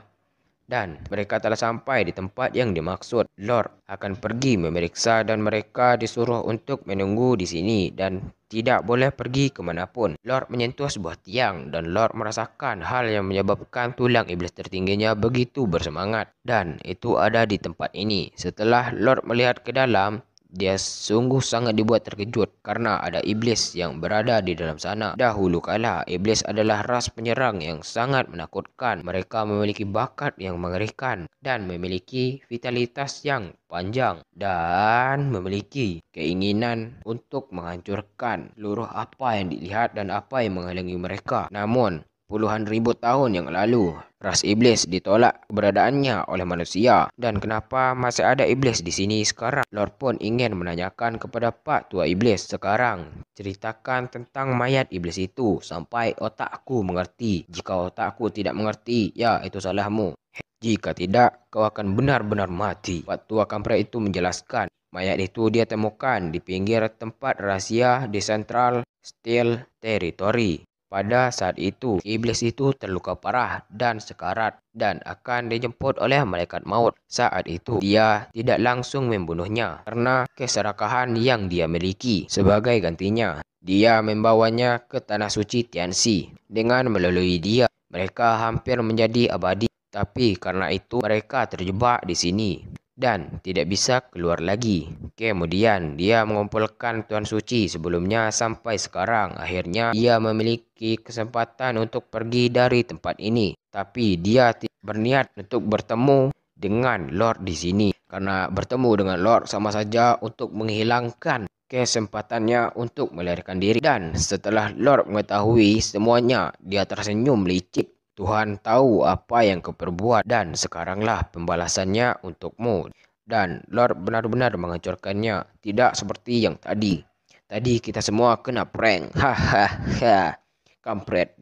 Dan mereka telah sampai di tempat yang dimaksud. Lord akan pergi memeriksa dan mereka disuruh untuk menunggu di sini dan tidak boleh pergi kemanapun. Lord menyentuh sebuah tiang dan Lord merasakan hal yang menyebabkan tulang iblis tertingginya begitu bersemangat. Dan itu ada di tempat ini. Setelah Lord melihat ke dalam, dia sungguh sangat dibuat terkejut karena ada iblis yang berada di dalam sana. Dahulu kala, iblis adalah ras penyerang yang sangat menakutkan. Mereka memiliki bakat yang mengerikan dan memiliki vitalitas yang panjang dan memiliki keinginan untuk menghancurkan seluruh apa yang dilihat dan apa yang menghalangi mereka. Namun, puluhan ribu tahun yang lalu, ras iblis ditolak keberadaannya oleh manusia. Dan kenapa masih ada iblis di sini sekarang? Lord pun ingin menanyakan kepada Pak Tua Iblis. "Sekarang, ceritakan tentang mayat iblis itu sampai otakku mengerti. Jika otakku tidak mengerti, ya itu salahmu. Jika tidak, kau akan benar-benar mati." Pak Tua Kampret itu menjelaskan, mayat itu dia temukan di pinggir tempat rahasia di Central Steel Territory. Pada saat itu, iblis itu terluka parah dan sekarat dan akan dijemput oleh malaikat maut. Saat itu, dia tidak langsung membunuhnya karena keserakahan yang dia miliki. Sebagai gantinya, dia membawanya ke tanah suci Tianxi. Dengan melalui dia, mereka hampir menjadi abadi. Tapi karena itu, mereka terjebak di sini dan tidak bisa keluar lagi. Kemudian dia mengumpulkan Tuan Suci sebelumnya sampai sekarang. Akhirnya dia memiliki kesempatan untuk pergi dari tempat ini. Tapi dia tidak berniat untuk bertemu dengan Lord di sini. Karena bertemu dengan Lord sama saja untuk menghilangkan kesempatannya untuk melarikan diri. Dan setelah Lord mengetahui semuanya, dia tersenyum licik. "Tuhan tahu apa yang kau perbuat dan sekaranglah pembalasannya untukmu." Dan Lord benar-benar menghancurkannya, tidak seperti yang tadi. Tadi kita semua kena prank. Hahaha. Kampret,